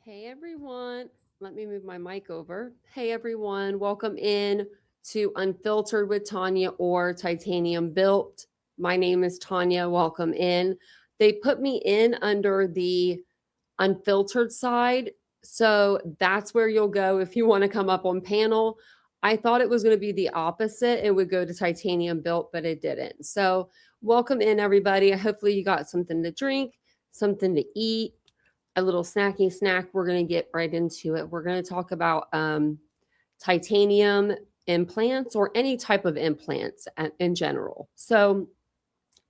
Hey everyone, let me move my mic over. Hey everyone, welcome in to Unfiltered with Tanya or Titanium Built. My name is Tanya. Welcome in. They put me in under the unfiltered side. So that's where you'll go if you want to come up on panel. I thought it was going to be the opposite. It would go to Titanium Built, but it didn't. So welcome in everybody. Hopefully you got something to drink, something to eat, a little snacky snack. We're going to get right into it. We're going to talk about titanium implants or any type of implants in general. So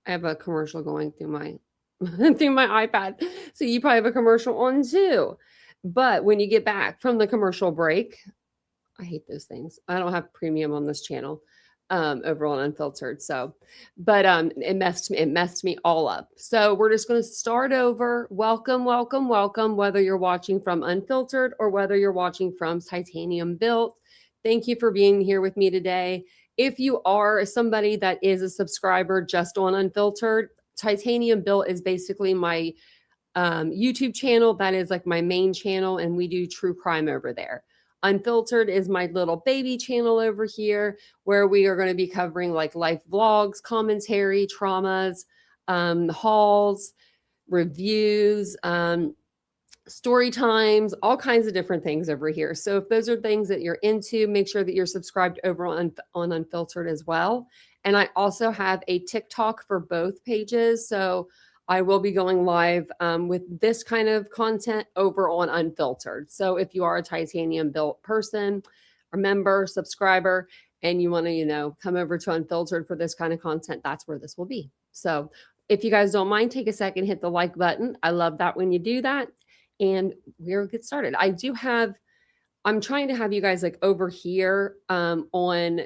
I have a commercial going through my through my iPad. So you probably have a commercial on too. But when you get back from the commercial break, I hate those things. I don't have premium on this channel over on Unfiltered. So, but it messed me all up. So we're just going to start over. Welcome, welcome, welcome. Whether you're watching from Unfiltered or whether you're watching from Titanium Built, thank you for being here with me today. If you are somebody that is a subscriber just on Unfiltered, Titanium Built is basically my YouTube channel. That is like my main channel, and we do true crime over there. Unfiltered is my little baby channel over here where we are going to be covering like life vlogs, commentary, traumas, hauls, reviews, story times, all kinds of different things over here. So if those are things that you're into, make sure that you're subscribed over on Unfiltered as well. And I also have a TikTok for both pages. So I will be going live with this kind of content over on Unfiltered. So if you are a Titanium Built person, a member, subscriber, and you want to, come over to Unfiltered for this kind of content, that's where this will be. So if you guys don't mind, take a second, hit the like button. I love that when you do that. And we'll get started. I'm trying to have you guys like over here on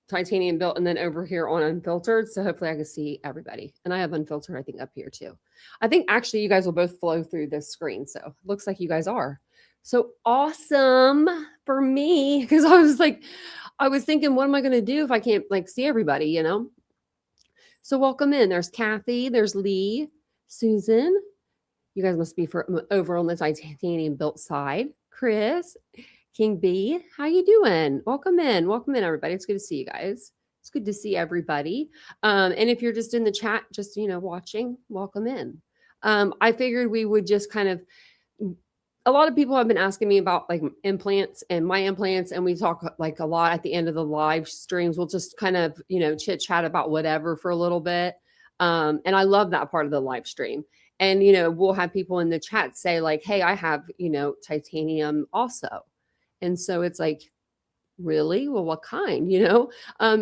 Titanium Built and then over here on Unfiltered. So hopefully I can see everybody. And I have Unfiltered, I think, up here too. I think actually you guys will both flow through this screen. So it looks like you guys are. So awesome for me. Because I was thinking, what am I going to do if I can't like see everybody, So welcome in. There's Kathy, there's Lee, Susan. You guys must be over on the Titanium Built side. Chris, King B, how you doing? Welcome in, everybody. It's good to see you guys. It's good to see everybody. And if you're just in the chat, just watching, welcome in. I figured we would just kind of. A lot of people have been asking me about like implants and my implants, and we talk like a lot at the end of the live streams. We'll just kind of chit chat about whatever for a little bit. And I love that part of the live stream. And, we'll have people in the chat say like, hey, I have, titanium also. And so it's like, really? Well, what kind,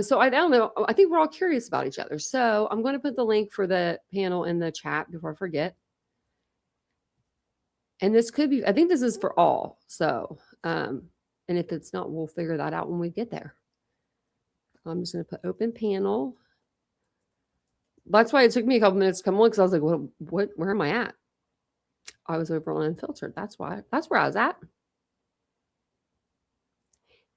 So I don't know. I think we're all curious about each other. So I'm going to put the link for the panel in the chat before I forget. And this could be, I think this is for all. So, and if it's not, we'll figure that out when we get there. I'm just going to put open panel. That's why it took me a couple minutes to come on, because I was like, where am I at? I was over on Unfiltered. That's where I was at.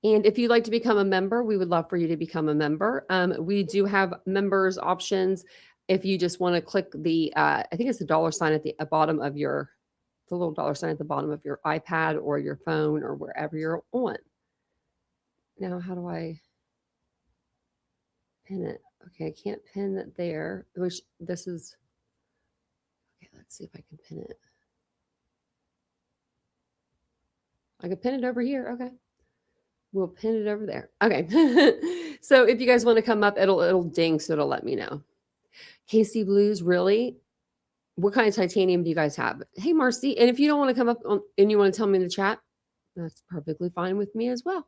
And if you'd like to become a member, we would love for you to become a member. We do have members options. If you just want to click the, I think it's the $sign at the bottom of the little $sign at the bottom of your iPad or your phone or wherever you're on. Now, how do I pin it? Okay, I can't pin it there. Which this is. Okay, let's see if I can pin it. I can pin it over here. Okay. We'll pin it over there. Okay. So if you guys want to come up, it'll ding, so it'll let me know. KC Blues, really? What kind of titanium do you guys have? Hey, Marcy. And if you don't want to come up and you want to tell me in the chat, that's perfectly fine with me as well.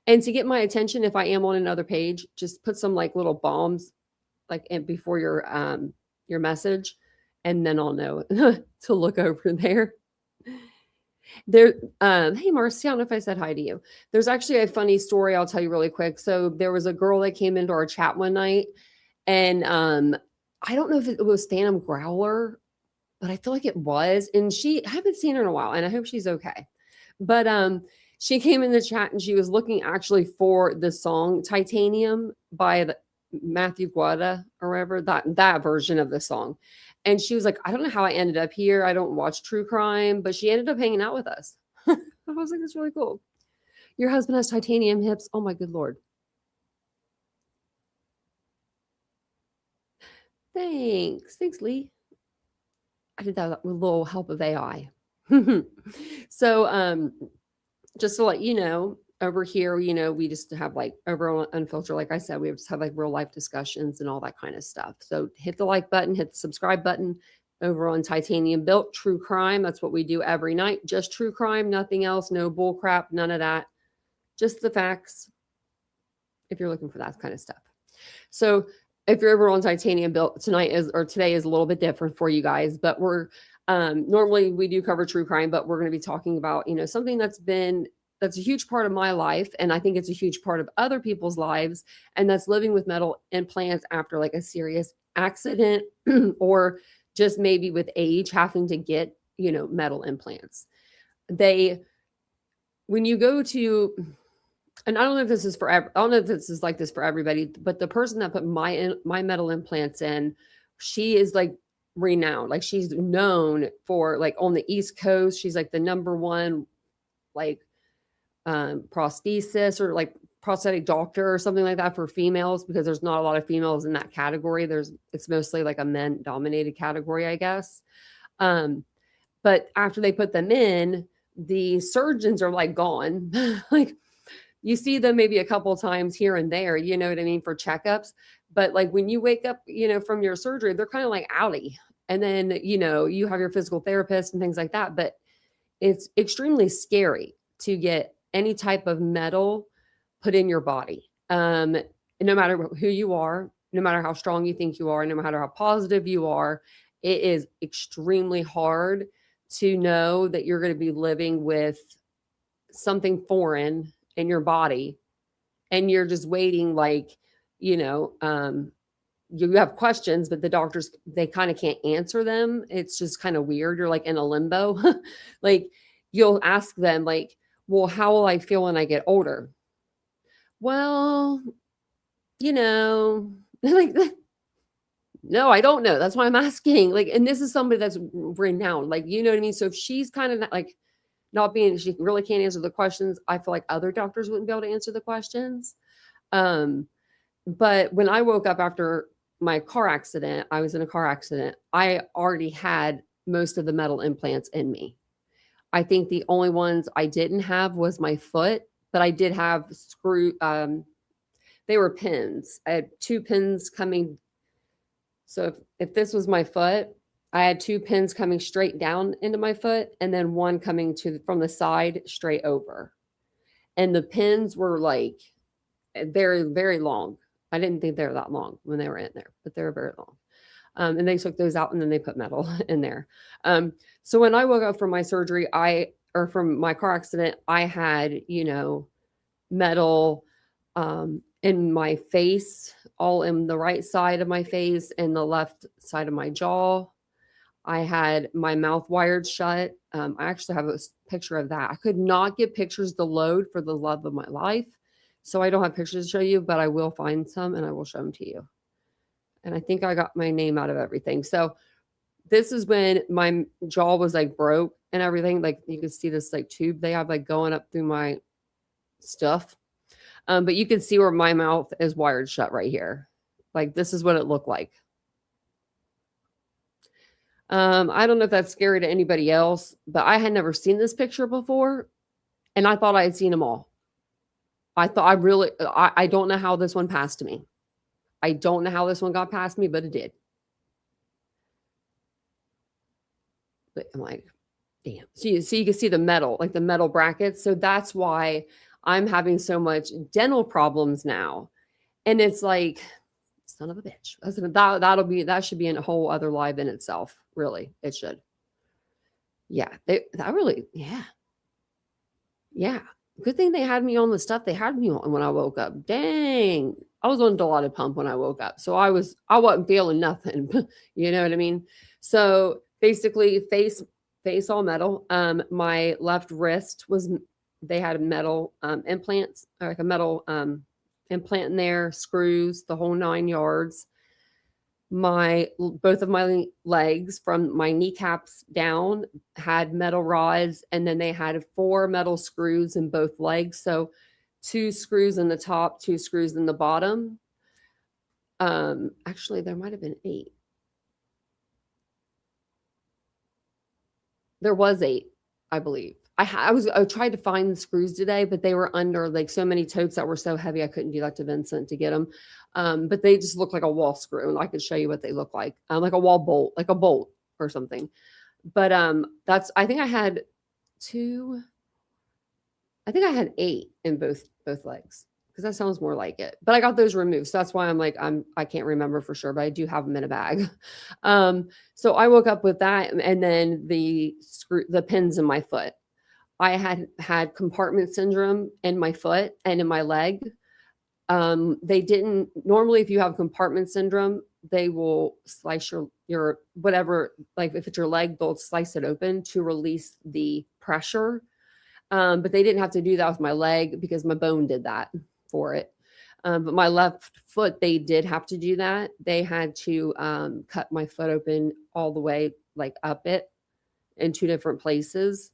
And to get my attention, if I am on another page, just put some like little bombs like before your message, and then I'll know to look over there. Hey Marcy, I don't know if I said hi to you. There's actually a funny story I'll tell you really quick. So there was a girl that came into our chat one night, and I don't know if it was Phantom Growler, but I feel like it was. And I haven't seen her in a while, and I hope she's okay. But she came in the chat and she was looking actually for the song Titanium by Matthew Guetta or whatever, that version of the song. And she was like, I don't know how I ended up here. I don't watch true crime, but she ended up hanging out with us. I was like, that's really cool. Your husband has titanium hips. Oh my good Lord. Thanks. Thanks, Lee. I did that with a little help of AI. So just to let you know, over here, we just have like over on Unfiltered, like I said, we just have like real life discussions and all that kind of stuff. So hit the like button, hit the subscribe button. Over on Titanium Built, true crime. That's what we do every night. Just true crime, nothing else, no bull crap, none of that. Just the facts if you're looking for that kind of stuff. So if you're over on Titanium Built, today is a little bit different for you guys, but we're normally we do cover true crime, but we're going to be talking about, something that's a huge part of my life. And I think it's a huge part of other people's lives. And that's living with metal implants after like a serious accident or just maybe with age having to get, metal implants. When you go to, and I don't know if this is I don't know if this is like this for everybody, but the person that put my metal implants in, she is like renowned. Like she's known for like on the East Coast, she's like the number one like prosthesis or like prosthetic doctor or something like that for females, because there's not a lot of females in that category. It's mostly like a men dominated category, I guess. But after they put them in, the surgeons are like gone. Like you see them maybe a couple times here and there, you know what I mean, for checkups. But like when you wake up, from your surgery, they're kind of like outie. And then, you have your physical therapist and things like that. But it's extremely scary to get any type of metal put in your body. No matter who you are, no matter how strong you think you are, no matter how positive you are, it is extremely hard to know that you're going to be living with something foreign in your body and you're just waiting like, you have questions, but the doctors, they kind of can't answer them. It's just kind of weird. You're like in a limbo. Like you'll ask them like, well, how will I feel when I get older? Well, like, no, I don't know. That's why I'm asking. Like, and this is somebody that's renowned. Like, you know what I mean? So if she's kind of like she really can't answer the questions, I feel like other doctors wouldn't be able to answer the questions. But when I woke up after my car accident, I was in a car accident. I already had most of the metal implants in me. I think the only ones I didn't have was my foot, but I did have they were pins. I had 2 pins coming. So if this was my foot, I had 2 pins coming straight down into my foot and then one coming from the side straight over. And the pins were like very, very long. I didn't think they were that long when they were in there, but they were very long. And they took those out and then they put metal in there. So when I woke up from my surgery, from my car accident, I had, metal in my face, all in the right side of my face and the left side of my jaw. I had my mouth wired shut. I actually have a picture of that. I could not get pictures to load for the love of my life. So I don't have pictures to show you, but I will find some and I will show them to you. And I think I got my name out of everything. So this is when my jaw was like broke and everything. Like you can see this like tube they have like going up through my stuff. But you can see where my mouth is wired shut right here. Like this is what it looked like. I don't know if that's scary to anybody else, but I had never seen this picture before. And I thought I had seen them all. I don't know how this one passed to me. I don't know how this one got past me, but it did. But I'm like, damn. So you can see the metal, like the metal brackets. So that's why I'm having so much dental problems now. And it's like, son of a bitch. That should be in a whole other live in itself. Really, it should. Yeah, yeah. Good thing they had me on the stuff they had me on when I woke up. Dang, I was on Dilaudid pump when I woke up, so I wasn't feeling nothing. You know what I mean? So basically, face all metal. My left wrist they had metal implants, like a metal implant in there, screws, the whole 9 yards. Both of my legs from my kneecaps down had metal rods, and then they had 4 metal screws in both legs. So 2 screws in the top, 2 screws in the bottom. Actually, there might have been 8. There was 8, I believe. I tried to find the screws today, but they were under like so many totes that were so heavy I couldn't do that to Vincent to get them. But they just look like a wall screw, and I could show you what they look like a wall bolt, like a bolt or something. But I think I had 2. I think I had 8 in both legs because that sounds more like it. But I got those removed, so that's why I can't remember for sure, but I do have them in a bag. So I woke up with that, and then the pins in my foot. I had compartment syndrome in my foot and in my leg. They didn't normally, if you have compartment syndrome, they will slice your whatever, like if it's your leg, they'll slice it open to release the pressure. But they didn't have to do that with my leg because my bone did that for it. But my left foot, they did have to do that. They had to cut my foot open all the way, like up it in 2 different places.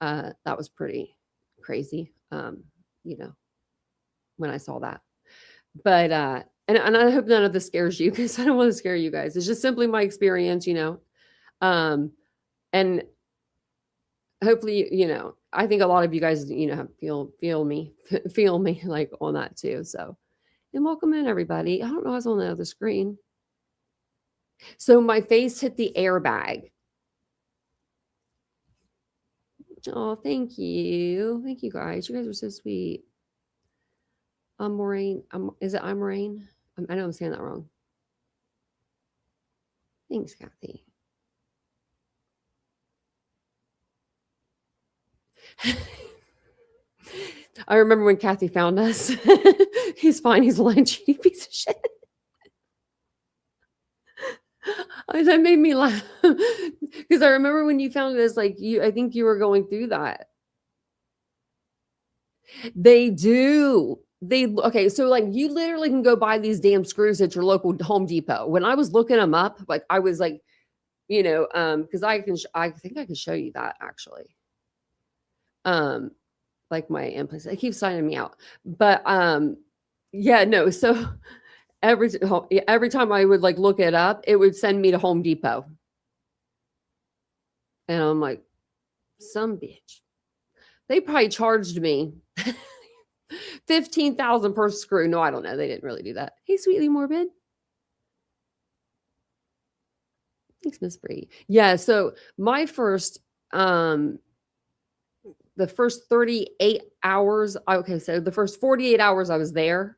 That was pretty crazy, when I saw that. But and I hope none of this scares you because I don't want to scare you guys. It's just simply my experience, and hopefully, I think a lot of you guys, feel me like on that too. So, and welcome in everybody. I don't know what's on the other screen. So my face hit the airbag. Oh, thank you. Thank you guys. You guys are so sweet. Maureen. Is it Maureen? I know I'm saying that wrong. Thanks, Kathy. I remember when Kathy found us. He's fine. He's a lying, cheating piece of shit. That made me laugh because I remember when you found this, like I think you were going through that. They do. Okay, so like you literally can go buy these damn screws at your local Home Depot. When I was looking them up, like I was like, because I think I can show you that actually. Like my inputs, it keeps signing me out, but yeah, no. So every time I would like look it up, it would send me to Home Depot, and I'm like, some bitch. They probably charged me 15,000 per screw. No, I don't know. They didn't really do that. Hey, Sweetly Morbid. Thanks, Miss Bree. Yeah. So my first, the first 38 hours. Okay. So the first 48 hours I was there,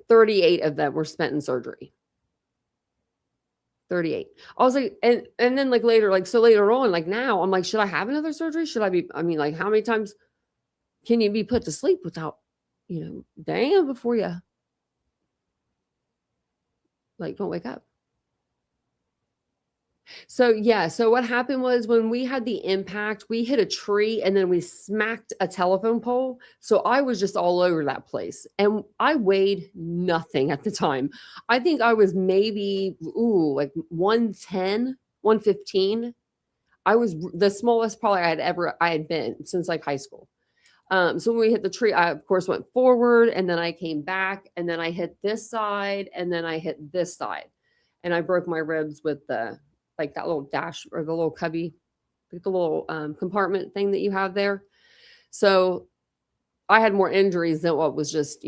38 of them were spent in surgery. 38. I was like, and then like later, like, so later on, like now I'm like, should I have another surgery? Like how many times can you be put to sleep without, damn, before you like don't wake up? So yeah, so what happened was when we had the impact, we hit a tree and then we smacked a telephone pole. So I was just all over that place. And I weighed nothing at the time. I think I was maybe like 110, 115. I was the smallest probably I had been since like high school. So when we hit the tree, I of course went forward and then I came back and then I hit this side and then I hit this side. And I broke my ribs with like that little dash or the little cubby, like the little compartment thing that you have there. So I had more injuries than what was just,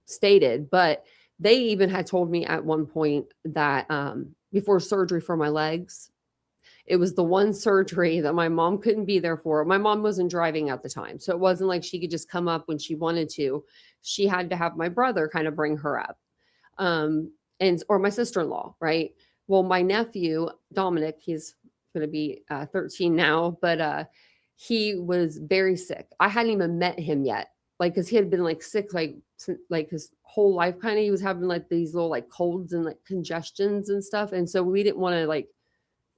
stated. But they even had told me at one point that before surgery for my legs, it was the one surgery that my mom couldn't be there for. My mom wasn't driving at the time. So it wasn't like she could just come up when she wanted to. She had to have my brother kind of bring her up. Or my sister-in-law, right? Well, my nephew, Dominic, he's going to be 13 now, but he was very sick. I hadn't even met him yet, like, because he had been like sick, like his whole life kind of. He was having like these little like colds and like congestions and stuff. And so we didn't want to like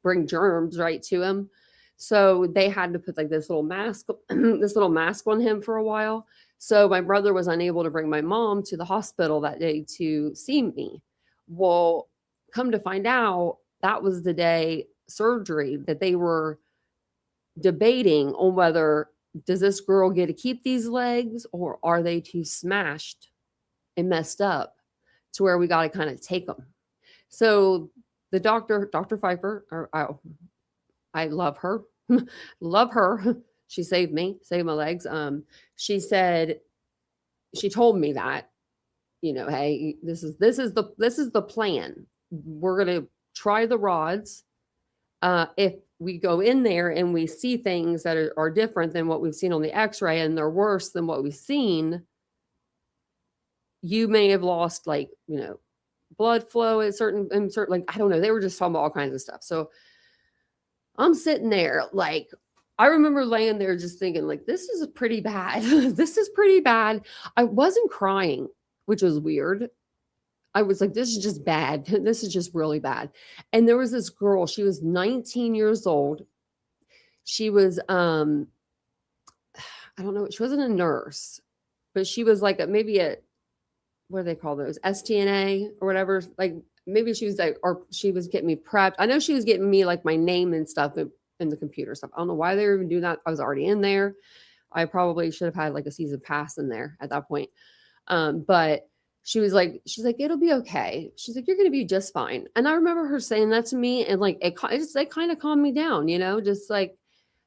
bring germs right to him. So they had to put like this little mask, on him for a while. So my brother was unable to bring my mom to the hospital that day to see me. Well, come to find out, that was the day surgery that they were debating on whether does this girl get to keep these legs or are they too smashed and messed up to where we got to kind of take them. So the doctor, Dr. Pfeiffer, I love her, love her. She saved me, saved my legs. She said, she told me that, hey, this is the plan. We're gonna try the rods. If we go in there and we see things that are different than what we've seen on the X-ray and they're worse than what we've seen, you may have lost blood flow at certain like I don't know. They were just talking about all kinds of stuff. So I'm sitting there like I remember laying there just thinking like this is pretty bad. This is pretty bad. I wasn't crying, which was weird. I was like, this is just bad. This is just really bad. And there was this girl, she was 19 years old. She was I don't know, she wasn't a nurse, but she was like maybe a what do they call those? STNA or whatever. Like maybe she was like, or she was getting me prepped. I know she was getting me like my name and stuff in the computer stuff. I don't know why they were even doing that. I was already in there. I probably should have had like a season pass in there at that point. But she's like, it'll be okay. She's like, you're going to be just fine. And I remember her saying that to me. And like, it kind of calmed me down, just like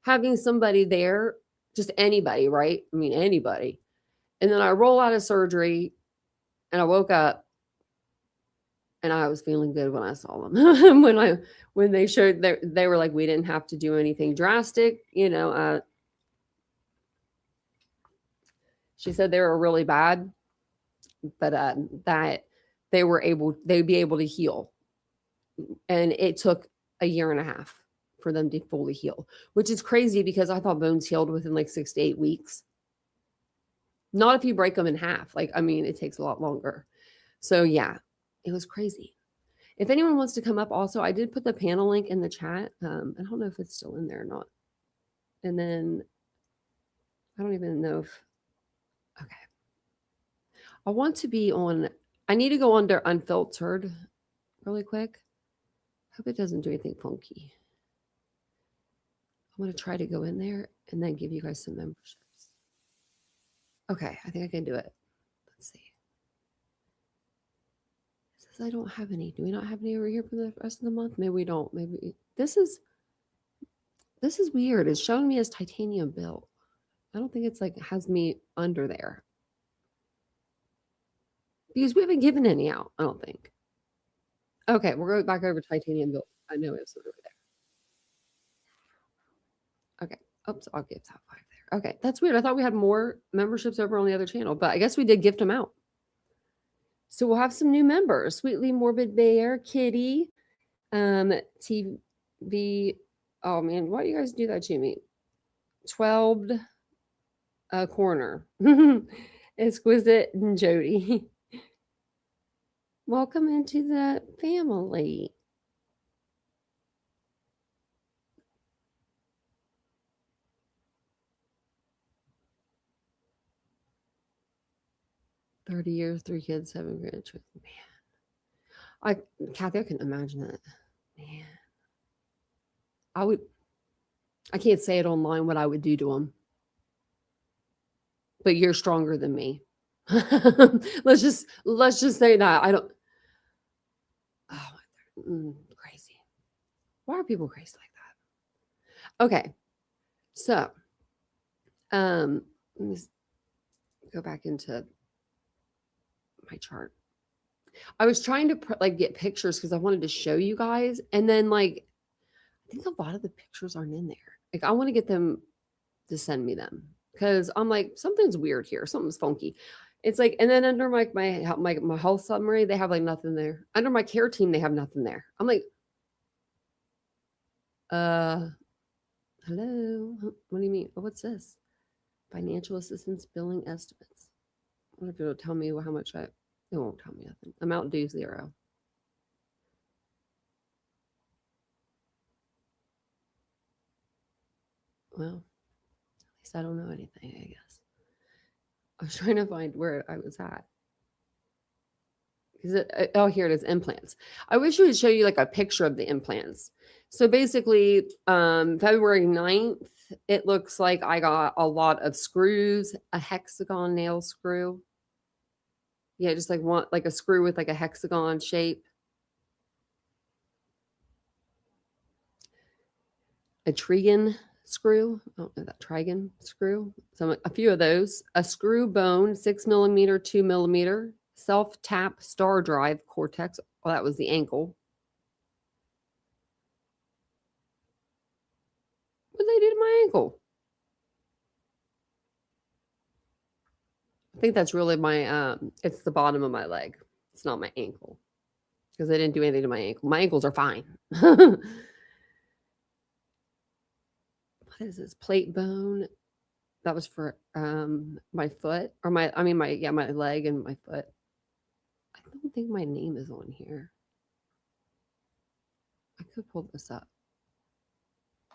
having somebody there, just anybody, right? I mean, anybody. And then I roll out of surgery and I woke up and I was feeling good when I saw them. when they showed they were like, we didn't have to do anything drastic, she said they were really bad, but that they'd be able to heal. And it took a year and a half for them to fully heal, which is crazy because I thought bones healed within like 6 to 8 weeks. Not if you break them in half. Like, I mean, it takes a lot longer. So yeah, it was crazy. If anyone wants to come up also, I did put the panel link in the chat. I don't know if it's still in there or not. And then I don't even know if, okay. I want to be on, I need to go under unfiltered really quick. Hope it doesn't do anything funky. I'm going to try to go in there and then give you guys some memberships. Okay, I think I can do it. Let's see. It says I don't have any. Do we not have any over here for the rest of the month? Maybe we don't. Maybe this is weird. It's showing me as titanium built. I don't think it's like has me under there. Because we haven't given any out, I don't think. Okay, we're going back over titanium built. I know it's over there. Okay. Oops, I'll give top 5 there. Okay, that's weird. I thought we had more memberships over on the other channel, but I guess we did gift them out. So we'll have some new members. Sweetly Morbid Bear, Kitty, TV. Oh man, why do you guys do that to me? 12 corner. Exquisite and Jody. Welcome into the family. "30 years, 3 kids, 7 grandchildren." Man. Kathy, I can imagine that. Man. I can't say it online what I would do to them. But you're stronger than me. let's just say that. I don't. Oh, crazy. Why are people crazy like that? Okay. So, let me go back into my chart. I was trying to get pictures because I wanted to show you guys, and then I think a lot of the pictures aren't in there. Like I want to get them to send me them because I'm like something's weird here, something's funky. It's like, and then under my health summary, they have like nothing there. Under my care team, they have nothing there. I'm like, hello, what do you mean? Oh, what's this? Financial assistance billing estimates. I wonder if it'll tell me how much it won't tell me nothing. Amount due 0. Well, at least I don't know anything, I guess. I was trying to find where I was at. Is it? Oh, here it is. Implants. I wish we would show you like a picture of the implants. So basically, February 9th, it looks like I got a lot of screws, a hexagon nail screw. Yeah, just like one, like a screw with like a hexagon shape. A trigon screw. I don't know that trigon screw. So a few of those. A screw bone, 6 millimeter, 2 millimeter. Self tap star drive cortex. Well, that was the ankle. What did they do to my ankle? I think that's really my it's the bottom of my leg. It's not my ankle. Because I didn't do anything to my ankle. My ankles are fine. What is this? Plate bone. That was for my foot or my leg and my foot. I don't think my name is on here. I could pull this up. I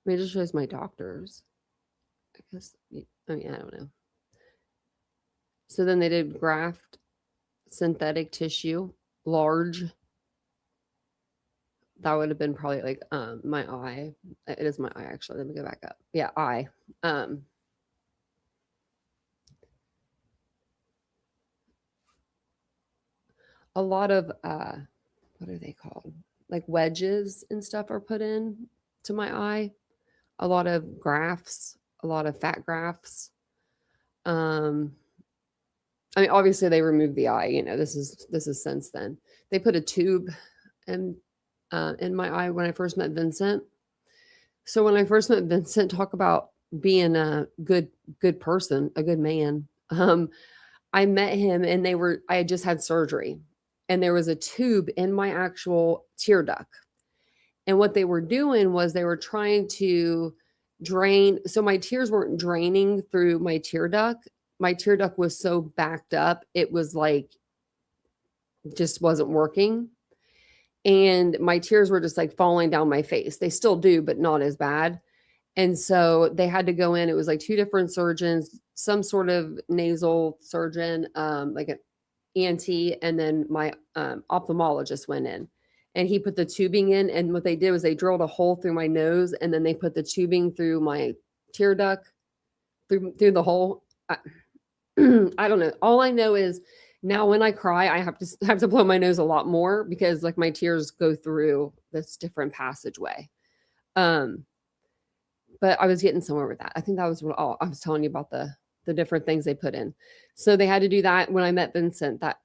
mean, it just shows my doctors. I guess, I mean, I don't know. So then they did graft, synthetic tissue, large. That would have been probably like my eye. It is my eye, actually. Let me go back up. Yeah, eye. A lot of what are they called? Like wedges and stuff are put in to my eye. A lot of grafts, a lot of fat grafts. I mean, obviously they removed the eye. You know, this is since then. They put a tube in my eye when I first met Vincent. So when I first met Vincent, talk about being a good person, a good man. I met him and I had just had surgery and there was a tube in my actual tear duct. And what they were doing was they were trying to drain. So my tears weren't draining through my tear duct. My tear duct was so backed up. It was like, just wasn't working. And my tears were just like falling down my face. They still do, but not as bad. And so they had to go in. It was like two different surgeons, some sort of nasal surgeon, like an ENT, and then my ophthalmologist went in and he put the tubing in. And what they did was they drilled a hole through my nose and then they put the tubing through my tear duct, through the hole. I don't know. All I know is now when I cry, I have to blow my nose a lot more because like my tears go through this different passageway. But I was getting somewhere with that. I think that was what I was telling you about the different things they put in. So they had to do that when I met Vincent. That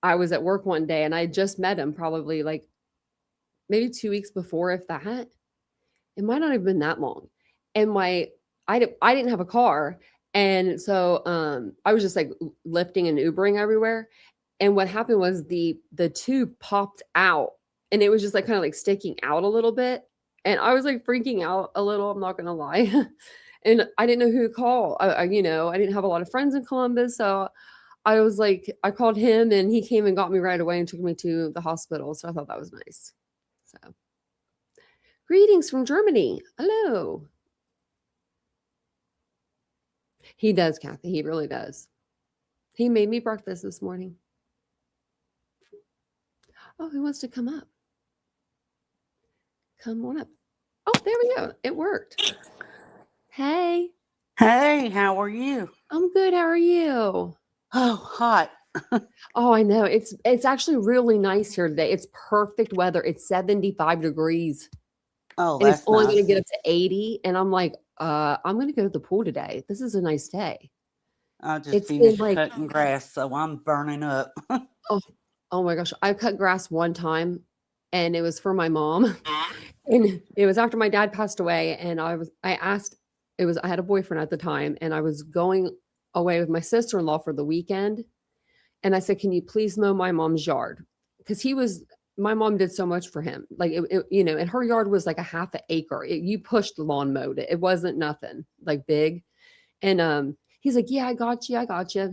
I was at work one day and I just met him probably like maybe 2 weeks before, if that. It might not have been that long. And I didn't have a car. And so I was just like lifting and Ubering everywhere. And what happened was the tube popped out and it was just like kind of like sticking out a little bit. And I was like freaking out a little, I'm not going to lie. And I didn't know who to call. I didn't have a lot of friends in Columbus. So I was like, I called him and he came and got me right away and took me to the hospital. So I thought that was nice. So greetings from Germany. Hello. He does, Kathy. He really does. He made me breakfast this morning. Oh, who wants to come up? Come on up. Oh, there we go. It worked. Hey. Hey, how are you? I'm good. How are you? Oh, hot. Oh, I know. It's actually really nice here today. It's perfect weather. It's 75 degrees. Oh, and it's only nice. going to get up to 80. And I'm like, I'm going to go to the pool today. This is a nice day. I just finished cutting grass, so I'm burning up. Oh my gosh. I cut grass one time and it was for my mom. And it was after my dad passed away. And I had a boyfriend at the time and I was going away with my sister-in-law for the weekend. And I said, can you please mow my mom's yard? Because my mom did so much for him. Like, and her yard was like a half an acre. You pushed the lawn mowed it. It wasn't nothing like big. And he's like, yeah, I got you.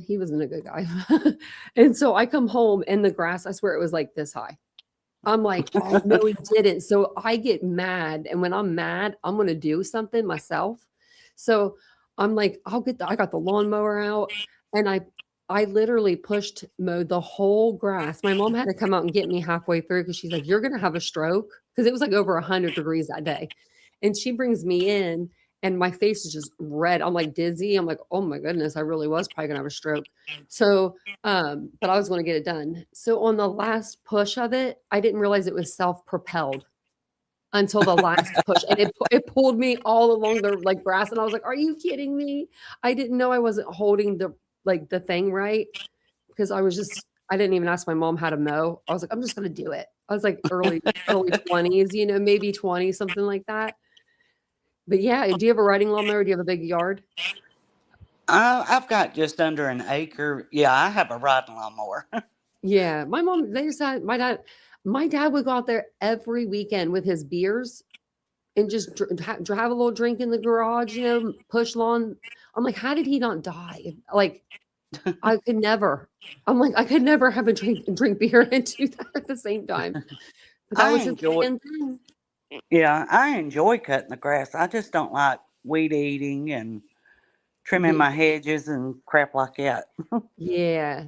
He wasn't a good guy. And so I come home and the grass, I swear it was like this high. I'm like, oh, no, he didn't. So I get mad. And when I'm mad, I'm going to do something myself. So I'm like, I got the lawnmower out and I literally mowed the whole grass. My mom had to come out and get me halfway through because she's like, "You're gonna have a stroke," because it was like over 100 degrees that day. And she brings me in, and my face is just red. I'm like dizzy. I'm like, "Oh my goodness, I really was probably gonna have a stroke." So, but I was gonna get it done. So on the last push of it, I didn't realize it was self-propelled until the last push, and it pulled me all along the like grass, and I was like, "Are you kidding me?" I didn't know I wasn't holding the thing right because I didn't even ask my mom how to mow. I was like, "I'm just gonna do it." I was like early 20s, maybe 20, something like that. But yeah, do you have a riding lawnmower? Do you have a big yard? I've got just under an acre. Yeah, I have a riding lawnmower. Yeah, my mom, they just had my dad would go out there every weekend with his beers and just have a little drink in the garage, push lawn. I'm like, how did he not die? Like, I could never. I'm like, I could never have a drink beer and do that at the same time. But that I was his enjoy, weekend thing. yeah, I enjoy cutting the grass. I just don't like weed eating and trimming Yeah, my hedges and crap like that. yeah.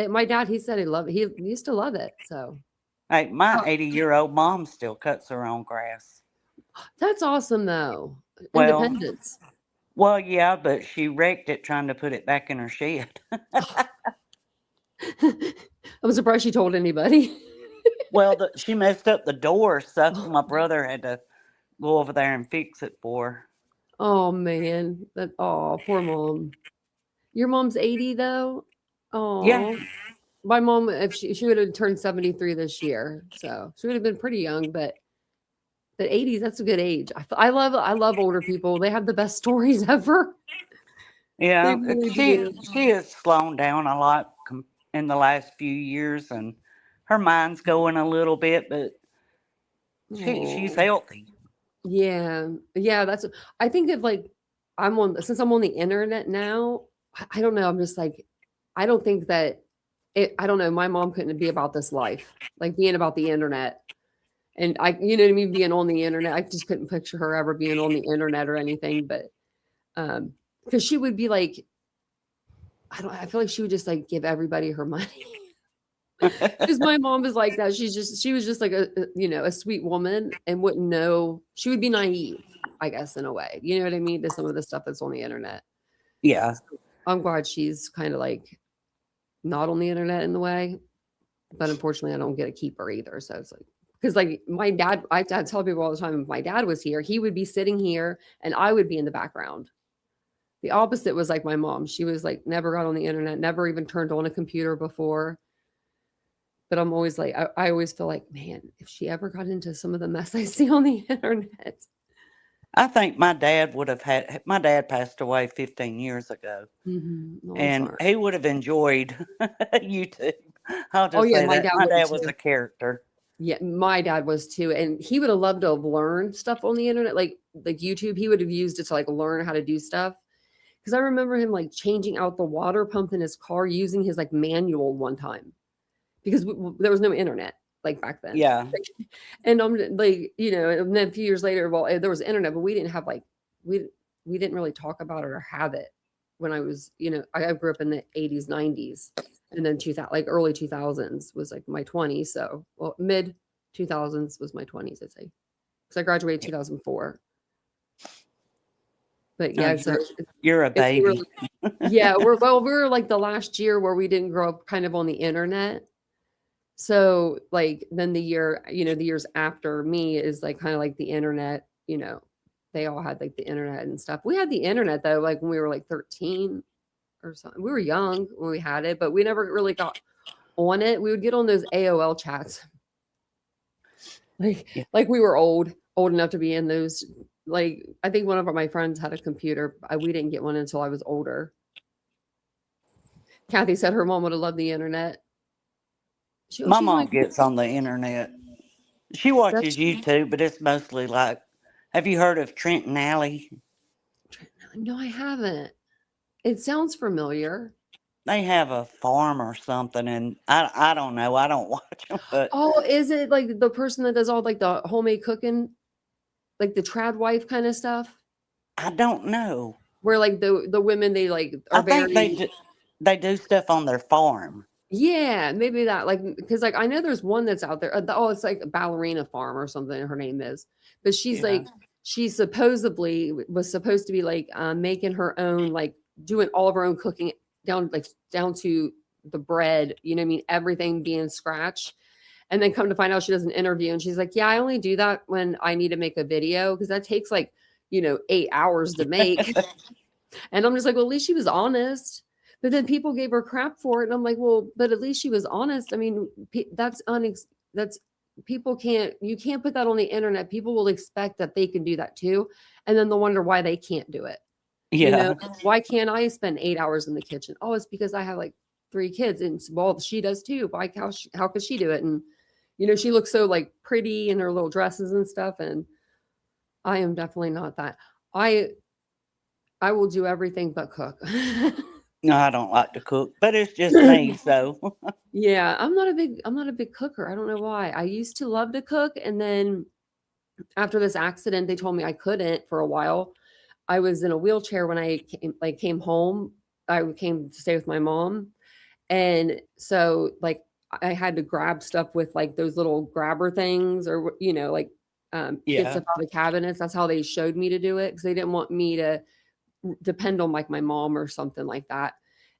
My dad, he said he used to love it. So Hey, my oh, 80-year-old mom still cuts her own grass. that's awesome though. Well, Independence. well, yeah, but she wrecked it trying to put it back in her shed. I'm surprised she told anybody. Well, she messed up the door, so my brother had to go over there and fix it for her. Oh man, poor mom. Your mom's 80 though. Yeah, Oh, my mom, if she would have turned 73 this year, so she would have been pretty young, but 80s, that's a good age. I love older people. They have the best stories ever. They yeah. really She do. she has slowed down a lot in the last few years, and her mind's going a little bit, but she's Oh, healthy. yeah, yeah. I think of like since I'm on the internet now. I don't know. I'm just like I don't think that I don't know. My mom couldn't be about this life, like being about the internet. And you know what I mean, being on the internet. I just couldn't picture her ever being on the internet or anything. But because she would be like, I feel like she would just like give everybody her money. Because my mom is like that. She was just like a sweet woman and wouldn't know. She would be naive, I guess, in a way. You know what I mean? To some of the stuff that's on the internet. Yeah, So I'm glad she's kind of like not on the internet in the way. But unfortunately, I don't get to keep her either. So it's like, because like my dad, I tell people all the time, if my dad was here, he would be sitting here and I would be in the background. The opposite was like my mom. She was like never got on the internet, never even turned on a computer before. But I'm always like, I always feel like, man, if she ever got into some of the mess I see on the internet. I think my dad would have had. My dad passed away 15 years ago, No, I'm and sorry. he would have enjoyed YouTube. I'll Oh just yeah, say my that dad my would dad was too. a character. Yeah, my dad was too, and he would have loved to have learned stuff on the internet, like YouTube. He would have used it to like learn how to do stuff. Because I remember him like changing out the water pump in his car using his like manual one time because there was no internet like back then. Yeah, And I'm like, and then a few years later, well, there was internet, but we didn't have like we didn't really talk about it or have it when I was, I grew up in the 80s, 90s, and then 2000, like early 2000s was like my 20s. So, well, mid 2000s was my 20s, I'd say, because I graduated 2004. But no, yeah, so you're a we were, baby. yeah, we were like the last year where we didn't grow up kind of on the internet. So like then the years after me is like kind of like the internet, they all had like the internet and stuff. We had the internet though, like when we were like 13 or something. We were young when we had it, but we never really got on it. We would get on those AOL chats. Like Yeah. like we were old enough to be in those. Like I think one of my friends had a computer. We didn't get one until I was older. Kathy said her mom would have loved the internet. My She's mom like, gets on the internet. She that's watches YouTube, but it's mostly like, have you heard of Trenton Alley? no, I haven't. It sounds familiar. They have a farm or something, and I don't know. I don't watch them, but Oh, is it like the person that does all like the homemade cooking, like the trad wife kind of stuff? I don't know. Where like the women they like I are think very they do stuff on their farm. Yeah, maybe that, like, because like I know there's one that's out there. Oh, it's like a Ballerina Farm or something. Her name is, but she's Yeah. like, she supposedly was supposed to be like making her own, like doing all of her own cooking down to the bread. You know what I mean? Everything being scratch. And then come to find out she does an interview and she's like, yeah, I only do that when I need to make a video because that takes like, 8 hours to make. And I'm just like, well, at least she was honest. But then people gave her crap for it. And I'm like, well, but at least she was honest. I mean, that's people you can't put that on the internet. People will expect that they can do that too. And then they'll wonder why they can't do it. Yeah. Why can't I spend 8 hours in the kitchen? Oh, it's because I have like 3 kids and well, she does too. Why, how could she do it? And, she looks so like pretty in her little dresses and stuff. And I am definitely not that. I will do everything but cook. No, I don't like to cook, but it's just me. So Yeah, I'm not a big cooker. I don't know why. I used to love to cook, and then after this accident, they told me I couldn't for a while. I was in a wheelchair when I came home. I came to stay with my mom, and so like I had to grab stuff with like those little grabber things, or like get yeah, stuff out of the cabinets. That's how they showed me to do it because they didn't want me to depend on like my mom or something like that.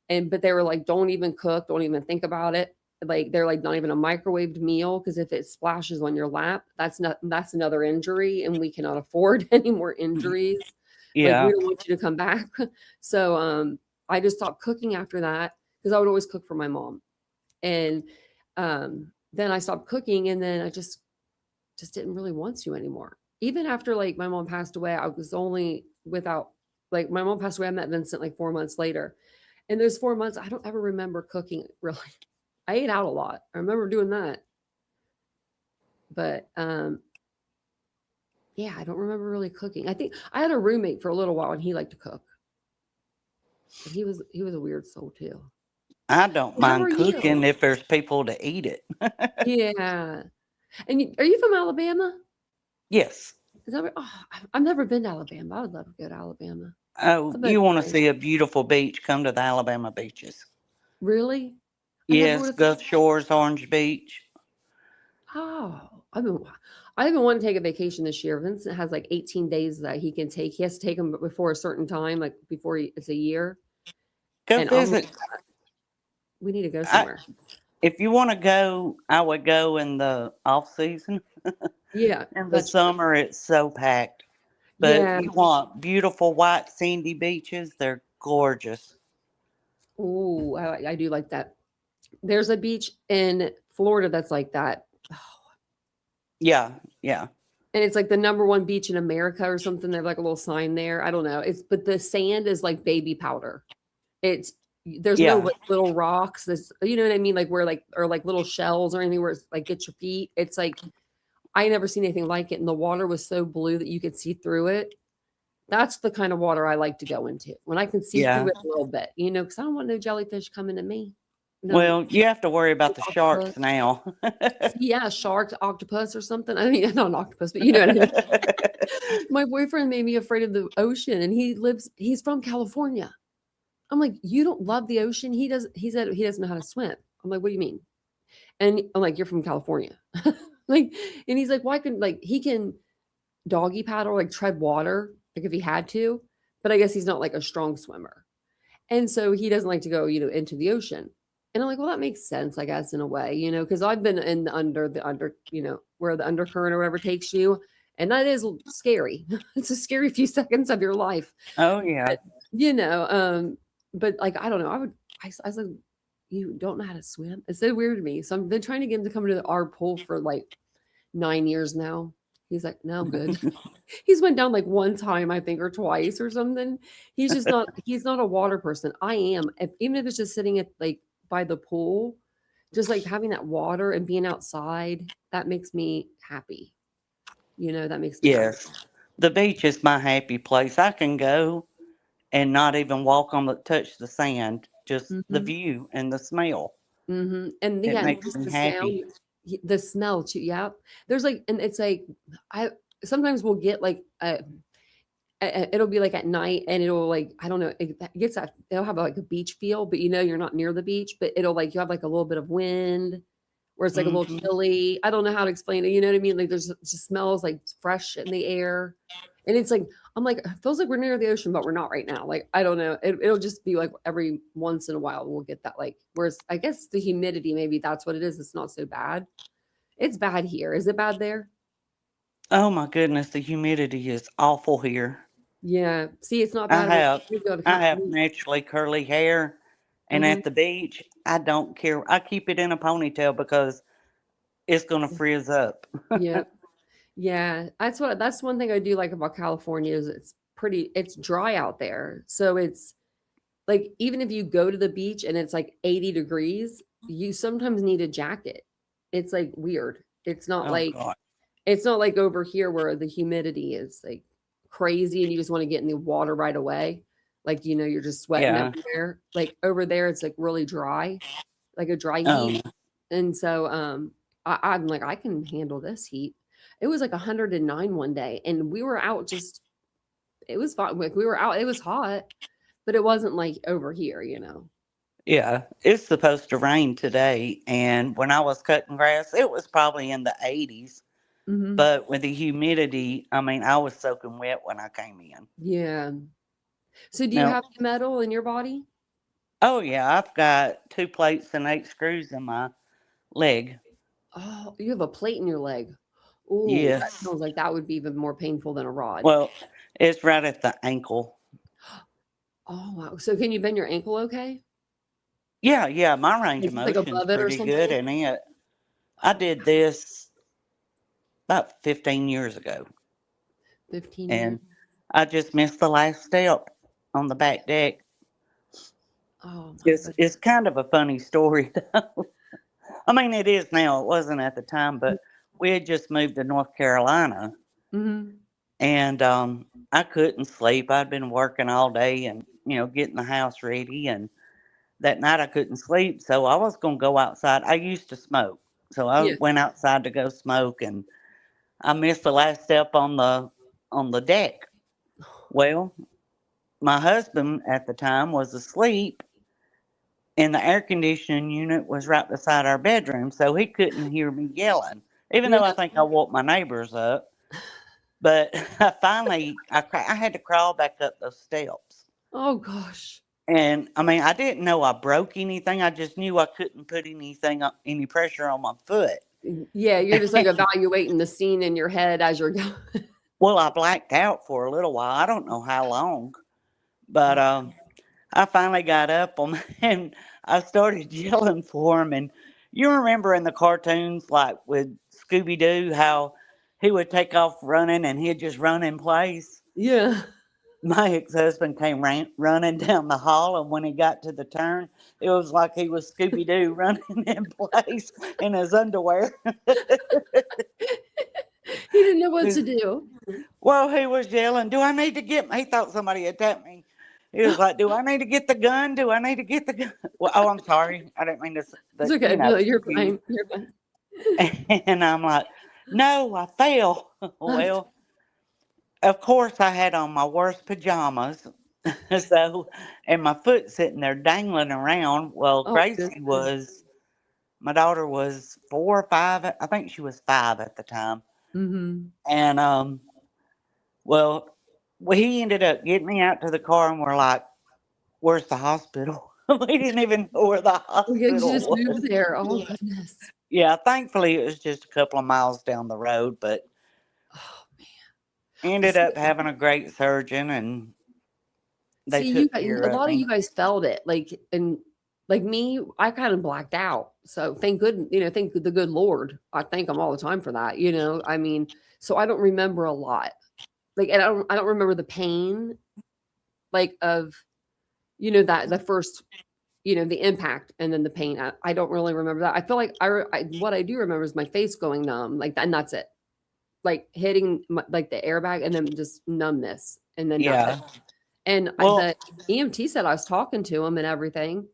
But they were like, don't even cook, don't even think about it. Like they're like, not even a microwaved meal, because if it splashes on your lap, that's another injury, and we cannot afford any more injuries. Like we yeah, don't want you to come back. So I just stopped cooking after that because I would always cook for my mom. And then I stopped cooking, and then I just didn't really want to anymore. Even after like my mom passed away, I was only without like my mom passed away. I met Vincent like 4 months later. And those 4 months, I don't ever remember cooking really. I ate out a lot. I remember doing that. But yeah, I don't remember really cooking. I think I had a roommate for a little while and he liked to cook. But he was a weird soul too. I don't How are mind cooking you? if there's people to eat it. Yeah. And are you from Alabama? Yes. Is that I've never been to Alabama. I would love to go to Alabama. Oh, I bet you it's want to nice. see a beautiful beach? Come to the Alabama beaches. Really? I never would Yes, have thought. Gulf Shores, Orange Beach. Oh, I've been wanting to take a vacation this year. Vincent has like 18 days that he can take. He has to take them before a certain time, like before it's a year. Go And I'm like, visit. we need to go I, somewhere. if you want to go, I would go in the off season. Yeah, In the that's true. summer, it's so packed. But if Yeah. you want beautiful white sandy beaches, they're gorgeous. Ooh, I do like that. There's a beach in Florida that's like that. Yeah, yeah, And it's like the number one beach in America or something. They have like a little sign there. I don't know. But the sand is like baby powder. It's there's no yeah, like little rocks. This you know what I mean? Like where like or like little shells or anything where it's like get your feet. It's like I never seen anything like it. And the water was so blue that you could see through it. That's the kind of water I like to go into when I can see through yeah. it a little bit, because I don't want no jellyfish coming to me. No, Well, you have to worry no about the octopus. sharks now. Yeah, shark, octopus, or something. I mean, not an octopus, but you know what I mean. My boyfriend made me afraid of the ocean, and he's from California. I'm like, you don't love the ocean? He said he doesn't know how to swim. I'm like, what do you mean? And I'm like, you're from California. Like, and he's like, why couldn't like he can doggy paddle, like tread water, like if he had to, but I guess he's not like a strong swimmer. And so he doesn't like to go, into the ocean. And I'm like, well, that makes sense, I guess, in a way, because I've been in the under, where the undercurrent or whatever takes you. And that is scary. It's a scary few seconds of your life. Oh yeah. But, you know, um, but like, I don't know. I was like, you don't know how to swim. It's so weird to me. So I've been trying to get him to come to our pool for like 9 years now. He's like, no, I'm good. He's went down like one time, I think, or twice or something. He's not a water person. I am. Even if it's just sitting at like by the pool, just like having that water and being outside, that makes me happy. That makes me happy. Yes. The beach is my happy place. I can go and not even walk on touch the sand, just the Hmm. view and the smell. And It yeah, and makes just me the happy. sound, the smell too. Yeah. There's like, and it's like, I sometimes we'll get like it'll be like at night and it'll like, I don't know, it gets that, it'll have like a beach feel, but you're not near the beach, but it'll like, you have like a little bit of wind where it's like a little Mhm. chilly. I don't know how to explain it. You know what I mean? Like it just smells like fresh in the air. And it's like, I'm like, it feels like we're near the ocean, but we're not right now. Like, I don't know. It'll just be like every once in a while we'll get that, like, whereas I guess the humidity, maybe that's what it is. It's not so bad. It's bad here. Is it bad there? Oh my goodness, the humidity is awful here. Yeah. See, it's not I bad. have We go to I have naturally curly hair, and Mhm. at the beach, I don't care. I keep it in a ponytail because it's gonna frizz up. Yeah. Yeah. That's one thing I do like about California is it's dry out there. So it's like even if you go to the beach and it's like 80 degrees, you sometimes need a jacket. It's like weird. Oh god. It's not like over here where the humidity is like crazy and you just want to get in the water right away. Like, you're just sweating Yeah. everywhere. Like over there, it's like really dry, like a dry heat. Oh, And so I'm like, I can handle this heat. It was like 109 one day, and we were out just it was fine. Like we were out, it was hot, but it wasn't like over here. yeah. It's supposed to rain today, and when I was cutting grass, it was probably in the 80s. Hmm. But with the humidity, I mean, I was soaking wet when I came in. Yeah. So do you Now, have metal in your body? oh yeah, I've got 2 plates and 8 screws in my leg. Oh, you have a plate in your leg. Oh, that Yes. sounds like that would be even more painful than a rod. Well, it's right at the ankle. Oh, wow. So can you bend your ankle okay? Yeah, yeah, my range Like of just like motion's above it or pretty good something? in it. I did this about 15 years ago, 15 years. and I just missed the last step on the back deck. Oh my It's goodness. kind of a funny story, though. I mean, it is now. It wasn't at the time, but we had just moved to North Carolina, Mm-hmm. and I couldn't sleep. I'd been working all day and getting the house ready, and that night I couldn't sleep, so I was gonna go outside. I used to smoke, so I Yeah. went outside to go smoke, and I missed the last step on the deck. Well, my husband at the time was asleep, and the air conditioning unit was right beside our bedroom, so he couldn't hear me yelling. Even Yeah. though I think I woke my neighbors up, but I had to crawl back up those steps. Oh gosh. And I mean, I didn't know I broke anything. I just knew I couldn't put any pressure on my foot. Yeah, you're just like evaluating the scene in your head as you're going. Well, I blacked out for a little while. I don't know how long, but Oh, I finally got up and I started yelling for him. And you remember in the cartoons, like with Scooby Doo, how he would take off running and he'd just run in place. yeah. My ex-husband came running down the hall, and when he got to the turn, it was like he was Scooby Doo running in place in his underwear. He didn't know what to do. Well, he was yelling, "Do I need to get?" He thought somebody had tapped me. He was like, "Do I need to get the gun? Do I need to get the gun?" Well, oh, I'm sorry, I didn't mean to, It's but okay. No, you're scare you. fine. You're fine. And I'm like, "No, I fell." Well, of course, I had on my worst pajamas. So, and my foot sitting there dangling around. Well, Oh Gracie goodness. was, my daughter was 4 or 5. I think she was 5 at the time. Mhm. And, well, he ended up getting me out to the car, and we're like, where's the hospital? We didn't even know where the Yeah, you hospital just was. moved there. Oh goodness. Yeah, thankfully it was just a couple of miles down the road, but Oh man. ended See, up having a great surgeon, and they you took guys, care a of lot of me. you guys felt it, like, and like me, I kind of blacked out. So thank the good Lord. I thank him all the time for that. I mean, so I don't remember a lot. Like, and I don't remember the pain, like of, that the first, the impact and then the pain. I don't really remember that. I feel like what I do remember is my face going numb, like that, and that's it. Like hitting like the airbag and then just numbness, and then that's it. Yeah. And Well, the EMT said I was talking to him and everything.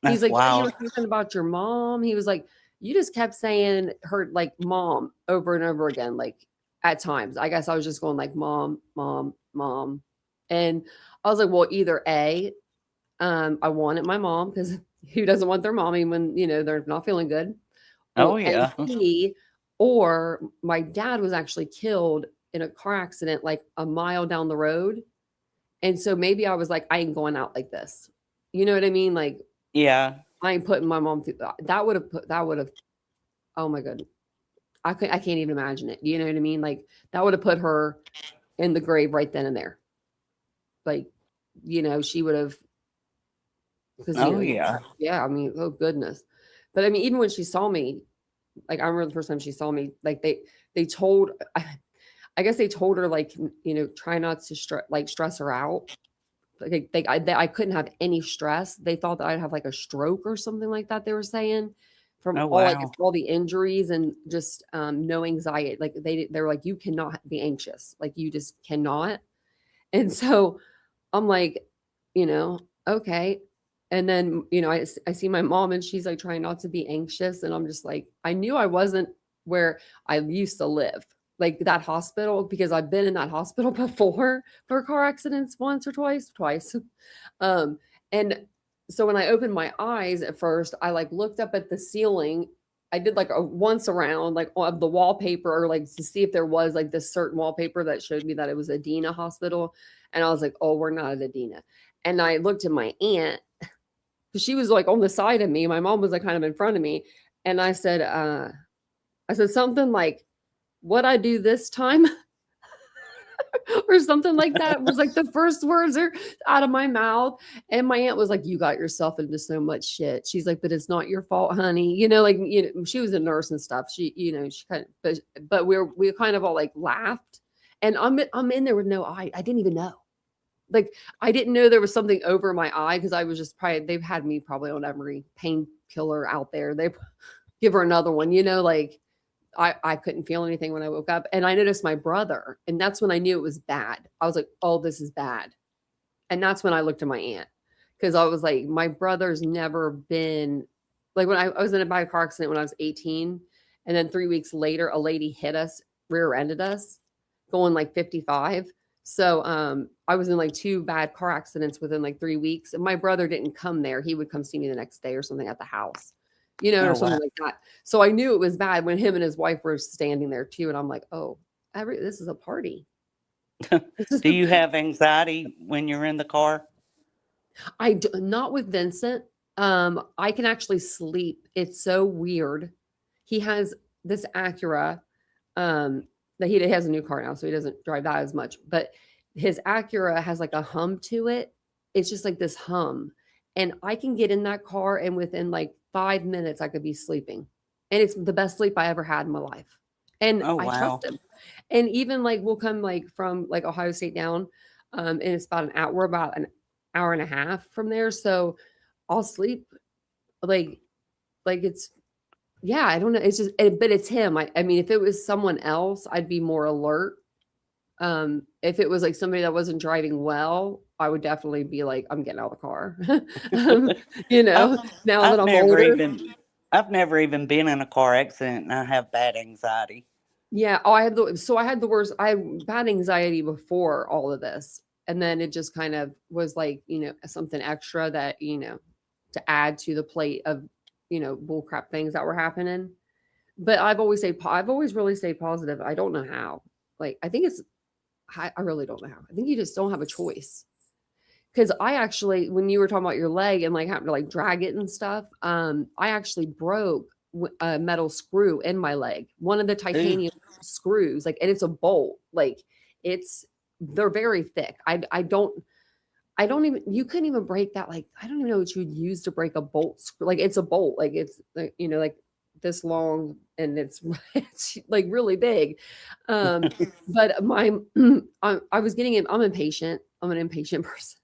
He's that's like, "Yeah, you were wild. talking about your mom." He was like, "You just kept saying her like mom over and over again, like at times." I guess I was just going like mom, mom. mom. And I was like, well, either A, I wanted my mom because who doesn't want their mommy when, they're not feeling good? Oh, And yeah. B, or my dad was actually killed in a car accident like a mile down the road. And so maybe I was like, I ain't going out like this. You know what I mean? Like, Yeah. I ain't putting my mom through that. That would have, oh my God. I can't even imagine it. You know what I mean? Like, that would have put her in the grave right then and there. Like, she would have, because, Oh, yeah. yeah, I mean, oh goodness. But I mean, even when she saw me, like, I remember the first time she saw me, like, they told, I guess they told her, like, try not to stress her out. Like, I couldn't have any stress. They thought that I'd have like a stroke or something like that. They were saying from Oh, all, like, wow. all the injuries and just no anxiety. Like, they were like, you cannot be anxious. Like, you just cannot. And so I'm like, okay. And then, I see my mom and she's like trying not to be anxious. And I'm just like, I knew I wasn't where I used to live, like that hospital, because I've been in that hospital before for car accidents once or twice. Um, and so when I opened my eyes at first, I like looked up at the ceiling. I did like a once around like of the wallpaper, or like to see if there was like this certain wallpaper that showed me that it was a Dina hospital. And I was like, oh, we're not at Adina. And I looked at my aunt because she was like on the side of me. My mom was like kind of in front of me. And I said something like, what I do this time or something like that was like the first words are out of my mouth. And my aunt was like, you got yourself into so much shit. She's like, but it's not your fault, honey. Like, she was a nurse and stuff. She kind of, but we kind of all like laughed. And I'm in there with no eye. I didn't even know. Like, I didn't know there was something over my eye because I was just they've had me probably on every painkiller out there. They give her another one, like I couldn't feel anything when I woke up. And I noticed my brother, and that's when I knew it was bad. I was like, oh, this is bad. And that's when I looked at my aunt because I was like, my brother's never been like when I was in a bad car accident when I was 18. And then 3 weeks later, a lady hit us, rear-ended us, going like 55. So I was in like 2 bad car accidents within like 3 weeks. And my brother didn't come there. He would come see me the next day or something at the house, or Oh, something wow. like that. So I knew it was bad when him and his wife were standing there too. And I'm like, oh, this is a party. Do you have anxiety when you're in the car? I do, not with Vincent. I can actually sleep. It's so weird. He has this Acura. That he has a new car now, so he doesn't drive that as much. But his Acura has like a hum to it. It's just like this hum, and I can get in that car, and within like 5 minutes, I could be sleeping, and it's the best sleep I ever had in my life. And Oh, I wow. trust him. And even like we'll come like from like Ohio State down, and it's about an hour. We're about an hour and a half from there, so I'll sleep like it's yeah, I don't know. It's just, but it's him. I mean, if it was someone else, I'd be more alert. If it was like somebody that wasn't driving well, I would definitely be like, I'm getting out of the car. um, I've, now that I've I'm never older. even, I've never even been in a car accident and I have bad anxiety. Yeah. Oh, I had the worst. I had bad anxiety before all of this. And then it just kind of was like, something extra that, to add to the plate of, bullcrap things that were happening. But I've always really stayed positive. I don't know how. Like, I really don't know how. I think you just don't have a choice. Because I actually, when you were talking about your leg and like having to like drag it and stuff, I actually broke a metal screw in my leg. One of the Ooh. titanium screws, like, and it's a bolt. Like, they're very thick. I don't even, you couldn't even break that. Like, I don't even know what you'd use to break a bolt screw. Like, it's a bolt. Like, it's, like this long and it's, it's like really big. But I was I'm impatient. I'm an impatient person.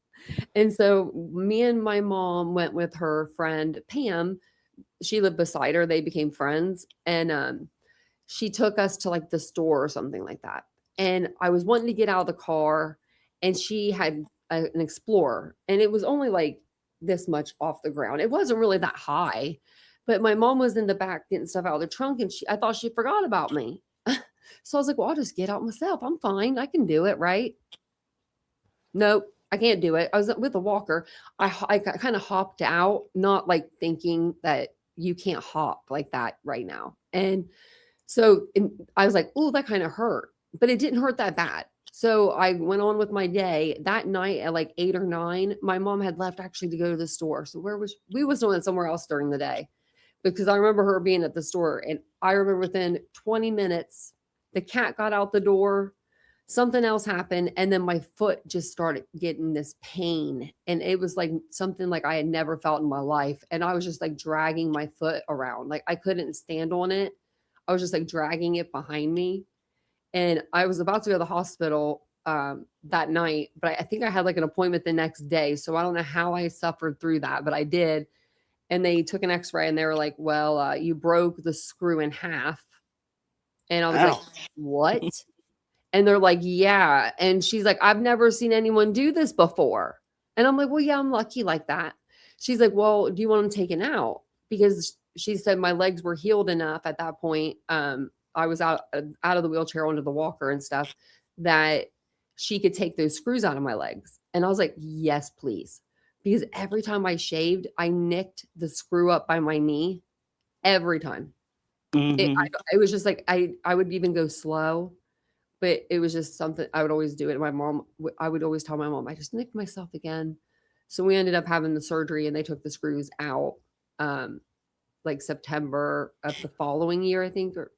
And so me and my mom went with her friend Pam. She lived beside her. They became friends. And she took us to like the store or something like that. And I was wanting to get out of the car, and she had an Explorer, and it was only like this much off the ground. It wasn't really that high, but my mom was in the back getting stuff out of the trunk, and I thought she forgot about me. So I was like, well, I'll just get out myself. I'm fine. I can do it. Right. Nope, I can't do it. I was with a walker. I kind of hopped out, not like thinking that you can't hop like that right now. And so I was like, oh, that kind of hurt, but it didn't hurt that bad. So I went on with my day. That night at like 8 or 9, my mom had left actually to go to the store. So we was doing it somewhere else during the day because I remember her being at the store. And I remember within 20 minutes, the cat got out the door, something else happened, and then my foot just started getting this pain. And it was like something like I had never felt in my life. And I was just like dragging my foot around. Like I couldn't stand on it. I was just like dragging it behind me. And I was about to go to the hospital that night, but I think I had like an appointment the next day. So I don't know how I suffered through that, but I did. And they took an x-ray and they were like, well, you broke the screw in half. And I was like, Ouch. what? And they're like, yeah. And she's like, I've never seen anyone do this before. And I'm like, well, yeah, I'm lucky like that. She's like, well, do you want them taken out? Because she said my legs were healed enough at that point. I was out of the wheelchair onto the walker and stuff that she could take those screws out of my legs. And I was like, yes, please. Because every time I shaved, I nicked the screw up by my knee every time. Mhm. It was just like I would even go slow, but it was just something I would always do it. My mom, I would always tell my mom, I just nicked myself again. So we ended up having the surgery and they took the screws out like September of the following year, I think, or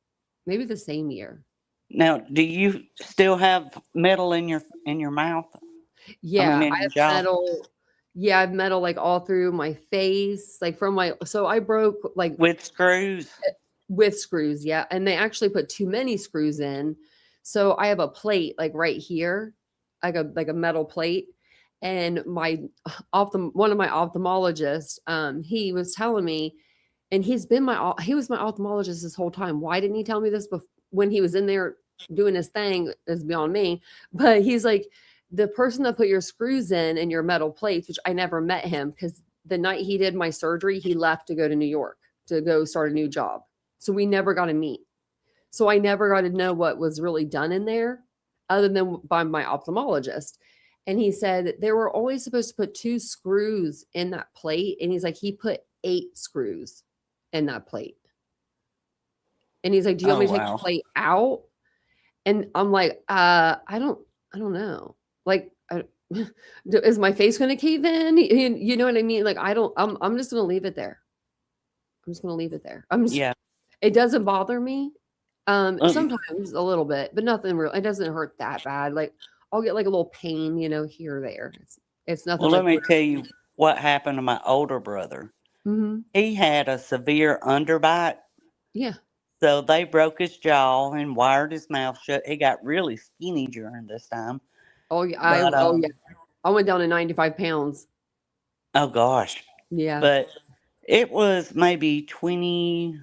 maybe the same year. Now, do you still have metal in your mouth? I mean, Yeah, in I your have jaw metal. Yeah, I have metal like all through my face, like from so I broke like with screws? with screws, yeah. And they actually put too many screws in. So I have a plate like right here, like a metal plate. And my one of my ophthalmologists, he was telling me, and he was my ophthalmologist this whole time. Why didn't he tell me this when he was in there doing his thing is beyond me. But he's like, the person that put your screws in your metal plates, which I never met him because the night he did my surgery, he left to go to New York to go start a new job. So we never got to meet. So I never got to know what was really done in there other than by my ophthalmologist. And he said they were only supposed to put 2 screws in that plate. And he's like, he put 8 screws in that plate. And he's like, do you want Oh me to take the wow. plate out? And I'm like, I don't know. Like, is my face going to cave in? You know what I mean? Like, I'm just going to leave it there. I'm just going to leave it there. Yeah. It doesn't bother me. Um, Sometimes a little bit, but nothing real. It doesn't hurt that bad. Like I'll get like a little pain, here or there. It's nothing well, let like me where. tell you what happened to my older brother. Mhm. He had a severe underbite, Yeah. so they broke his jaw and wired his mouth shut. He got really skinny during this time. Oh yeah. But Oh yeah. I went down to 95 pounds. oh gosh. Yeah. But it was maybe 20,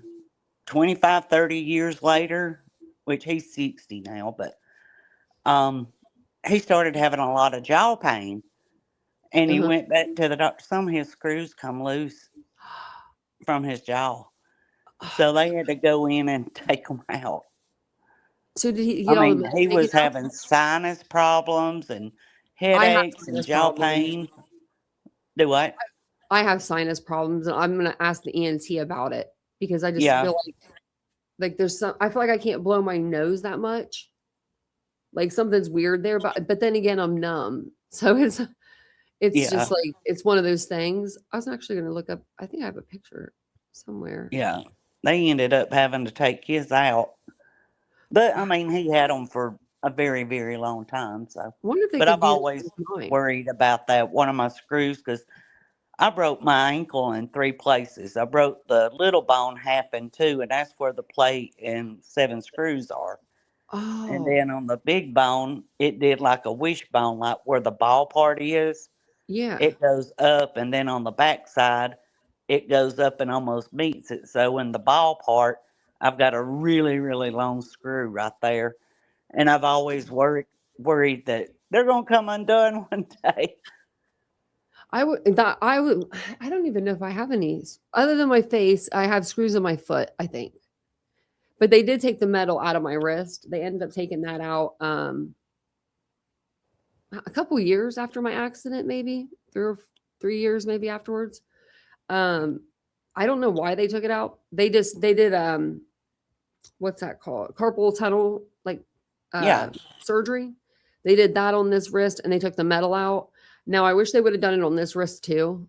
25, 30 years later, which he's 60 now, but um he started having a lot of jaw pain and he Uh-huh. went back to the doctor. Some of his screws come loose from his jaw. So they had to go in and take them out. So did he I get all the mean, metal he taken was out? having sinus problems and I have headaches and sinus jaw problems. pain. Do what? I have sinus problems, and I'm gonna ask the ENT about it because I just Yeah, feel like there's I feel like I can't blow my nose that much. Like something's weird there, but then again, I'm numb. So it's yeah, just like it's one of those things. I was actually gonna look up. I think I have a picture somewhere. yeah. They ended up having to take his out. But I mean, he had them for a very, very long time. So, Wonder if they but could I've do that always with mine. worried about that. One of my screws, because I broke my ankle in 3 places. I broke the little bone half in two, and that's where the plate and 7 screws are. And Oh, then on the big bone, it did like a wishbone, like where the ball part is. yeah. It goes up, and then on the back side, it goes up and almost meets it. So in the ball part, I've got a really, really long screw right there, and I've always worried that they're gonna come undone one day. I would. I don't even know if I have any other than my face. I have screws in my foot, I think. But they did take the metal out of my wrist. They ended up taking that out. a couple years after my accident, maybe 3 years maybe afterwards. Um, I don't know why they took it out. They did what's that called? Carpal tunnel Yeah. surgery. They did that on this wrist and they took the metal out. Now I wish they would have done it on this wrist too,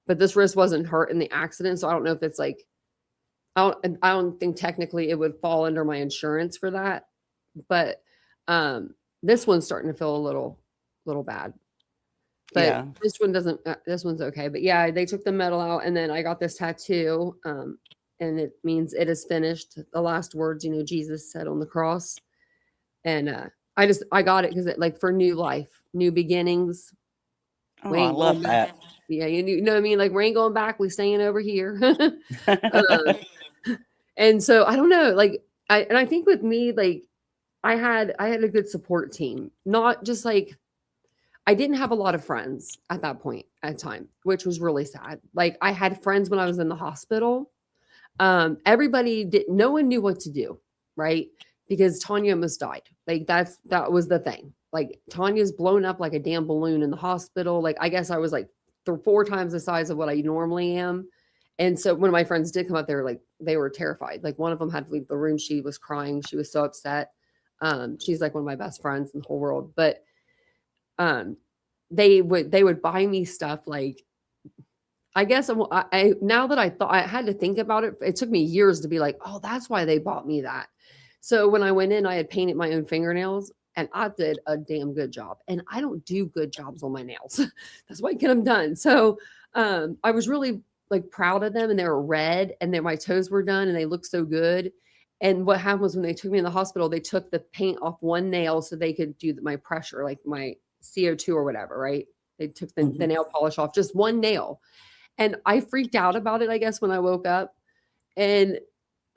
but this wrist wasn't hurt in the accident, so I don't know if it's like I don't think technically it would fall under my insurance for that. But this one's starting to feel a little bad. But Yeah. this one doesn't. This one's okay. But yeah, they took the metal out, and then I got this tattoo, and it means it is finished. The last words, Jesus said on the cross, and I got it because it like for new life, new beginnings. Oh, We I ain't going love back. that. Yeah, you know what I mean. Like we ain't going back. We staying over here. uh, and so I don't know. Like I think with me, like I had a good support team. Not just like I didn't have a lot of friends at that point at time, which was really sad. Like I had friends when I was in the hospital. Everybody did no one knew what to do, right? Because Tanya almost died. Like that was the thing. Like Tanya's blown up like a damn balloon in the hospital. Like I guess I was like 4 times the size of what I normally am. And so when my friends did come up, they were terrified. Like one of them had to leave the room. She was crying. She was so upset. She's like one of my best friends in the whole world. But um, they would buy me stuff like I guess I now that I thought I had to think about it, it took me years to be like, oh, that's why they bought me that. So when I went in, I had painted my own fingernails and I did a damn good job. And I don't do good jobs on my nails. That's why I get them done. So I was really like proud of them and they were red and then my toes were done and they looked so good. And what happened was when they took me in the hospital, they took the paint off one nail so they could do my pressure, like my CO2 or whatever, right? They took the Mhm. nail polish off, just one nail. And I freaked out about it, I guess, when I woke up. And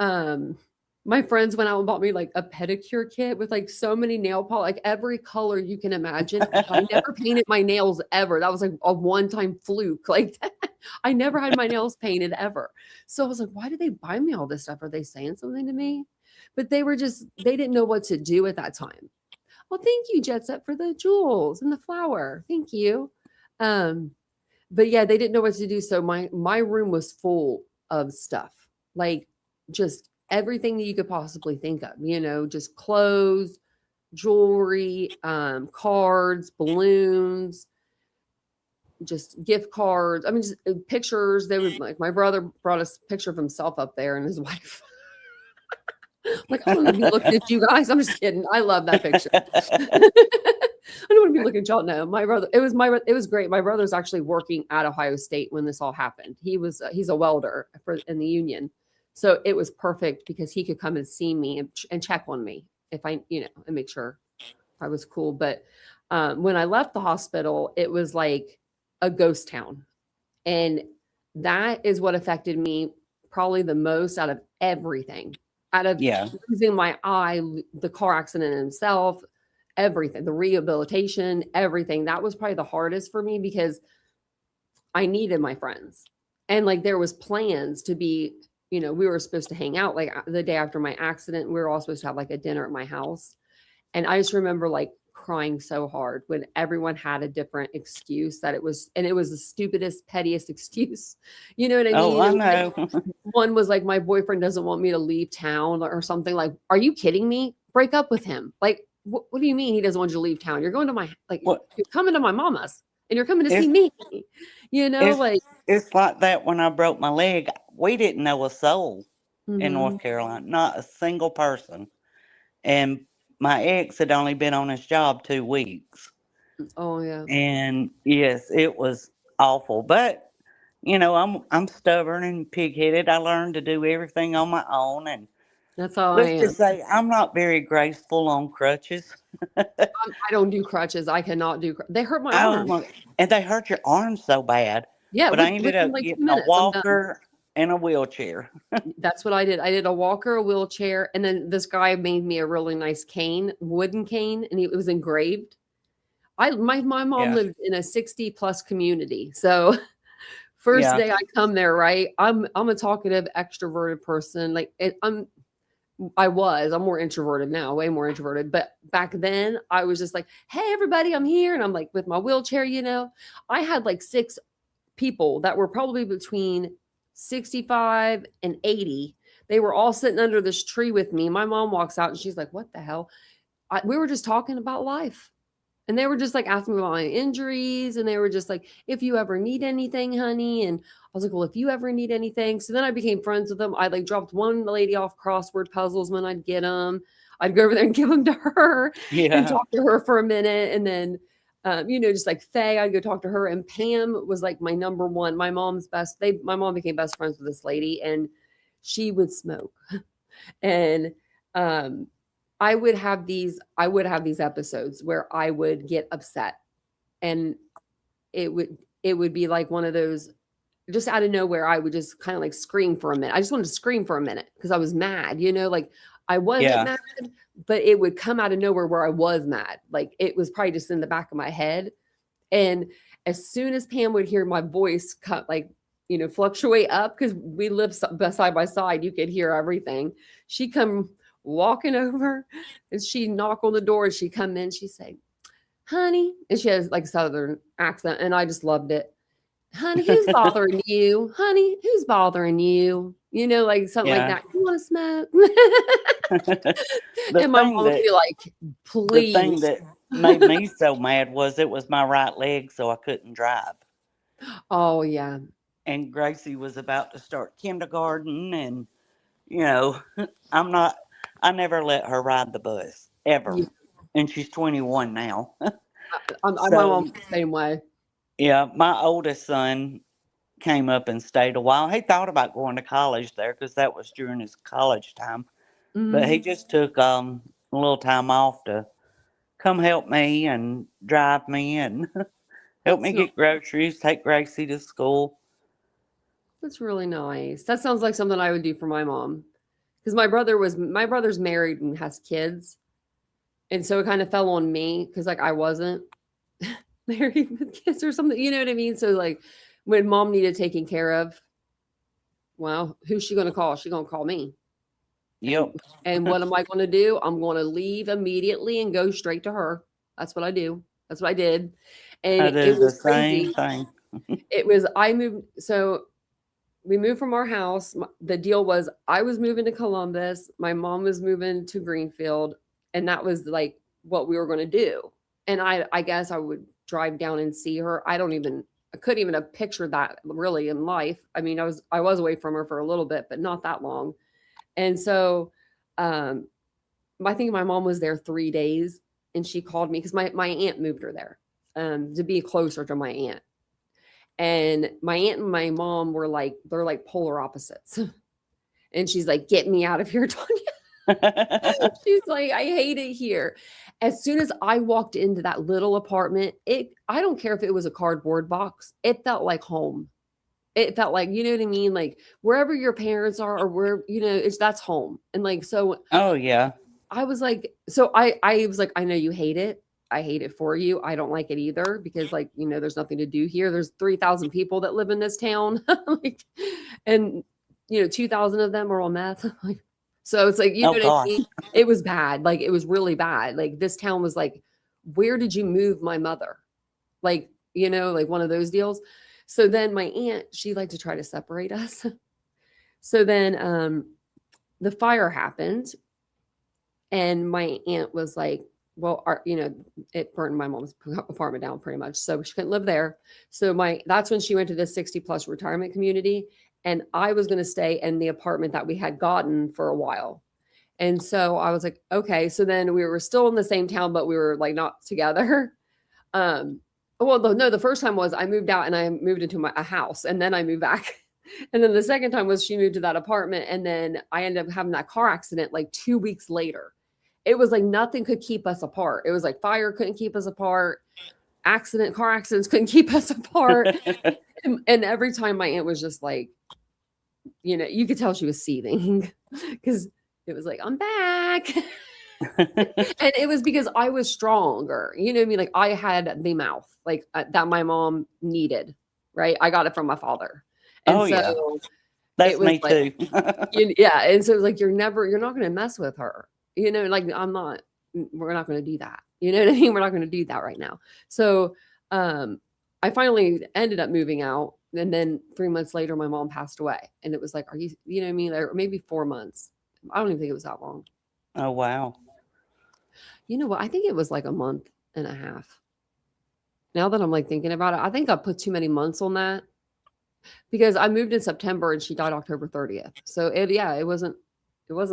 um my friends went out and bought me like a pedicure kit with like so many nail polish, like every color you can imagine. I never painted my nails ever. That was like a one-time fluke. Like I never had my nails painted ever. So I was like, why did they buy me all this stuff? Are they saying something to me? But they didn't know what to do at that time. Well, thank you, Jet Set, for the jewels and the flower. Thank you. Um, but yeah, they didn't know what to do. So my room was full of stuff, like just everything that you could possibly think of. Just clothes, jewelry, cards, balloons, just gift cards. I mean, just pictures. They would like my brother brought a picture of himself up there and his wife. Like, I don't want to be looking at you guys. I'm just kidding. I love that picture. I don't want to be looking at y'all. No, my brother. It was great. My brother's actually working at Ohio State when this all happened. He's a welder in the union, so it was perfect because he could come and see me and check on me if and make sure I was cool. But when I left the hospital, it was like a ghost town, and that is what affected me probably the most out of everything. Out of Yeah. losing my eye, the car accident itself, everything, the rehabilitation, everything. That was probably the hardest for me because I needed my friends. And like there was plans to be, we were supposed to hang out like the day after my accident. We were all supposed to have like a dinner at my house. And I just remember like crying so hard when everyone had a different excuse and it was the stupidest, pettiest excuse. You know what I Oh, mean? I It was like, know. one was like, my boyfriend doesn't want me to leave town or something like, are you kidding me? Break up with him. Like, what do you mean he doesn't want you to leave town? You're going to Well, you're coming to my mama's and you're coming to see it's me. it's Like, it's like that when I broke my leg. We didn't know a soul in mhm. North Carolina, not a single person. And my ex had only been on his job 2 weeks. Oh yeah, And yes, it was awful. But I'm stubborn and pig-headed. I learned to do everything on my own, and that's how I let's am. just say I'm not very graceful on crutches. I don't do crutches. I cannot do, they hurt my Oh arm. my, and they hurt your arms so bad. Yeah. But I ended Within up like two getting a minutes, I'm done. walker and a wheelchair. That's what I did. I did a walker, a wheelchair, and then this guy made me a really nice cane, wooden cane, and it was engraved. My mom Yeah, lived in a 60 plus community. So first yeah, day I come there, right? I'm a talkative, extroverted person. Like I'm I'm more introverted now, way more introverted. But back then I was just like, hey, everybody, I'm here. And I'm like with my wheelchair, I had like 6 people that were probably between 65 and 80. They were all sitting under this tree with me. My mom walks out and she's like, what the hell? We were just talking about life. And they were just like asking me about my injuries. And they were just like, if you ever need anything, honey. And I was like, well, if you ever need anything. So then I became friends with them. I like dropped one lady off crossword puzzles when I'd get them. I'd go over there and give them to her and Yeah. talk to her for a minute. And then, just like Faye, I'd go talk to her. And Pam was like my number one, my mom's my mom became best friends with this lady and she would smoke. And, I would have these episodes where I would get upset and it would be like one of those just out of nowhere. I would just kind of like scream for a minute. I just wanted to scream for a minute because I was mad, like I wasn't Yeah. mad, but it would come out of nowhere where I was mad. Like it was probably just in the back of my head. And as soon as Pam would hear my voice cut, fluctuate up, because we live side by side, you could hear everything. She'd come walking over and she'd knock on the door and she'd come in, she'd say, honey, and she has like a southern accent and I just loved it. Honey, who's bothering you? Honey, who's bothering you? Like something like Yeah. that. You want to smoke? The And my thing mom would that be like, the thing please. that made me so mad was it was my right leg, so I couldn't drive. Oh yeah. And Gracie was about to start kindergarten, and I never let her ride the bus ever. Yeah. And she's 21 now. My So, mom's the same way. yeah, my oldest son came up and stayed a while. He thought about going to college there because that was during his college time. But he Mhm. just took a little time off to come help me and drive me and help me That's not get groceries, take Gracie to school. That's really nice. That sounds like something I would do for my mom. Because my brother's married and has kids. And so it kind of fell on me because like I wasn't married with kids or something. You know what I mean? So like when mom needed taken care of, well, who's she gonna call? She's gonna call me. Yep. And what am I gonna do? I'm gonna leave immediately and go straight to her. That's what I do. That's what I did. And I it do the was same crazy. thing. We moved from our house. The deal was I was moving to Columbus, my mom was moving to Greenfield, and that was like what we were going to do. And I guess I would drive down and see her. I couldn't even have pictured that really in life. I mean, I was away from her for a little bit, but not that long. And so I think my mom was there 3 days and she called me because my aunt moved her there to be closer to my aunt. And my aunt and my mom they're like polar opposites. And she's like, get me out of here, Tanya. She's like, I hate it here. As soon as I walked into that little apartment, I don't care if it was a cardboard box, it felt like home. It felt like, you know what I mean? Like wherever your parents are or where, that's home. And like, so Oh, yeah. I was like, I know you hate it. I hate it for you. I don't like it either because like, there's nothing to do here. There's 3,000 people that live in this town. Like, and 2,000 of them are on meth. Like, so it's like, Oh, what I gosh. mean? It was bad. Like it was really bad. Like this town was like, where did you move my mother? Like, like one of those deals. So then my aunt, she liked to try to separate us. So then the fire happened and my aunt was like, well, it burned my mom's apartment down pretty much. So she couldn't live there. So that's when she went to this 60 plus retirement community. And I was going to stay in the apartment that we had gotten for a while. And so I was like, okay. So then we were still in the same town, but we were like not together. The first time was I moved out and I moved into a house and then I moved back. And then the second time was she moved to that apartment. And then I ended up having that car accident like 2 weeks later. It was like nothing could keep us apart. It was like fire couldn't keep us apart. Car accidents couldn't keep us apart. And every time my aunt was just like, you could tell she was seething because it was like, I'm back. And it was because I was stronger. You know what I mean? Like I had the mouth like that my mom needed, right? I got it from my father. And Oh, yeah. That's It was me like, too. yeah. And so it was like, you're not going to mess with her. Like we're not going to do that. You know what I mean? We're not going to do that right now. So I finally ended up moving out. And then 3 months later, my mom passed away. And it was like, you know what I mean? Or maybe 4 months. I don't even think it was that long. Oh, wow. You know what? I think it was like a month and a half. Now that I'm like thinking about it, I think I put too many months on that because I moved in September and she died October 30th. So it wasn't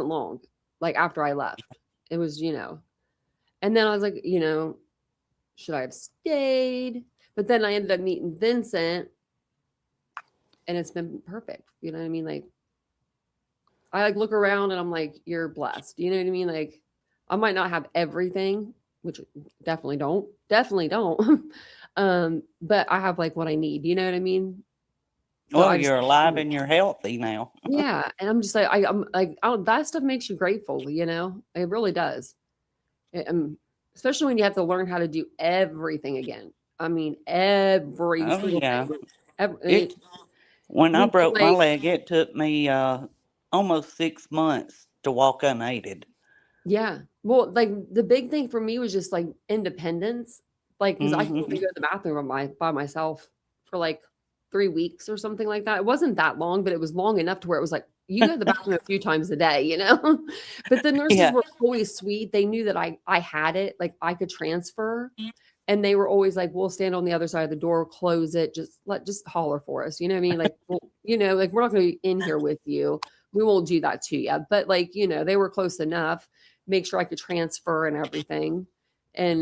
long. Like after I left, it was, and then I was like, should I have stayed? But then I ended up meeting Vincent and it's been perfect. You know what I mean? Like I like look around and I'm like, you're blessed. You know what I mean? Like I might not have everything, which definitely don't. But I have like what I need. You know what I mean? So Well, I just, you're alive and you're healthy now. yeah. And I'm just like, I'm like, that stuff makes you grateful. It really does. Especially when you have to learn how to do everything again. I mean, every Oh, single yeah. thing. It When I We do broke my like, leg, it took me almost 6 months to walk unaided. yeah. Well, like the big thing for me was just like independence. Like, because I couldn't Hmm. even go to the bathroom by myself for like 3 weeks or something like that. It wasn't that long, but it was long enough to where it was like you go to the bathroom a few times a day. But the nurses Yeah, were always sweet. They knew that I had it, like I could transfer. And they were always like, we'll stand on the other side of the door, close it, just holler for us. You know what I mean? Like, well, like we're not going to be in here with you. We won't do that to you. But like, they were close enough, make sure I could transfer and everything. And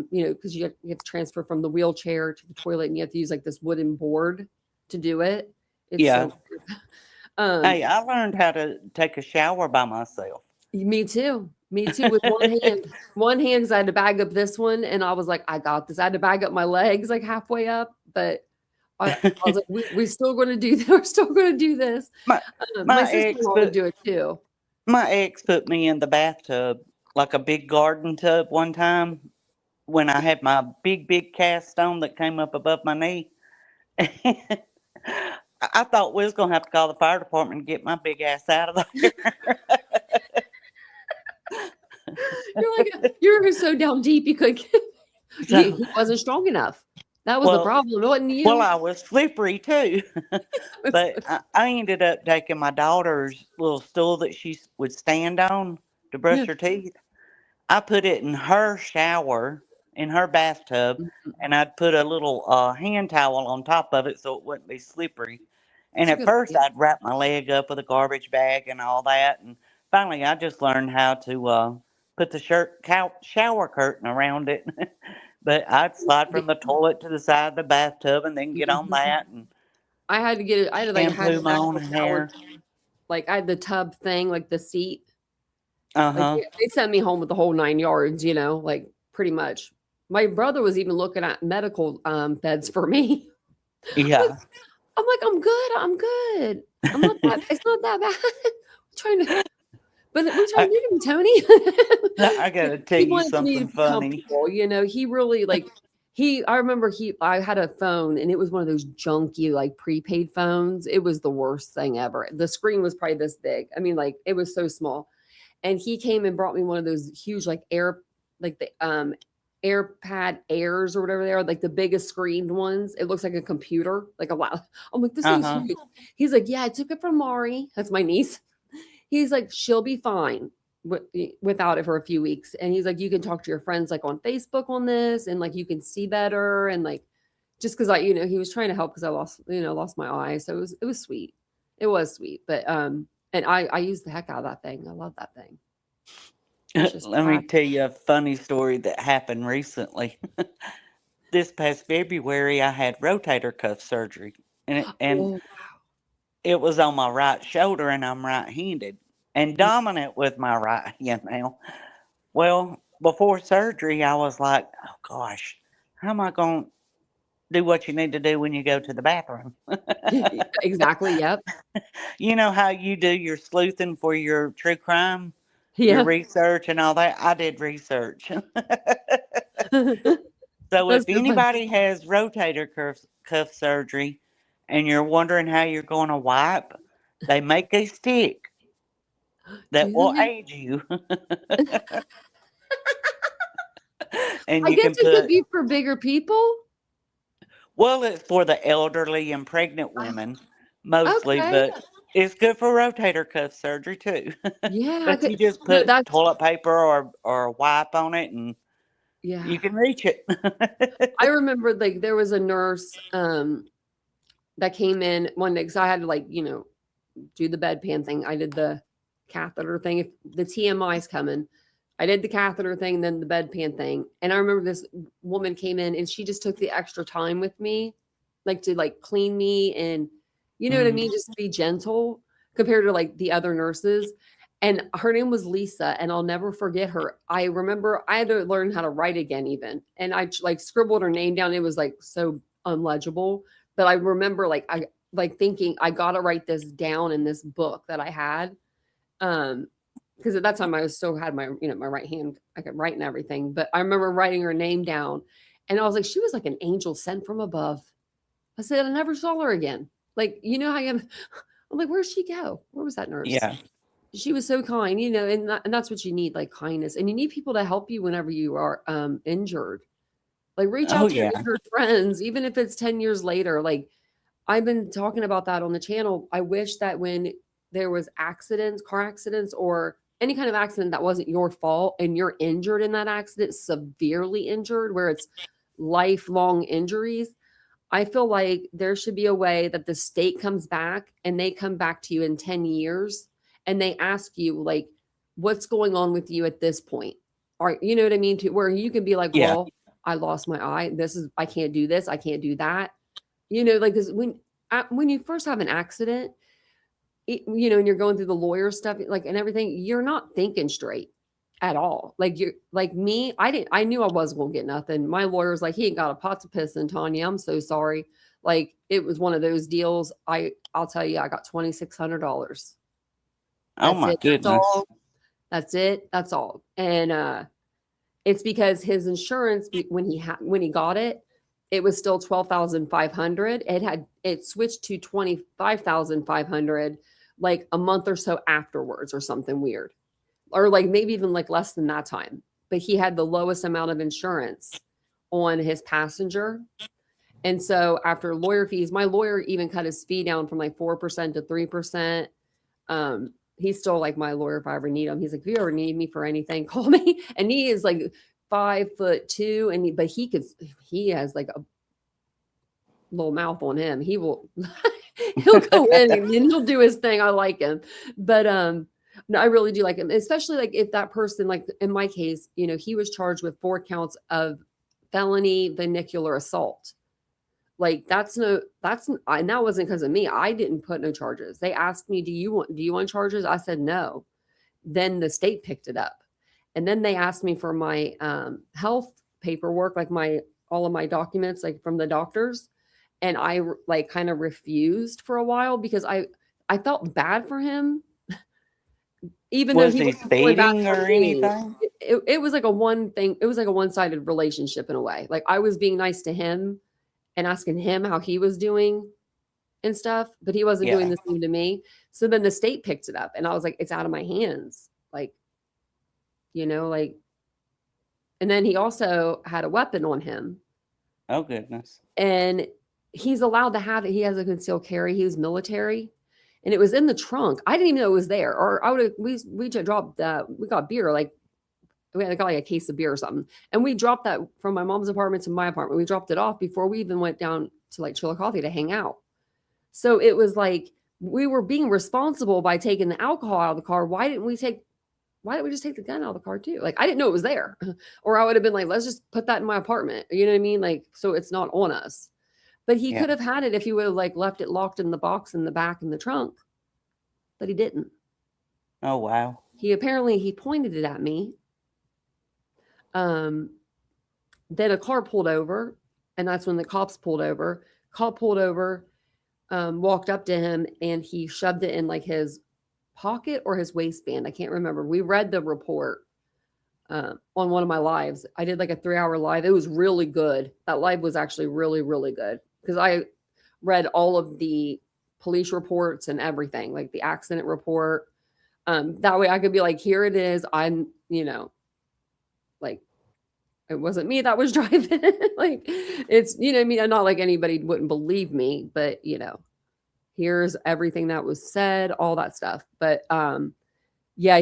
because you have to transfer from the wheelchair to the toilet and you have to use like this wooden board to do it. It's yeah. so um Hey, I learned how to take a shower by myself. me too. Me too, with one hand. One hand, because I had to bag up this one, and I was like, I got this. I had to bag up my legs like halfway up, but I was like, we're still going to do this. We're still going to do this. my My my ex sister-in-law would put do it too. my ex put me in the bathtub, like a big garden tub, one time when I had my big cast on that came up above my knee. I thought we was gonna have to call the fire department and get my big ass out of there. You're so down deep you could So, he wasn't strong enough. That was the well, problem. It wasn't well, you. I was slippery too. But I ended up taking my daughter's little stool that she would stand on to brush Yeah. her teeth. I put it in her shower, in her bathtub, Mhm. and I'd put a little hand towel on top of it so it wouldn't be slippery. And It's a at good first, idea. I'd wrap my leg up with a garbage bag and all that. And finally, I just learned how to put the shower curtain around it. But I'd slide from the toilet to the side of the bathtub and then get on Mhm. that and I had to get it. I had to like have shampoo an my own actual shower. hair. Like I had the tub thing, like the seat. Uh Like huh. they sent me home with the whole 9 yards, like pretty much. My brother was even looking at medical beds for me. Like, Yeah. I'm like, I'm good. I'm good. I'm not that. It's not that bad. I'm trying to, but what are you trying I, to do to me, I Tony? gotta tell He you wanted me to something be funny. comfortable. He really like I remember I had a phone and it was one of those junky like prepaid phones. It was the worst thing ever. The screen was probably this big. I mean, like it was so small. And he came and brought me one of those huge like the AirPad Airs or whatever they are, like the biggest screened ones. It looks like a computer, like a lot. I'm like, this Uh thing's huh. huge. He's like, yeah, I took it from Mari. That's my niece. He's like, she'll be fine without it for a few weeks. And he's like, you can talk to your friends like on Facebook on this, and like you can see better. And like, just because he was trying to help because I lost my eye. So it was sweet. It was sweet. But and I used the heck out of that thing. I love that thing. It's just Let me fast. tell you a funny story that happened recently. This past February, I had rotator cuff surgery, and Oh, it was on my right shoulder, and I'm right-handed and dominant with my right hand now. Well, before surgery, I was like, "Oh gosh, how am I going to do what you need to do when you go to the bathroom?" exactly. Yep. You know how you do your sleuthing for your true crime, your Yeah. research, and all that. I did research. So if That's so fun. anybody has rotator cuff surgery and you're wondering how you're going to wipe, They make a stick that Do will they? aid you, and I you guess can it could put. be for bigger people. Well, it's for the elderly and pregnant women mostly, Okay. but it's good for rotator cuff surgery too. Yeah, I But could. you just No, put that's toilet paper or a wipe on it, and yeah. you can reach it. I remember like there was a nurse that came in one day because I had to like, do the bedpan thing. I did the catheter thing. If the TMI is coming, I did the catheter thing, then the bedpan thing. And I remember this woman came in and she just took the extra time with me, like to like clean me and you know what I Mhm. mean? Just be gentle compared to like the other nurses. And her name was Lisa, and I'll never forget her. I remember I had to learn how to write again, even. And I like scribbled her name down. It was like so unlegible. But I remember like I like thinking I gotta write this down in this book that I had. Because at that time I was still had my, my right hand, I could write and everything. But I remember writing her name down and I was like, she was like an angel sent from above. I said, I never saw her again. Like, you know how I am. I'm like, where'd she go? Where was that nurse? Yeah. She was so kind, and that's what you need, like kindness. And you need people to help you whenever you are injured. Like reach Oh out to your yeah. injured friends, even if it's 10 years later. Like I've been talking about that on the channel. I wish that when there was accidents, car accidents, or any kind of accident that wasn't your fault and you're injured in that accident, severely injured, where it's lifelong injuries, I feel like there should be a way that the state comes back and they come back to you in 10 years and they ask you like, what's going on with you at this point? Or you know what I mean? To where you can be like, Yeah. well, I lost my eye. This is I can't do this. I can't do that. Like this when you first have an accident, and you're going through the lawyer stuff, like and everything, you're not thinking straight at all. Like you're like me, I knew I wasn't gonna get nothing. My lawyer's like, he ain't got a pot to piss in, Tanya. I'm so sorry. Like it was one of those deals. I'll tell you, I got $2,600. Oh That's my it. That's goodness. all. That's it. That's all. And it's because his insurance when he got it, it was still 12,500. It switched to 25,500 like a month or so afterwards or something weird. Or like maybe even like less than that time. But he had the lowest amount of insurance on his passenger. And so after lawyer fees, my lawyer even cut his fee down from like 4% to 3%. He's still like my lawyer if I ever need him. He's like, if you ever need me for anything, call me. And he is like 5'2", but he has like a little mouth on him. He'll go in and then he'll do his thing. I like him, but no, I really do like him, especially like if that person, like in my case, he was charged with 4 counts of felony vehicular assault. Like and that wasn't because of me. I didn't put no charges. They asked me, do you want charges? I said no. Then the state picked it up. And then they asked me for my health paperwork, like all of my documents, like from the doctors. And I like kind of refused for a while because I felt bad for him, even though Was he he wasn't feeling bad speeding for or me. anything? It was like a one thing. It was like a one-sided relationship in a way. Like I was being nice to him and asking him how he was doing and stuff, but he wasn't doing Yeah. the same to me. So then the state picked it up and I was like, it's out of my hands. Like, like, and then he also had a weapon on him Oh goodness. and he's allowed to have it. He has a concealed carry. He was military and it was in the trunk. I didn't even know it was there or I would have, we just dropped we got beer. Like we had got like a case of beer or something. And we dropped that from my mom's apartment to my apartment. We dropped it off before we even went down to like Chiller Coffee to hang out. So it was like we were being responsible by taking the alcohol out of the car. Why didn't we just take the gun out of the car too? Like I didn't know it was there. Or I would have been like, let's just put that in my apartment. You know what I mean? Like, so it's not on us. But he Yeah. could have had it if he would have like left it locked in the box in the back in the trunk. But he didn't. Oh wow. He pointed it at me. Then a car pulled over, and that's when the cops pulled over. Cop pulled over, walked up to him, and he shoved it in like his pocket or his waistband. I can't remember. We read the report on one of my lives. I did like a 3-hour live. It was really good. That live was actually really, really good because I read all of the police reports and everything, like the accident report. That way I could be like, here it is. I'm, like, it wasn't me that was driving. Like, it's, I mean, not like anybody wouldn't believe me, but, here's everything that was said, all that stuff. But yeah,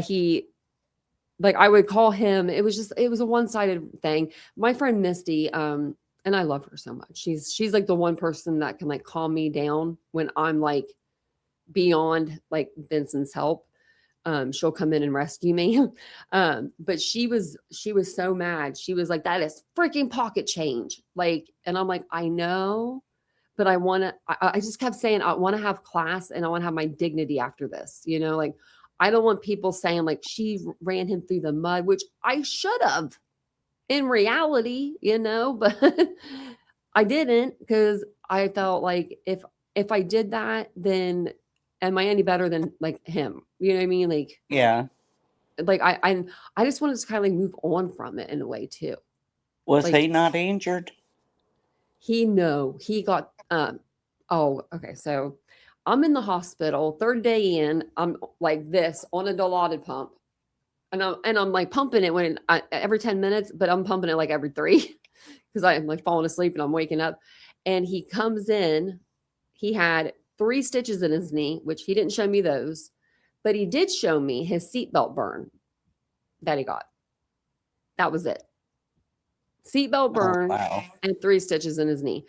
like I would call him. It was a one-sided thing. My friend Misty, and I love her so much. She's like the one person that can like calm me down when I'm like beyond like Vincent's help. She'll come in and rescue me. But she was so mad. She was like, that is freaking pocket change. Like, and I'm like, I know, but I just kept saying, I want to have class and I want to have my dignity after this, like, I don't want people saying like she ran him through the mud, which I should have in reality, but I didn't, because I felt like if I did that, then am I any better than like him? You know what I mean? Like, Yeah. like I just wanted to kind of like move on from it in a way too. Was Like, he not injured? he got okay, so I'm in the hospital, third day in, I'm like this on a Dilaudid pump. And I'm like pumping it every 10 minutes, but I'm pumping it like every 3 because I'm like falling asleep and I'm waking up. And he comes in, he had 3 stitches in his knee, which he didn't show me those, but he did show me his seatbelt burn that he got. That was it. Seatbelt burn. Oh, wow. And 3 stitches in his knee.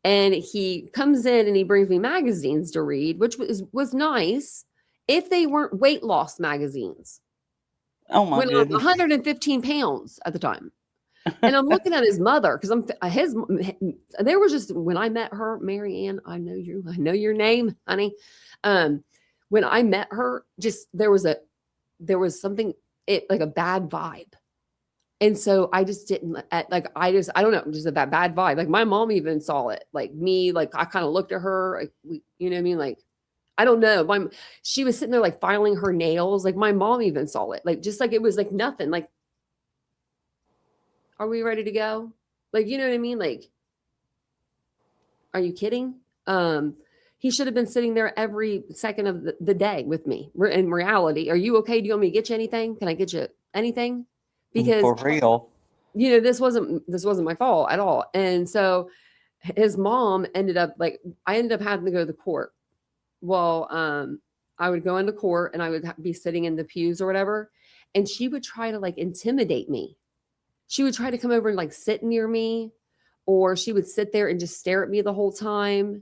And he comes in and he brings me magazines to read, which was nice if they weren't weight loss magazines. Oh my when goodness. I'm 115 pounds at the time. And I'm looking at his mother because there was just, when I met her, Mary Ann, I know your name, honey. When I met her, just, there was something, like a bad vibe. And so I just didn't I don't know, just that bad vibe. Like my mom even saw it, like me, like I kind of looked at her, like, you know what I mean? Like, I don't know. She was sitting there like filing her nails. Like my mom even saw it, like, just like it was like nothing. Like, are we ready to go? Like, you know what I mean? Like, are you kidding? He should have been sitting there every second of the day with me. In reality, are you okay? Do you want me to get you anything? Can I get you anything? Because for real, this wasn't my fault at all. And so his mom ended up I ended up having to go to the court. Well, I would go into court and I would be sitting in the pews or whatever. And she would try to like intimidate me. She would try to come over and like sit near me, or she would sit there and just stare at me the whole time.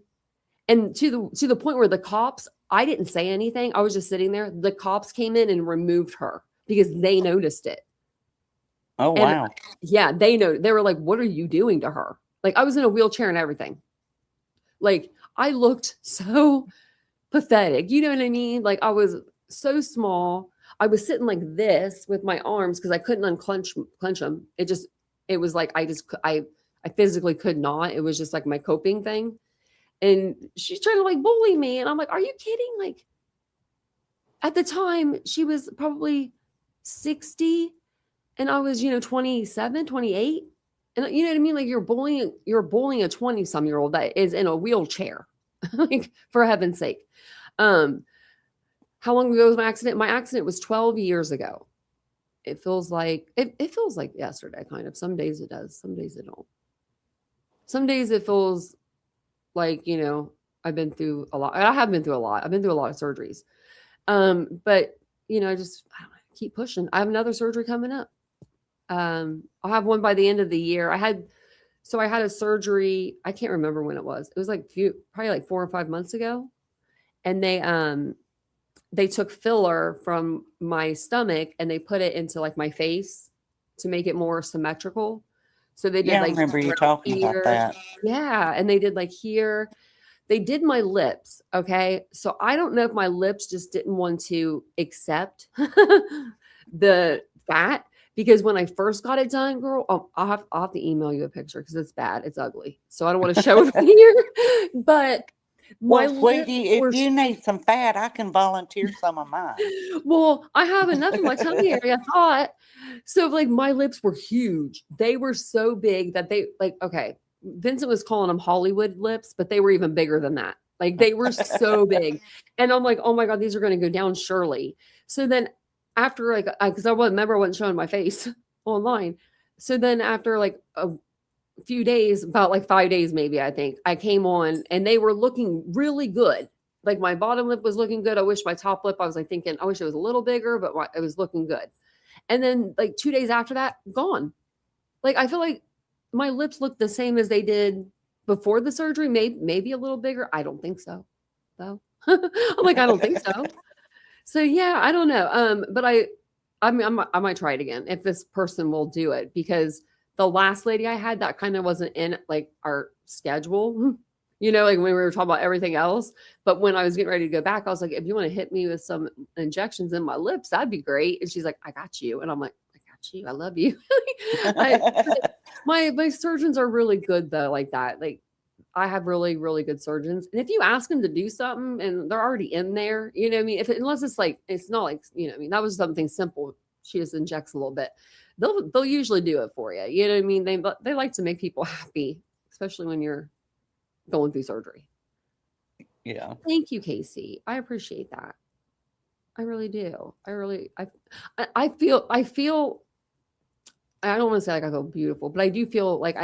And to the point where the cops, I didn't say anything. I was just sitting there. The cops came in and removed her because they noticed it. Oh, wow. And, yeah, they know. They were like, what are you doing to her? Like, I was in a wheelchair and everything. Like, I looked so pathetic. You know what I mean? Like, I was so small. I was sitting like this with my arms because I couldn't unclench them. It was like, I physically could not. It was just like my coping thing. And she's trying to like bully me. And I'm like, are you kidding? Like, at the time, she was probably 60. And I was, 27, 28. And you know what I mean? Like you're bullying a 20-some-year-old that is in a wheelchair. Like, for heaven's sake. How long ago was my accident? My accident was 12 years ago. It feels like yesterday, kind of. Some days it does. Some days it don't. Some days it feels like, I've been through a lot. I have been through a lot. I've been through a lot of surgeries. But, I just keep pushing. I have another surgery coming up. I'll have one by the end of the year. I had a surgery. I can't remember when it was. It was probably like 4 or 5 months ago. And they took filler from my stomach and they put it into like my face to make it more symmetrical. So they did I remember you talking about that. Yeah. And they did like here. They did my lips. Okay. So I don't know if my lips just didn't want to accept the fat. Because when I first got it done, girl, I'll have to email you a picture because it's bad. It's ugly. So I don't want to show it here. But sweetie, if you need some fat, I can volunteer some of mine. Well, I have enough in my tummy area, I thought. So like my lips were huge. They were so big that okay, Vincent was calling them Hollywood lips, but they were even bigger than that. Like they were so big. And I'm like, oh my God, these are going to go down surely. So then after like, because I wasn't showing my face online. So then after like a few days, about like 5 days, maybe, I think I came on and they were looking really good. Like my bottom lip was looking good. I wish my top lip, I was like thinking, I wish it was a little bigger, but it was looking good. And then like 2 days after that, gone. Like I feel like my lips look the same as they did before the surgery, maybe a little bigger. I don't think so, though. I'm like, I don't think so. So yeah, I don't know. But I mean, I might try it again if this person will do it, because the last lady I had, that kind of wasn't in like our schedule, like when we were talking about everything else. But when I was getting ready to go back, I was like, if you want to hit me with some injections in my lips, that'd be great. And she's like, I got you. And I'm like, I got you. I love you. My surgeons are really good though, like that. Like I have really, really good surgeons. And if you ask them to do something and they're already in there, you know what I mean? Unless it's like, it's not like, what I mean? That was something simple. She just injects a little bit. They'll usually do it for you. You know what I mean? They like to make people happy, especially when you're going through surgery. Yeah. Thank you, Casey. I appreciate that. I really do. I feel, I don't want to say like I feel beautiful, but I do feel like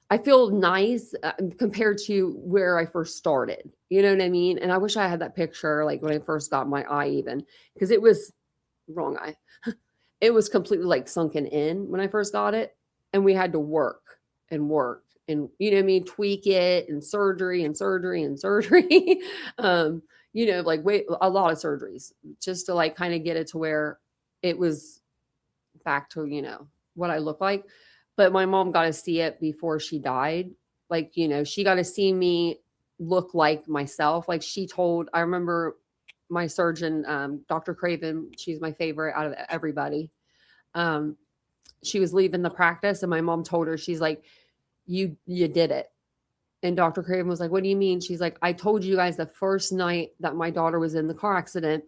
I feel nice compared to where I first started. You know what I mean? And I wish I had that picture like when I first got my eye, even because it was wrong eye. It was completely like sunken in when I first got it. And we had to work and work and, you know what I mean? Tweak it and surgery and surgery and surgery. Like wait, a lot of surgeries just to like kind of get it to where it was back to, what I look like. But my mom got to see it before she died. Like, she got to see me look like myself. Like I remember my surgeon, Dr. Craven, she's my favorite out of everybody. She was leaving the practice and my mom told her, she's like, you did it. And Dr. Craven was like, what do you mean? She's like, I told you guys the first night that my daughter was in the car accident,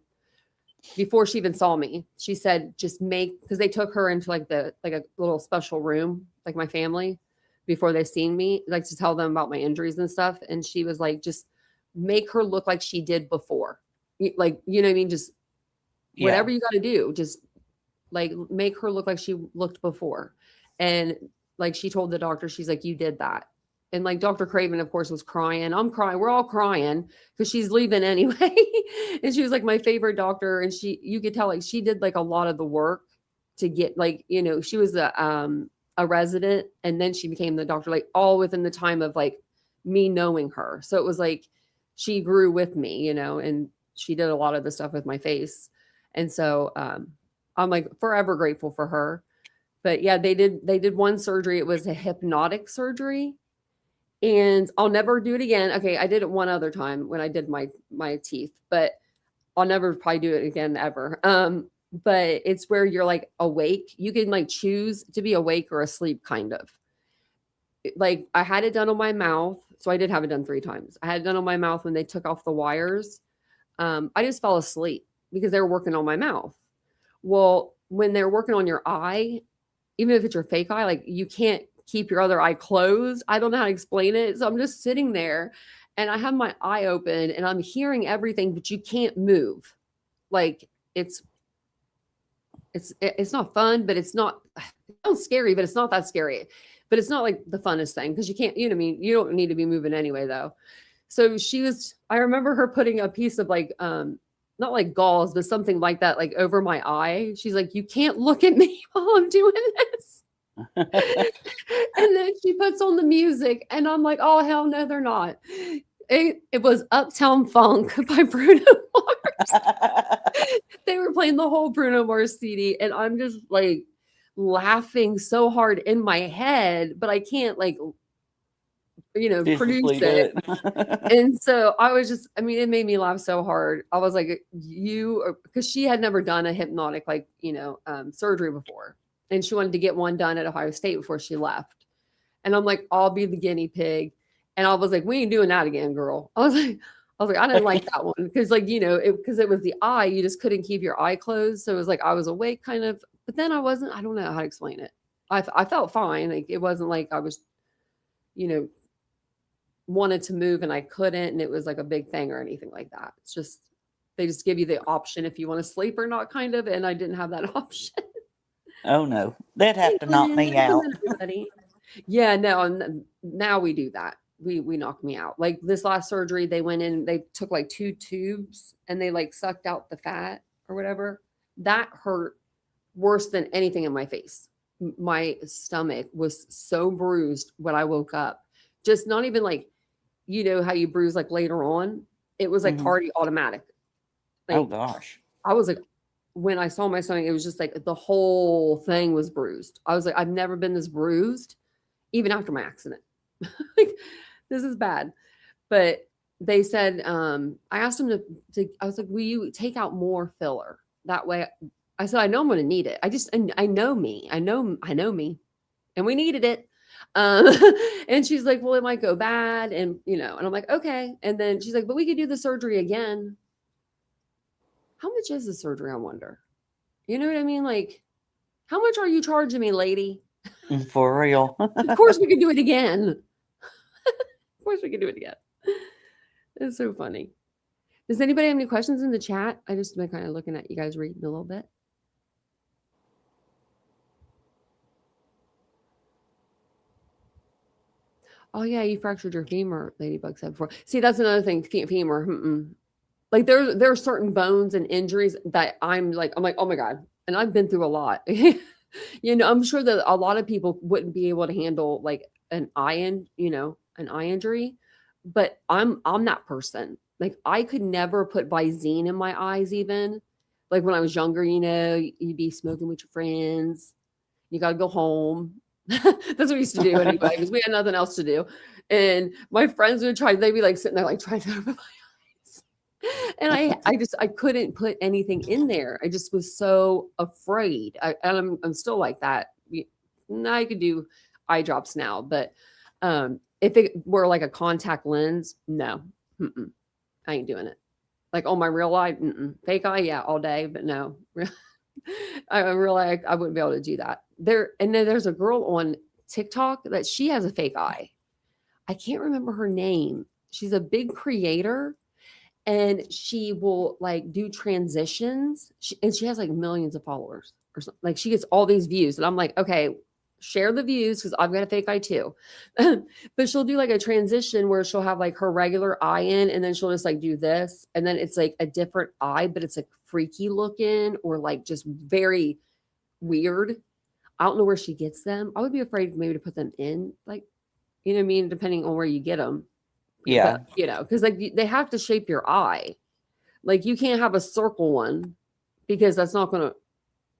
before she even saw me, she said, because they took her into like a little special room, like my family, before they seen me, like to tell them about my injuries and stuff. And she was like, just make her look like she did before. Like, you know what I mean? Just whatever you got to do, just like make her look like she looked before. And like, she told the doctor, she's like, you did that. And like Dr. Craven, of course, was crying. I'm crying. We're all crying because she's leaving anyway. And she was like my favorite doctor. And you could tell like she did like a lot of the work to get like, she was a resident and then she became the doctor, like all within the time of like me knowing her. So it was like she grew with me, and she did a lot of the stuff with my face. And so I'm like forever grateful for her. But yeah, they did one surgery. It was a hypnotic surgery. And I'll never do it again. Okay, I did it one other time when I did my teeth, but I'll never probably do it again ever. But it's where you're like awake. You can like choose to be awake or asleep, kind of. Like I had it done on my mouth. So I did have it done 3 times. I had it done on my mouth when they took off the wires. I just fell asleep because they were working on my mouth. Well, when they're working on your eye, even if it's your fake eye, like you can't keep your other eye closed. I don't know how to explain it. So I'm just sitting there and I have my eye open and I'm hearing everything, but you can't move. Like it's not fun, but it sounds scary, but it's not that scary. But it's not like the funnest thing because you can't, you know what I mean? You don't need to be moving anyway though. So I remember her putting a piece of like, not like gauze, but something like that, like over my eye. She's like, you can't look at me while I'm doing this. And then she puts on the music and I'm like, oh, hell no, they're not. It was Uptown Funk by Bruno Mars. They were playing the whole Bruno Mars CD and I'm just like laughing so hard in my head, but I can't like, produce it. And so I was just, it made me laugh so hard. I was like, because she had never done a hypnotic, like, surgery before. And she wanted to get one done at Ohio State before she left. And I'm like, I'll be the guinea pig. And I was like, we ain't doing that again, girl. I was like, I didn't like that one. Because like, because it was the eye, you just couldn't keep your eye closed. So it was like, I was awake kind of, but then I don't know how to explain it. I felt fine. Like, it wasn't like I was, wanted to move and I couldn't, and it was like a big thing or anything like that. It's just, they just give you the option if you want to sleep or not, kind of. And I didn't have that option. Oh no, they'd have Hey, to knock Glenn, me welcome out. in, everybody. Yeah, no, now we do that. We knock me out. Like this last surgery, they went in, they took like 2 tubes and they like sucked out the fat or whatever. That hurt worse than anything in my face. My stomach was so bruised when I woke up. Just not even like, how you bruise like later on. It was like Mhm. already automatic. Oh Like gosh. I was like, when I saw my stomach, it was just like the whole thing was bruised. I was like, I've never been this bruised, even after my accident. Like, this is bad. But they said, I asked them I was like, will you take out more filler? That way, I said, I know I'm going to need it. I know me. I know me. And we needed it. Um, and she's like, well, it might go bad. And, and I'm like, okay. And then she's like, but we could do the surgery again. How much is the surgery? I wonder. You know what I mean? Like, how much are you charging me, lady? For real. Of course we can do it again. Of course we can do it again. It's so funny. Does anybody have any questions in the chat? I just been kind of looking at you guys reading a little bit. Oh yeah, you fractured your femur, Ladybug said before. See, that's another thing. Femur. Like there are certain bones and injuries that I'm like, oh my God. And I've been through a lot. I'm sure that a lot of people wouldn't be able to handle like an eye injury, but I'm that person. Like I could never put Visine in my eyes, even like when I was younger, you'd be smoking with your friends. You got to go home. That's what we used to do anyway, because we had nothing else to do. And my friends would they'd be like sitting there, like trying to open my eyes. And I couldn't put anything in there. I just was so afraid. I'm still like that. I could do eye drops now, but if it were like a contact lens, no, I ain't doing it. Like on my real eye, fake eye, yeah, all day, but no. I realize I wouldn't be able to do that. And then there's a girl on TikTok that she has a fake eye. I can't remember her name. She's a big creator and she will like do transitions. And she has like millions of followers or something. Like she gets all these views. And I'm like, okay, share the views because I've got a fake eye too. But she'll do like a transition where she'll have like her regular eye in and then she'll just like do this. And then it's like a different eye, but it's like freaky looking or like just very weird. I don't know where she gets them. I would be afraid maybe to put them in, like, you know what I mean? Depending on where you get them. Yeah. But, because like they have to shape your eye. Like you can't have a circle one because that's not going to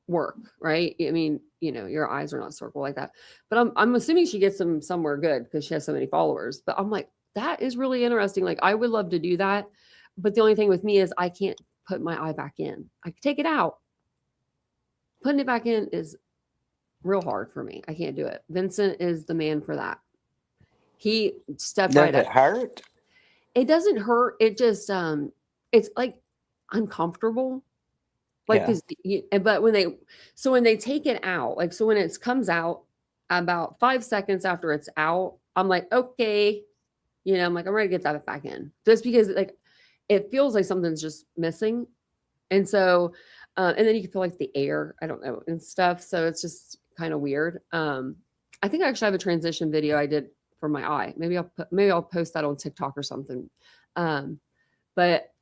work, right? I mean, your eyes are not circle like that. But I'm assuming she gets them somewhere good because she has so many followers. But I'm like, that is really interesting. Like I would love to do that. But the only thing with me is I can't put my eye back in. I can take it out. Putting it back in is real hard for me. I can't do it. Vincent is the man for that. He stepped Does right it up. hurt? It doesn't hurt. It just it's like uncomfortable. Like, but when they take it out, like, so when it comes out about 5 seconds after it's out, I'm like, okay, I'm like, I'm ready to get that back in just because like, it feels like something's just missing. And so, and then you can feel like the air, I don't know, and stuff. So it's just kind of weird. I think I actually have a transition video I did for my eye. Maybe I'll post that on TikTok or something. But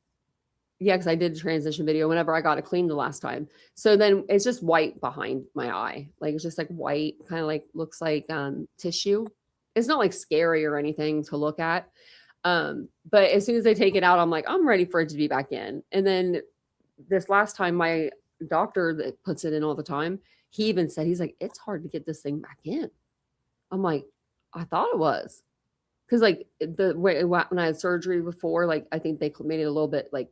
yeah, because I did a transition video whenever I got it cleaned the last time. So then it's just white behind my eye. Like it's just like white, kind of like looks like tissue. It's not like scary or anything to look at. But as soon as they take it out, I'm like, I'm ready for it to be back in. And then this last time, my doctor that puts it in all the time, he even said, he's like, it's hard to get this thing back in. I'm like, I thought it was. Because like when I had surgery before, like I think they made it a little bit like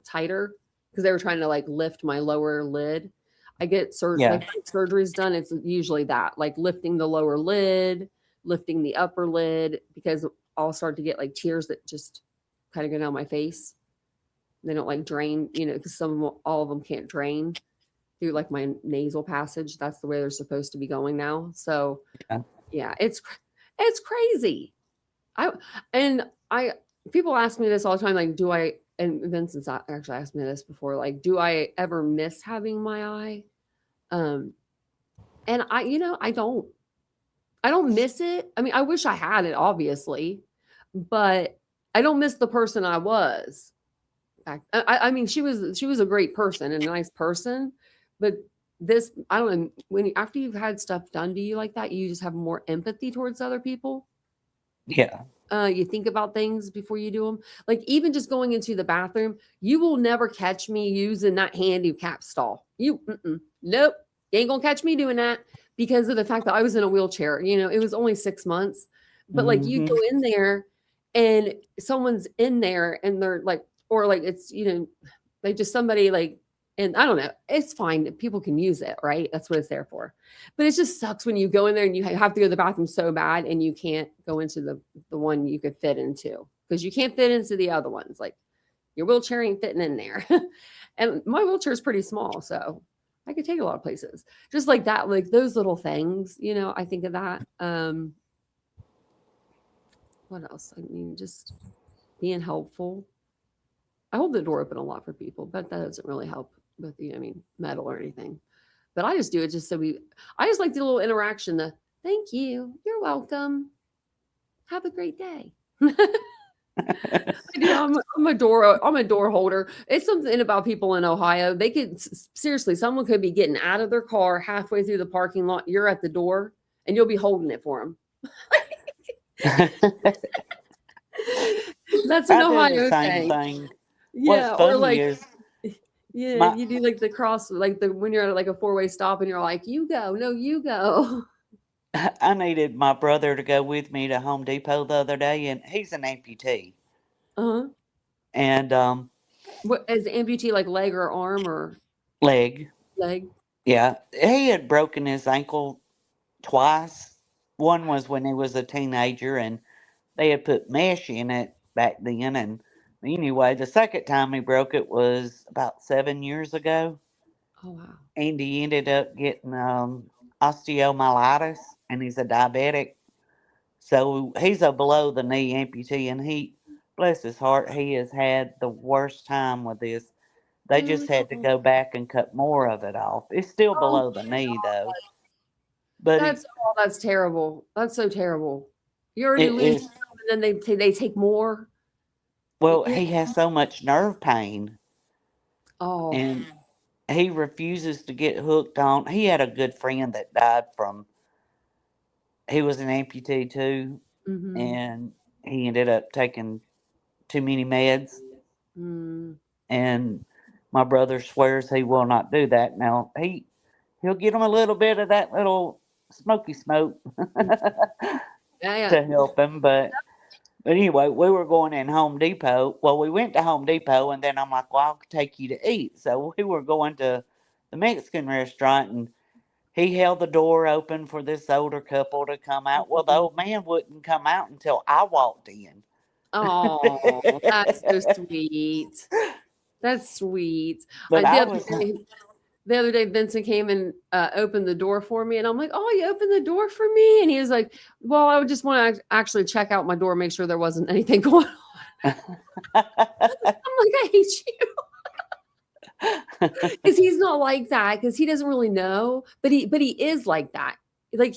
tighter because they were trying to like lift my lower lid. I get surgeries done. It's usually that, like lifting the lower lid, lifting the upper lid, because I'll start to get like tears that just kind of go down my face. They don't like drain, because all of them can't drain through like my nasal passage. That's the way they're supposed to be going now. So yeah, It's crazy. I and I people ask me this all the time, like, do I and Vincent's actually asked me this before, like, do I ever miss having my eye? Um, and I don't. I don't miss it. I mean, I wish I had it, obviously, but I don't miss the person I was. I mean, she was a great person and a nice person, but this I don't know after you've had stuff done to you like that, you just have more empathy towards other people. Yeah. You think about things before you do them. Like even just going into the bathroom, you will never catch me using that handicap stall. Nope, you ain't gonna catch me doing that because of the fact that I was in a wheelchair. It was only 6 months, but like you Hmm. go in there and someone's in there and they're like, or like it's like just somebody like, and I don't know, it's fine. People can use it, right? That's what it's there for. But it just sucks when you go in there and you have to go to the bathroom so bad and you can't go into the one you could fit into because you can't fit into the other ones. Like your wheelchair ain't fitting in there. And my wheelchair is pretty small, so I could take a lot of places. Just like that, like those little things, I think of that. What else? I mean, just being helpful. I hold the door open a lot for people, but that doesn't really help with metal or anything. But I just do it just so I just like the little interaction, the thank you, you're welcome, have a great day. I'm a door holder. It's something about people in Ohio. They could seriously, someone could be getting out of their car halfway through the parking lot. You're at the door and you'll be holding it for them. That's an I do the Ohio same thing. thing. Yeah, What's or funny like is yeah, my you do like the cross, like when you're at like a four-way stop and you're like, you go, no, you go. I needed my brother to go with me to Home Depot the other day, and he's an amputee. Uh-huh. And What is amputee, like leg or arm or leg, leg? yeah, he had broken his ankle twice. One was when he was a teenager, and they had put mesh in it back then. And anyway, the second time he broke it was about 7 years ago, Oh wow. and he ended up getting osteomyelitis, and he's a diabetic. So he's a below the knee amputee, and bless his heart, he has had the worst time with this. They just had to Mm. go back and cut more of it off. It's still Oh, below the knee though, but that's terrible. That's so terrible. You already it lose is. some and then they take more. Well, Yeah. he has so much nerve pain, Oh. and he refuses to get hooked on. He had a good friend that died from. He was an amputee too, Mm-hmm. and he ended up taking too many meds. Mm. And my brother swears he will not do that. Now he'll get him a little bit of that little smoky smoke Yeah, yeah. to help him, but anyway, we were going in Home Depot. Well, we went to Home Depot, and then I'm like, well, I'll take you to eat. So we were going to the Mexican restaurant, and he held the door open for this older couple to come out. Well, the old man wouldn't come out until I walked in. Oh, that's so sweet. That's sweet. But The I other was, day, Vincent came and opened the door for me, and I'm like, "Oh, you opened the door for me?" And he was like, "Well, I would just want to actually check out my door, make sure there wasn't anything going on." I'm like, "I hate you," because he's not like that. Because he doesn't really know, but he is like that. Like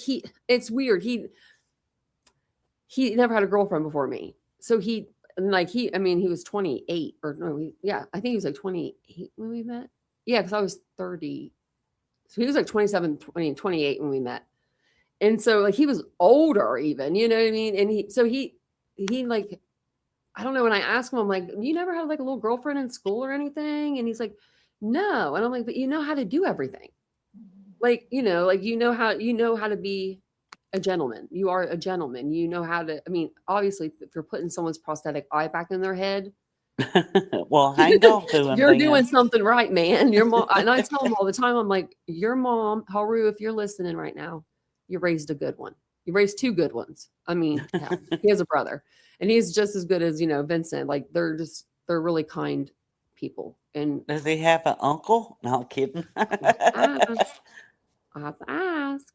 it's weird. He never had a girlfriend before me, so I mean, he was 28 or no, yeah, I think he was like 28 when we met. Yeah, because I was 30. So he was like 27, 20, 28 when we met. And so like he was older even, you know what I mean? And he like, I don't know, when I asked him, I'm like, you never had like a little girlfriend in school or anything? And he's like, no. And I'm like, but you know how to do everything. Like, like you know how to be a gentleman. You are a gentleman. You know how to, I mean, obviously if you're putting someone's prosthetic eye back in their head, well, hang on to him you're doing then. something right, man. Your mom, and I tell him all the time, I'm like, your mom, Haru, if you're listening right now, you raised a good one. You raised two good ones. I mean, hell, he has a brother, and he's just as good as Vincent. Like they're really kind people. And Does he have an uncle? No, I'm kidding. I, I'll have to ask.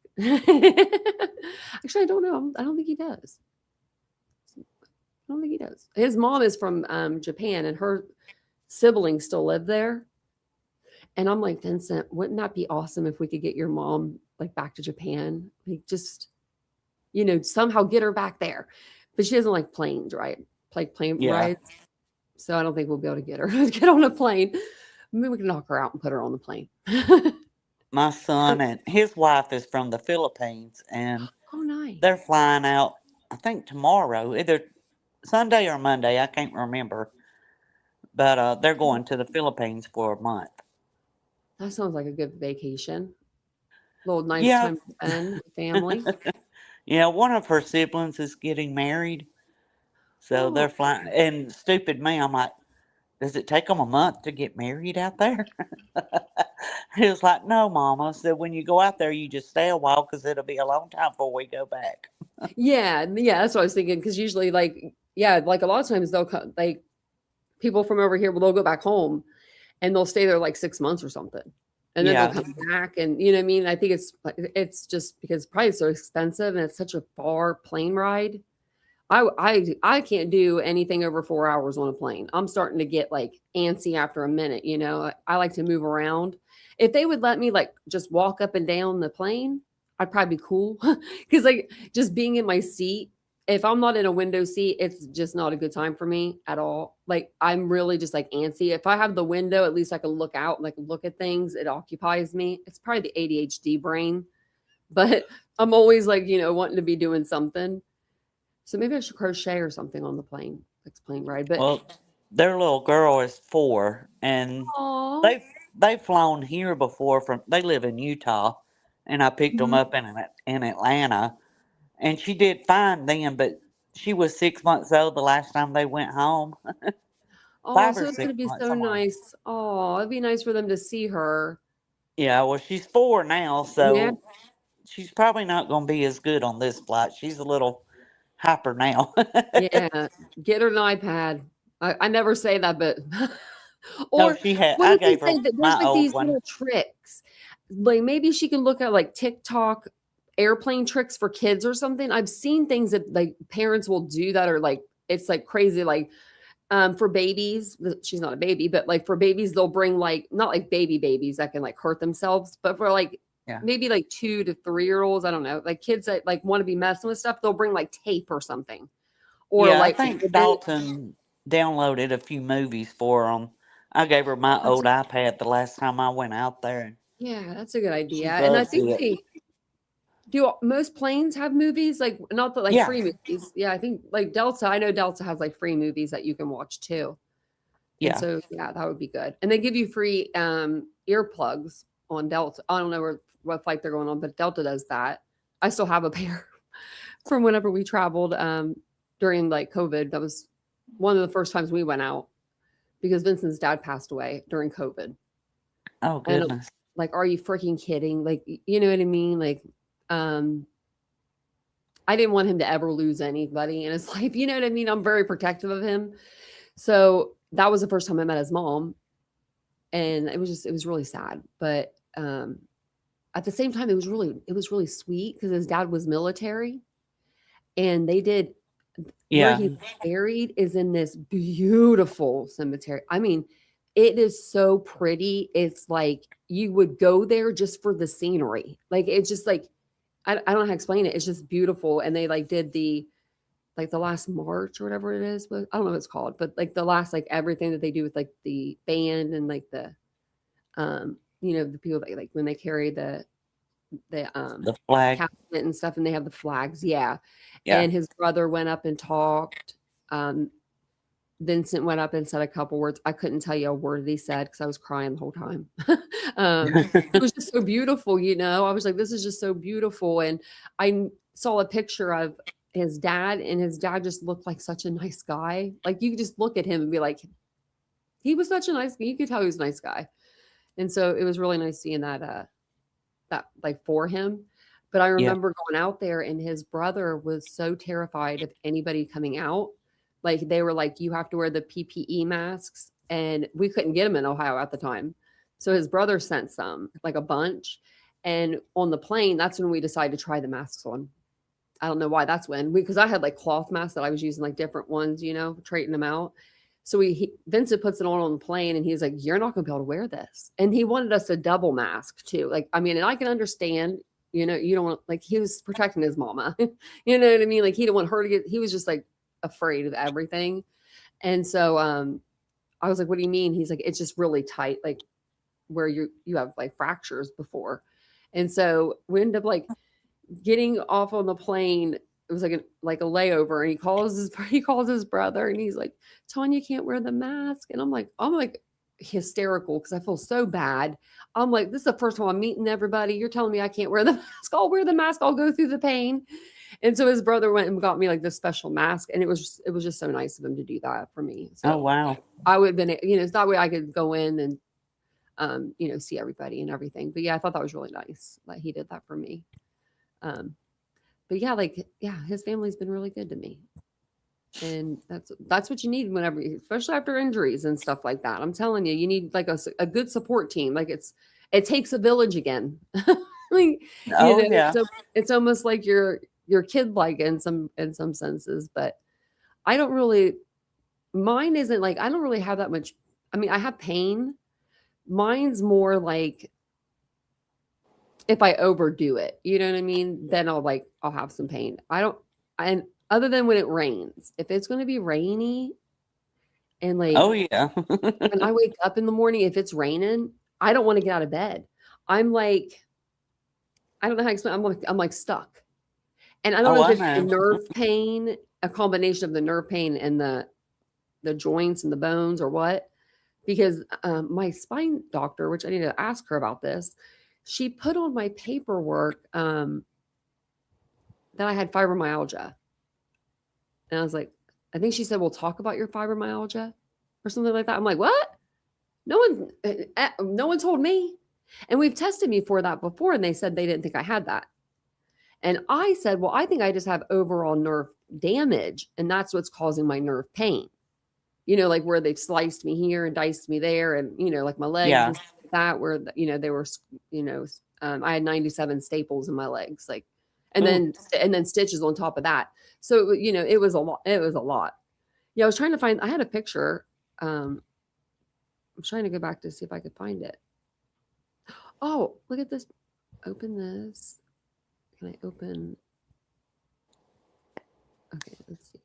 Actually, I don't know. I don't think he does. I don't think he does. His mom is from Japan, and her siblings still live there. And I'm like, Vincent, wouldn't that be awesome if we could get your mom like back to Japan? Like just, somehow get her back there. But she doesn't like planes, right? Like plane Yeah. rides. So I don't think we'll be able to get her to get on a plane. Maybe we can knock her out and put her on the plane. My son and his wife is from the Philippines, and Oh, nice. they're flying out, I think tomorrow, either Sunday or Monday. I can't remember. But they're going to the Philippines for a month. That sounds like a good vacation. Little nice Yeah. time to spend with family. Yeah, one of her siblings is getting married. So Oh, they're flying. And stupid me, I'm like, does it take them a month to get married out there? He was like, no, Mama. I said, when you go out there, you just stay a while because it'll be a long time before we go back. yeah, that's what I was thinking. Because usually, like a lot of times they'll come, like people from over here, they'll go back home and they'll stay there like 6 months or something, and then Yeah. they'll come back. And you know what I mean? I think it's just because probably so expensive and it's such a far plane ride. I can't do anything over 4 hours on a plane. I'm starting to get like antsy after a minute. I like to move around. If they would let me like just walk up and down the plane, I'd probably be cool. Because like just being in my seat, if I'm not in a window seat, it's just not a good time for me at all. Like I'm really just like antsy. If I have the window, at least I can look out and like look at things. It occupies me. It's probably the ADHD brain, but I'm always like, wanting to be doing something. So maybe I should crochet or something on the plane, like plane ride. But Well, their little girl is 4, and aw, they've flown here before. They live in Utah, and I picked them mhm. up in Atlanta, and she did fine then, but she was 6 months old the last time they went home. Oh, Five so or it's gonna six be months, so somewhere. nice. Oh, it'd be nice for them to see her. Yeah, well, she's 4 now, Yeah, so she's probably not going to be as good on this flight. She's a little hyper now. yeah. Get her an iPad. I never say that, but No, or she had. what I if we gave her say that there's my like old these one. little tricks? Like maybe she can look at like TikTok airplane tricks for kids or something. I've seen things that like parents will do that are like it's like crazy. Like for babies, she's not a baby, but like for babies, they'll bring like not like babies that can like hurt themselves, but for like Yeah. maybe like 2 to 3 year olds, I don't know, like kids that like want to be messing with stuff, they'll bring like tape or something, or Yeah, I like think Dalton downloaded a few movies for them. I gave her my old iPad the last time I went out there, and yeah, that's a good idea. she And I loves think it. they do. Most planes have movies, like not that like Yeah. free movies. Yeah, I think like Delta. I know Delta has like free movies that you can watch too. And Yeah. so, yeah, that would be good. And they give you free earplugs on Delta. I don't know what flight they're going on, but Delta does that. I still have a pair from whenever we traveled during like COVID. That was one of the first times we went out because Vincent's dad passed away during COVID. Oh And goodness. like, are you freaking kidding? Like, you know what I mean? Like, I didn't want him to ever lose anybody in his life. You know what I mean? I'm very protective of him. So that was the first time I met his mom. And it was really sad. But at the same time, it was really sweet because his dad was military and they did where Yeah. he's buried is in this beautiful cemetery. I mean, it is so pretty. It's like you would go there just for the scenery. Like it's just like I don't know how to explain it. It's just beautiful. And they like did the last march or whatever it is, but I don't know what it's called, but like the last like everything that they do with like the band and like the the people that like when they carry the The flag. casket and stuff and they have the flags. Yeah. Yeah. And his brother went up and talked. Vincent went up and said a couple words. I couldn't tell you a word that he said because I was crying the whole time. It was just so beautiful, I was like, this is just so beautiful. And I saw a picture of his dad, and his dad just looked like such a nice guy. Like you could just look at him and be like, he was such a nice guy. You could tell he was a nice guy. And so it was really nice seeing that like for him. But I Yeah. remember going out there and his brother was so terrified of anybody coming out. Like they were like, you have to wear the PPE masks. And we couldn't get them in Ohio at the time. So his brother sent some, like a bunch. And on the plane, that's when we decided to try the masks on. I don't know why that's when, because I had like cloth masks that I was using, like different ones, trading them out. So Vincent puts it on the plane and he's like, you're not going to be able to wear this. And he wanted us to double mask too. Like, I mean, and I can understand, you don't want, like, he was protecting his mama, you know what I mean? Like, he didn't want her to he was just like afraid of everything. And so, I was like, what do you mean? He's like, it's just really tight, like where you have like fractures before. And so we ended up like getting off on the plane. It was like a layover, and he calls his brother, and he's like, Tanya can't wear the mask. And I'm like hysterical because I feel so bad. I'm like, this is the first time I'm meeting everybody. You're telling me I can't wear the mask. I'll wear the mask. I'll go through the pain. And so his brother went and got me like this special mask, and it was just so nice of him to do that for me. So Oh, wow. I would have been, so that way I could go in and see everybody and everything. But yeah, I thought that was really nice that he did that for me. But yeah, his family's been really good to me. And that's what you need whenever, especially after injuries and stuff like that. I'm telling you, you need like a good support team. Like it takes a village again. Like, Oh, yeah. so it's almost like your kid like in some senses, but I don't really, mine isn't like, I don't really have that much. I mean, I have pain. Mine's more like if I overdo it, you know what I mean? Then I'll have some pain. And other than when it rains, if it's going to be rainy and like, Oh, yeah. when I wake up in the morning, if it's raining, I don't want to get out of bed. I'm like, I don't know how to explain. I'm like stuck. And I don't Oh, know I if it's the know. nerve pain, a combination of the nerve pain and the joints and the bones or what, because my spine doctor, which I need to ask her about this, she put on my paperwork that I had fibromyalgia. And I was like, I think she said, we'll talk about your fibromyalgia or something like that. I'm like, what? No one told me. And we've tested me for that before, and they said they didn't think I had that. And I said, well, I think I just have overall nerve damage, and that's what's causing my nerve pain. Like where they've sliced me here and diced me there, and like my legs Yeah. and stuff like that, where they were, I had 97 staples in my legs, like, and then stitches on top of that. So it was a lot. It was a lot. Yeah, I was trying to find. I had a picture. I'm trying to go back to see if I could find it. Oh, look at this. Open this. Can I open? Okay, let's see.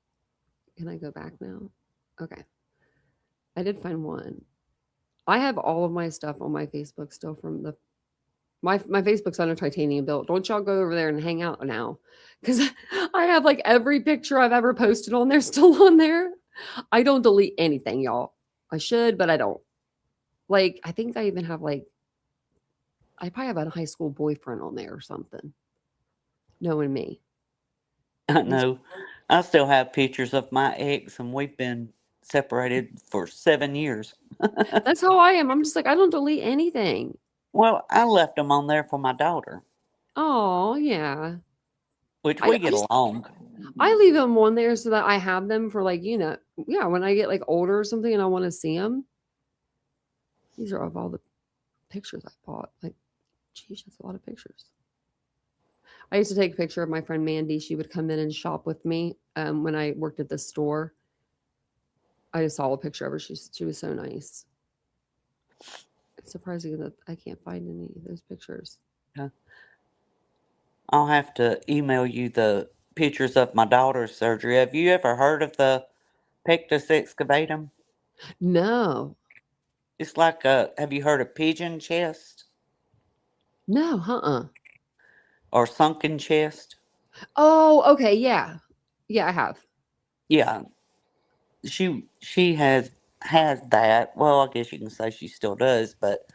Can I go back now? Okay. I did find one. I have all of my stuff on my Facebook still from my Facebook's under Titanium Built. Don't y'all go over there and hang out now, because I have like every picture I've ever posted on there still on there. I don't delete anything, y'all. I should, but I don't. Like, I think I even have I probably have a high school boyfriend on there or something. Knowing me. I know. I still have pictures of my ex, and we've been separated for 7 years. That's how I am. I'm just like, I don't delete anything. Well, I left them on there for my daughter, Oh, yeah. which I we get along. I leave them on there so that I have them for yeah, when I get like older or something and I want to see them. These are of all the pictures I bought. Like, geez, that's a lot of pictures. I used to take a picture of my friend Mandy. She would come in and shop with me when I worked at the store. I just saw a picture of her. She was so nice. It's surprising that I can't find any of those pictures. Yeah. I'll have to email you the pictures of my daughter's surgery. Have you ever heard of the pectus excavatum? No. It's like have you heard of pigeon chest No, or sunken chest? Oh, okay, yeah. Yeah, I have. Yeah. She has that. Well, I guess you can say she still does, but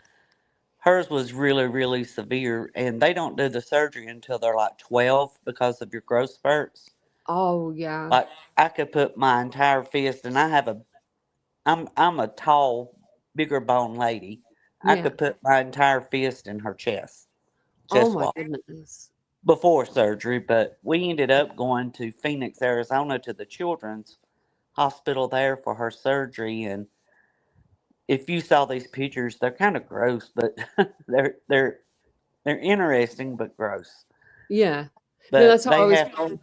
hers was really, really severe, and they don't do the surgery until they're like 12 because of your growth spurts. Oh, yeah. Like, I could put my entire fist, and I'm a tall, bigger bone lady. I Yeah. could put my entire fist in her chest Oh just my while goodness. before surgery. But we ended up going to Phoenix, Arizona, to the children's hospital there for her surgery. And if you saw these pictures, they're kind of gross, but they're They're interesting but gross. Yeah. No, But that's how I they always have, felt.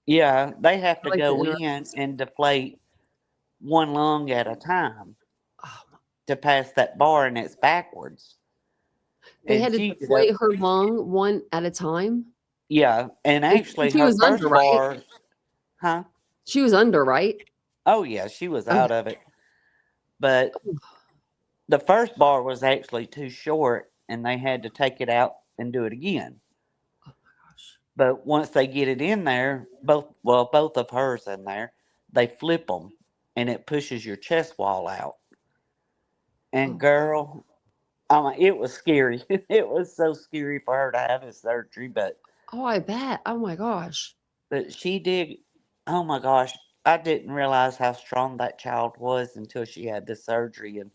yeah, they have I to like the go inner. in and deflate one lung at a time Oh, to pass that bar, and it's backwards. they And had to she did up, deflate her lung one at a time. yeah, and And actually she her was under, first right? bar, huh? She was under, right? Oh yeah, she was Okay. out of it. But the first bar was actually too short, and they had to take it out and do it again. Oh my gosh. But once they get it in there, both of hers in there, they flip them, and it pushes your chest wall out. And Oh, girl, it was scary. It was so scary for her to have this surgery, oh, I bet. Oh my gosh. but she did. Oh my gosh, I didn't realize how strong that child was until she had the surgery, and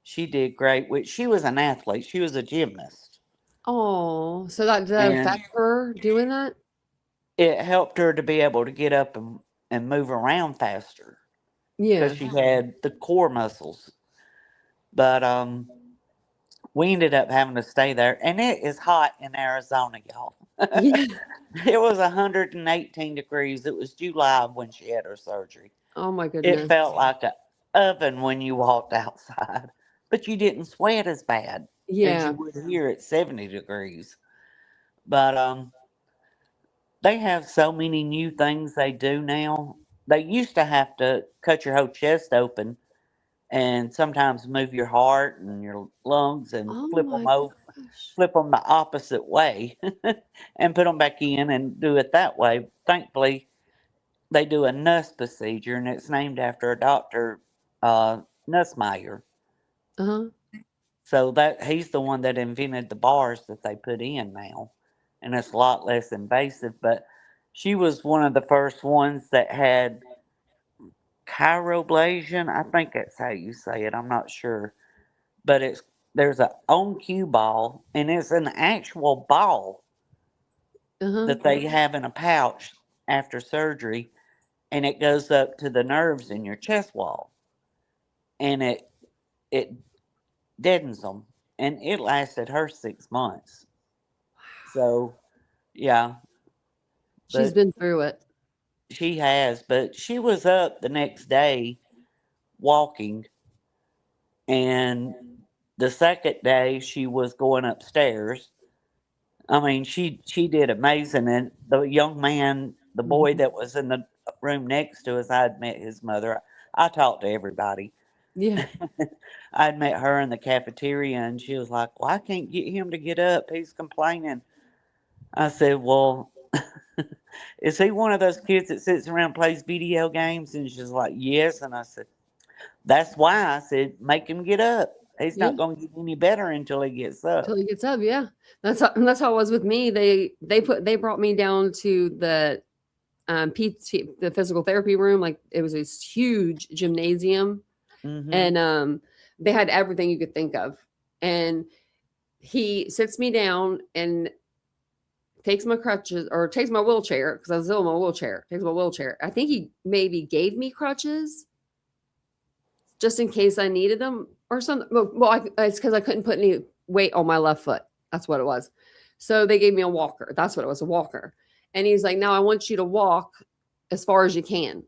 she did great. Which she was an athlete. She was a gymnast, Oh, so that did that and affect her doing that? it helped her to be able to get up and move around faster because Yeah. she had the core muscles. But we ended up having to stay there, and it is hot in Arizona, y'all. Yeah. It was 118 degrees. It was July when she had her surgery. Oh my It goodness. felt like an oven when you walked outside, but you didn't sweat as bad as you Yeah. would here at 70 degrees. But they have so many new things they do now. They used to have to cut your whole chest open and sometimes move your heart and your lungs and Oh my gosh. flip them the opposite way and put them back in and do it that way. Thankfully, they do a Nuss procedure, and it's named after a doctor, Nussmeier. Uh-huh. So that he's the one that invented the bars that they put in now, and it's a lot less invasive. But she was one of the first ones that had chiroblation. I think that's how you say it. I'm not sure, but there's a on cue ball, and it's an actual ball Uh-huh. that they have in a pouch after surgery, and it goes up to the nerves in your chest wall, and it deadens them, and it lasted her 6 months. So yeah, She's but been through it. she has, but she was up the next day walking, and the second day she was going upstairs. I mean, she did amazing. And the young man, the boy Mhm. that was in the room next to us, I'd met his mother. I talked to everybody. Yeah. I'd met her in the cafeteria, and she was like, "Well, I can't get him to get up. He's complaining." I said, "Well, is he one of those kids that sits around and plays video games?" And she's like, "Yes." And I said, "That's why." I said, "Make him get up. He's Yeah. not going to get any better until he gets Till up." he gets up. Yeah. That's how it was with me. They brought me down to the PT, the physical therapy room. Like it was this huge gymnasium, Mm-hmm. and they had everything you could think of. And he sits me down and takes my crutches or takes my wheelchair because I was still in my wheelchair. Takes my wheelchair. I think he maybe gave me crutches just in case I needed them or something. It's because I couldn't put any weight on my left foot. That's what it was. So they gave me a walker. That's what it was, a walker. And he's like, now I want you to walk as far as you can.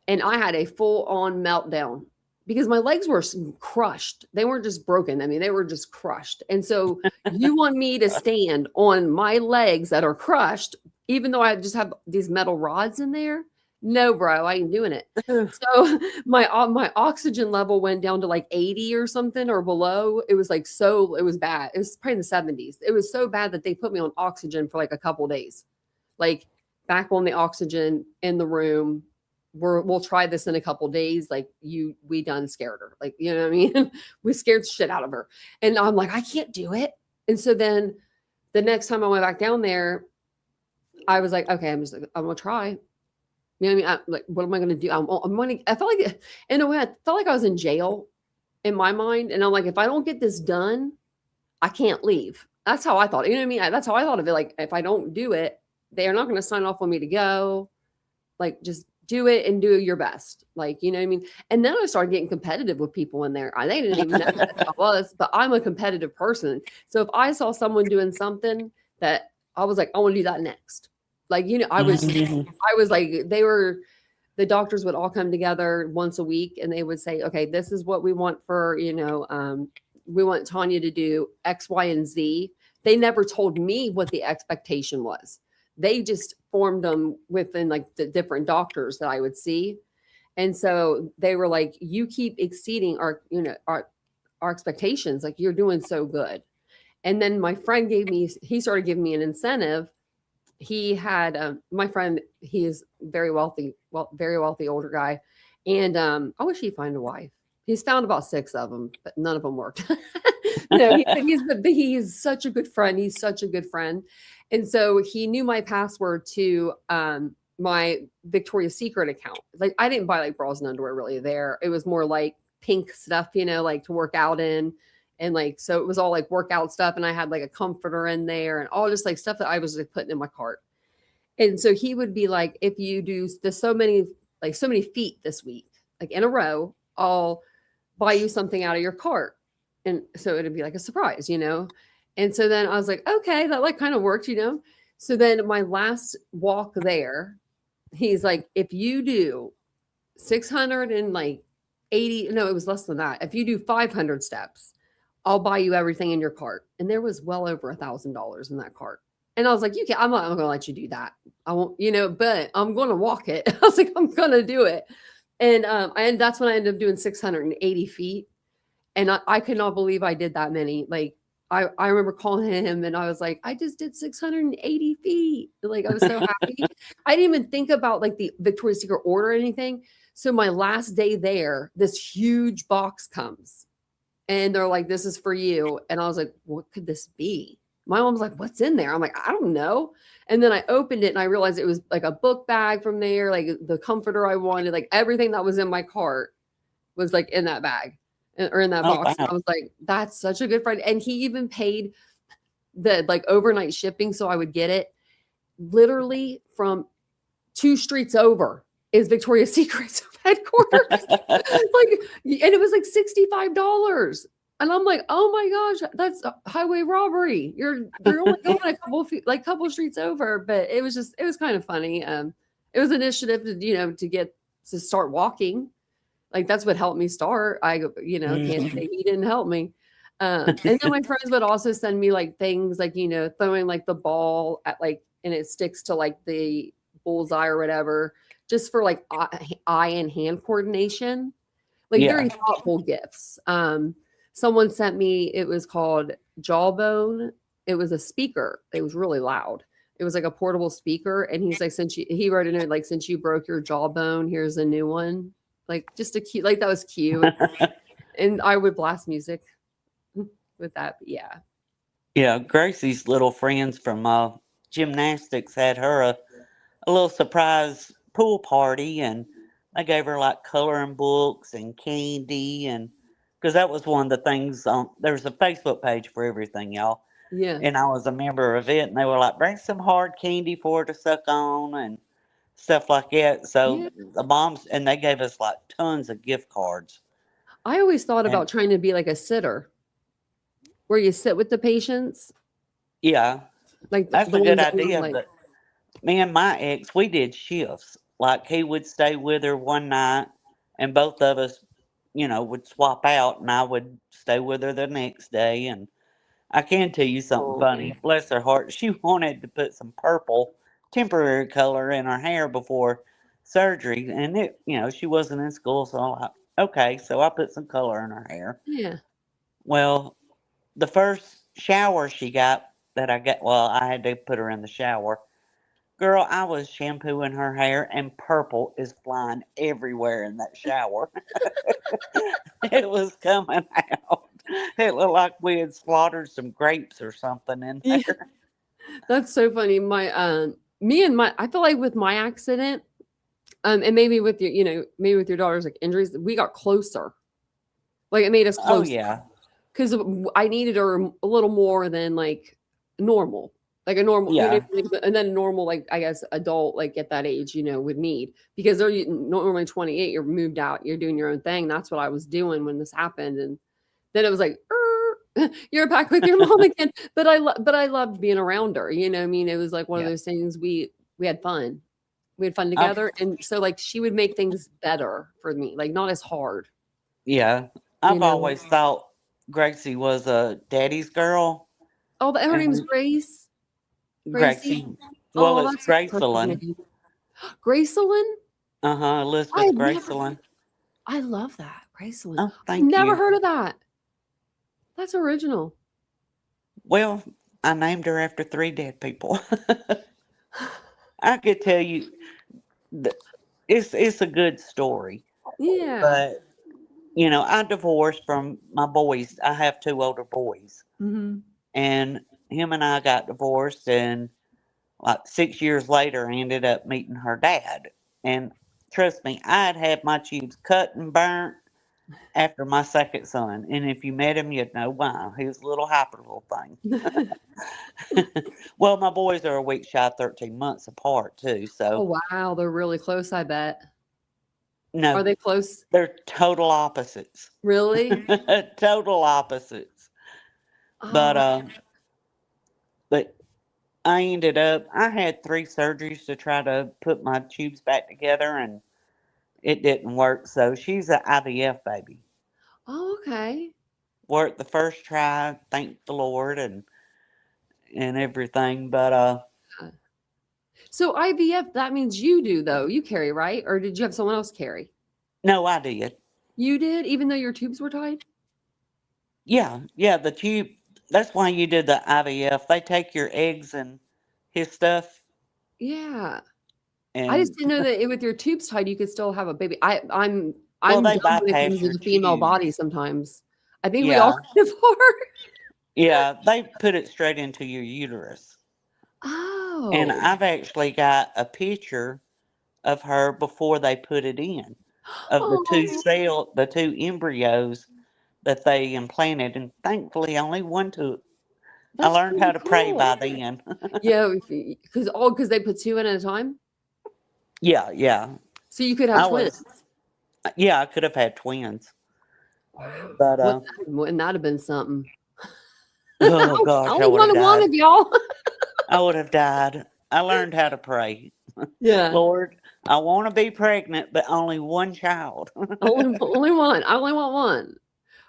And I had a full on meltdown because my legs were crushed. They weren't just broken. I mean, they were just crushed. And so you want me to stand on my legs that are crushed, even though I just have these metal rods in there? No, bro, I ain't doing it. So my oxygen level went down to like 80 or something or below. It was like it was bad. It was probably in the 70s. It was so bad that they put me on oxygen for like a couple days. Like back on the oxygen in the room. We'll try this in a couple days. Like we done scared her. Like, you know what I mean? We scared the shit out of her. And I'm like, I can't do it. And so then the next time I went back down there, I was like, okay, I'm gonna try. You know what I mean? Like, what am I gonna do? I felt like in a way, I felt like I was in jail in my mind. And I'm like, if I don't get this done, I can't leave. That's how I thought. You know what I mean? That's how I thought of it. Like, if I don't do it, they are not gonna sign off on me to go. Like, just do it and do your best. Like, you know what I mean? And then I started getting competitive with people in there. They didn't even know that I was, but I'm a competitive person. So if I saw someone doing something that I was like, I want to do that next. Like, you know, I was like, the doctors would all come together once a week and they would say, okay, this is what we want for, you know, we want Tanya to do X, Y, and Z. They never told me what the expectation was. They just formed them within like the different doctors that I would see. And so they were like, you keep exceeding our, you know, our expectations. Like you're doing so good. And then my friend he started giving me an incentive. He had my friend, he is very wealthy older guy. And I wish he'd find a wife. He's found about 6 of them, but none of them worked. No, he's such a good friend. He's such a good friend. And so he knew my password to my Victoria's Secret account. Like I didn't buy like bras and underwear really there. It was more like pink stuff, you know, like to work out in. And like, so it was all like workout stuff. And I had like a comforter in there and all just like stuff that I was like putting in my cart. And so he would be like, if you do so many feet this week, like in a row, I'll buy you something out of your cart. And so it'd be like a surprise, you know? And so then I was like, okay, that like kind of worked, you know? So then my last walk there, he's like, if you do 680, no, it was less than that. If you do 500 steps, I'll buy you everything in your cart. And there was well over $1,000 in that cart. And I was like, I'm not going to let you do that. I won't, you know, but I'm going to walk it. I was like, I'm going to do it. And that's when I ended up doing 680 feet. And I could not believe I did that many. Like I remember calling him and I was like, I just did 680 feet. Like I was so happy. I didn't even think about like the Victoria's Secret order or anything. So my last day there, this huge box comes and they're like, this is for you. And I was like, what could this be? My mom's like, what's in there? I'm like, I don't know. And then I opened it and I realized it was like a book bag from there, like the comforter I wanted, like everything that was in my cart was like in that bag or in that box. Wow. I was like, that's such a good friend. And he even paid the like overnight shipping. So I would get it literally from 2 streets over is Victoria's Secret's headquarters. Like, and it was like $65. And I'm like, oh my gosh, that's highway robbery. You're only going a couple streets over, but it was kind of funny. It was an initiative to, you know, to start walking. Like that's what helped me start. I, you know, can't say he didn't help me. And then my friends would also send me like things like, you know, throwing like the ball at like, and it sticks to like the bullseye or whatever, just for like eye and hand coordination, like very thoughtful gifts. Someone sent me, it was called Jawbone. It was a speaker. It was really loud. It was like a portable speaker. And he's like, he wrote in it, like, since you broke your jawbone, here's a new one. Like just a cute, like that was cute. And I would blast music with that. But yeah. Yeah. Gracie's little friends from gymnastics had her a little surprise pool party and I gave her like coloring books and candy and because that was one of the things there's a Facebook page for everything, y'all. Yeah. And I was a member of it and they were like, bring some hard candy for her to suck on and stuff like that. So the moms, and they gave us like tons of gift cards. I always thought about trying to be like a sitter where you sit with the patients. Yeah. Like that's a good idea. Like, but me and my ex, we did shifts. Like he would stay with her one night and both of us, you know, would swap out and I would stay with her the next day. And I can tell you something funny. Bless her heart. She wanted to put some purple temporary color in her hair before surgery. And it, you know, she wasn't in school. So I'm like, okay. So I put some color in her hair. Yeah. Well, the first shower she got I had to put her in the shower. Girl, I was shampooing her hair and purple is flying everywhere in that shower. It was coming out. It looked like we had slaughtered some grapes or something in there. Yeah. That's so funny. I feel like with my accident, and maybe with your, you know, maybe with your daughter's like injuries, we got closer. Like it made us closer. Oh yeah. Because I needed her a little more than like normal. like a normal, Yeah. and then a normal, like, I guess, adult, like at that age, would need, because they're normally 28, you're moved out, you're doing your own thing. That's what I was doing when this happened. And then it was like, you're back with your mom again. But I loved being around her. I mean, it was like one of Yeah. those things we had fun. We had fun I've- together. And so like she would make things better for me, like not as hard. Yeah. I've know? always thought Gracie was a daddy's girl. Oh, her And name's Grace. Gracie. Gracie. Well, Oh, it's that's a perfect Gracelyn. name. Gracelyn? Elizabeth I've never- Gracelyn. I love that. Gracelyn. Oh, I've thank never you. heard of that. That's original. Well, I named her after 3 dead people. I could tell you, it's a good story. Yeah. But I divorced from my boys. I have 2 older boys, Mm-hmm. and him and I got divorced. And like 6 years later, I ended up meeting her dad. And trust me, I'd had my tubes cut and burnt after my second son. And if you met him, you'd know why. He was a little hyper little thing. Well, my boys are a week shy of 13 months apart too. So Oh, wow. They're really close, I bet. no, Are they close? they're total opposites. Really? Total opposites. But Oh, but I ended up. I had 3 surgeries to try to put my tubes back together, and it didn't work. So she's an IVF baby. oh, okay. Worked the first try, thank the Lord, and everything. But So IVF, that means you do though. You carry, right? Or did you have someone else carry? no, I did. You did, even though your tubes were tied? Yeah, the tube. That's why you did the IVF. They take your eggs and his stuff, Yeah. and I just didn't know that with your tubes tied, you could still have a baby. I'm well, they dumb when it bypass comes to your the female tubes. body sometimes. I think we all Yeah, kind of are. yeah, they put it straight into your uterus. And Oh. I've actually got a picture of her before they put it in, of Oh, the 2 embryos that they implanted, and thankfully only one took. I that's learned how pretty to pray cool. by then. Yeah, because they put 2 in at a time, Yeah. so you could have I twins. was, I could have had twins, Wow. but Wouldn't that have been something? oh I gosh, I only would have wanted one died. of y'all. I would have died. I learned how to pray. Yeah. Lord, I want to be pregnant, but only one child. Only one. I only want one.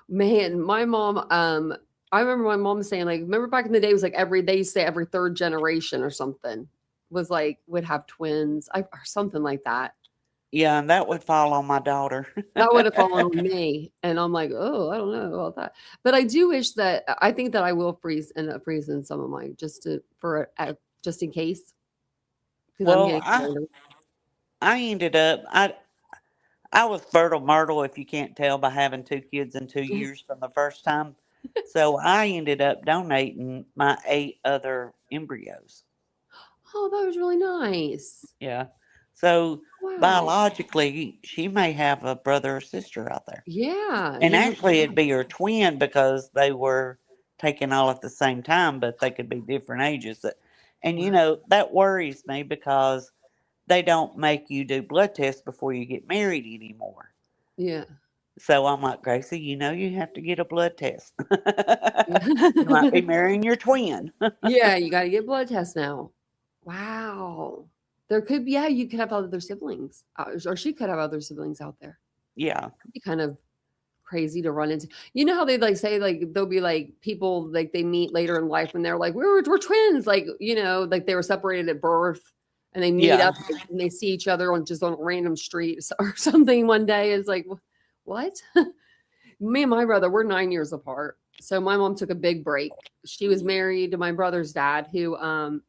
Man, my mom, I remember my mom saying, like, remember back in the day, it was like they used to say every 3rd generation or something was like, would have twins, or something like that. Yeah, and that would fall on my daughter. That would have fallen on me. And I'm like, oh, I don't know about that. But I do wish that I think that I will end up freezing some of mine just just in case. Because I'm Well, getting older. I ended up I was fertile myrtle, if you can't tell by having 2 kids in 2 years from the first time. So I ended up donating my 8 other embryos. Oh, that was really nice. Yeah. So Wow. biologically, she may have a brother or sister out there. Yeah. And you actually, it'd be her twin because they were taken all at the same time, but they could be different ages. And that worries me because they don't make you do blood tests before you get married anymore. Yeah. So I'm like, Gracie, you have to get a blood test. You might be marrying your twin. Yeah, you got to get blood tests now. Wow. There could be, yeah, you could have other siblings, or she could have other siblings out there. Yeah. It'd be kind of crazy to run into. You know how they like say, like, there'll be like people like they meet later in life and they're like, we're twins, like, like they were separated at birth and they meet Yeah. up and they see each other on a random street or something one day. It's like, what? Me and my brother, we're 9 years apart. So my mom took a big break. She was married to my brother's dad, who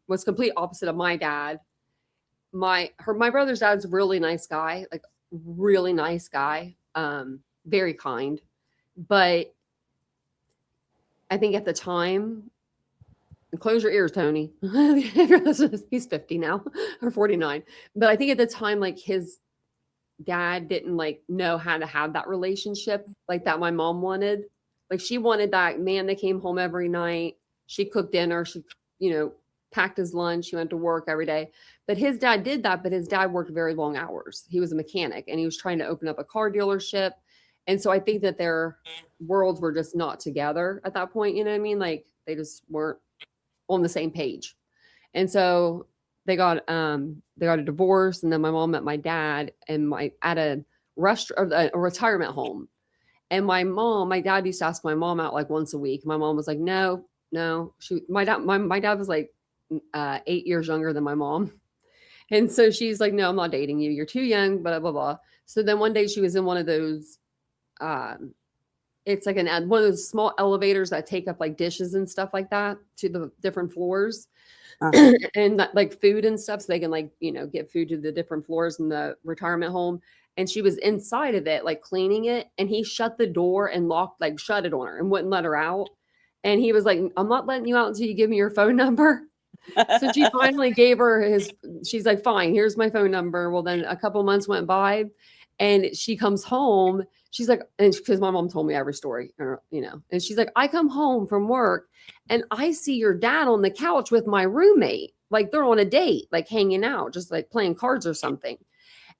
was complete opposite of my dad. My brother's dad's a really nice guy, like really nice guy, very kind. But I think at the time, and close your ears, Tony. He's 50 now or 49. But I think at the time, like his dad didn't like know how to have that relationship like that my mom wanted. Like she wanted that man that came home every night. She cooked dinner. She, packed his lunch. He went to work every day. But his dad did that, but his dad worked very long hours. He was a mechanic and he was trying to open up a car dealership. And so I think that their worlds were just not together at that point. You know what I mean? Like they just weren't on the same page. And so they got a divorce, and then my mom met my dad and at a restaurant, a retirement home. And my dad used to ask my mom out like once a week. My mom was like, no. My dad was like 8 years younger than my mom. And so she's like, no, I'm not dating you. You're too young, blah, blah, blah. So then one day she was in one of those, it's like one of those small elevators that take up like dishes and stuff like that to the different floors. And like food and stuff. So they can like, get food to the different floors in the retirement home. And she was inside of it, like cleaning it. And he shut the door and shut it on her and wouldn't let her out. And he was like, I'm not letting you out until you give me your phone number. So she finally gave her she's like, fine, here's my phone number. Well, then a couple months went by and she comes home. She's like, and because my mom told me every story, and she's like, I come home from work and I see your dad on the couch with my roommate. Like they're on a date, like hanging out, just like playing cards or something.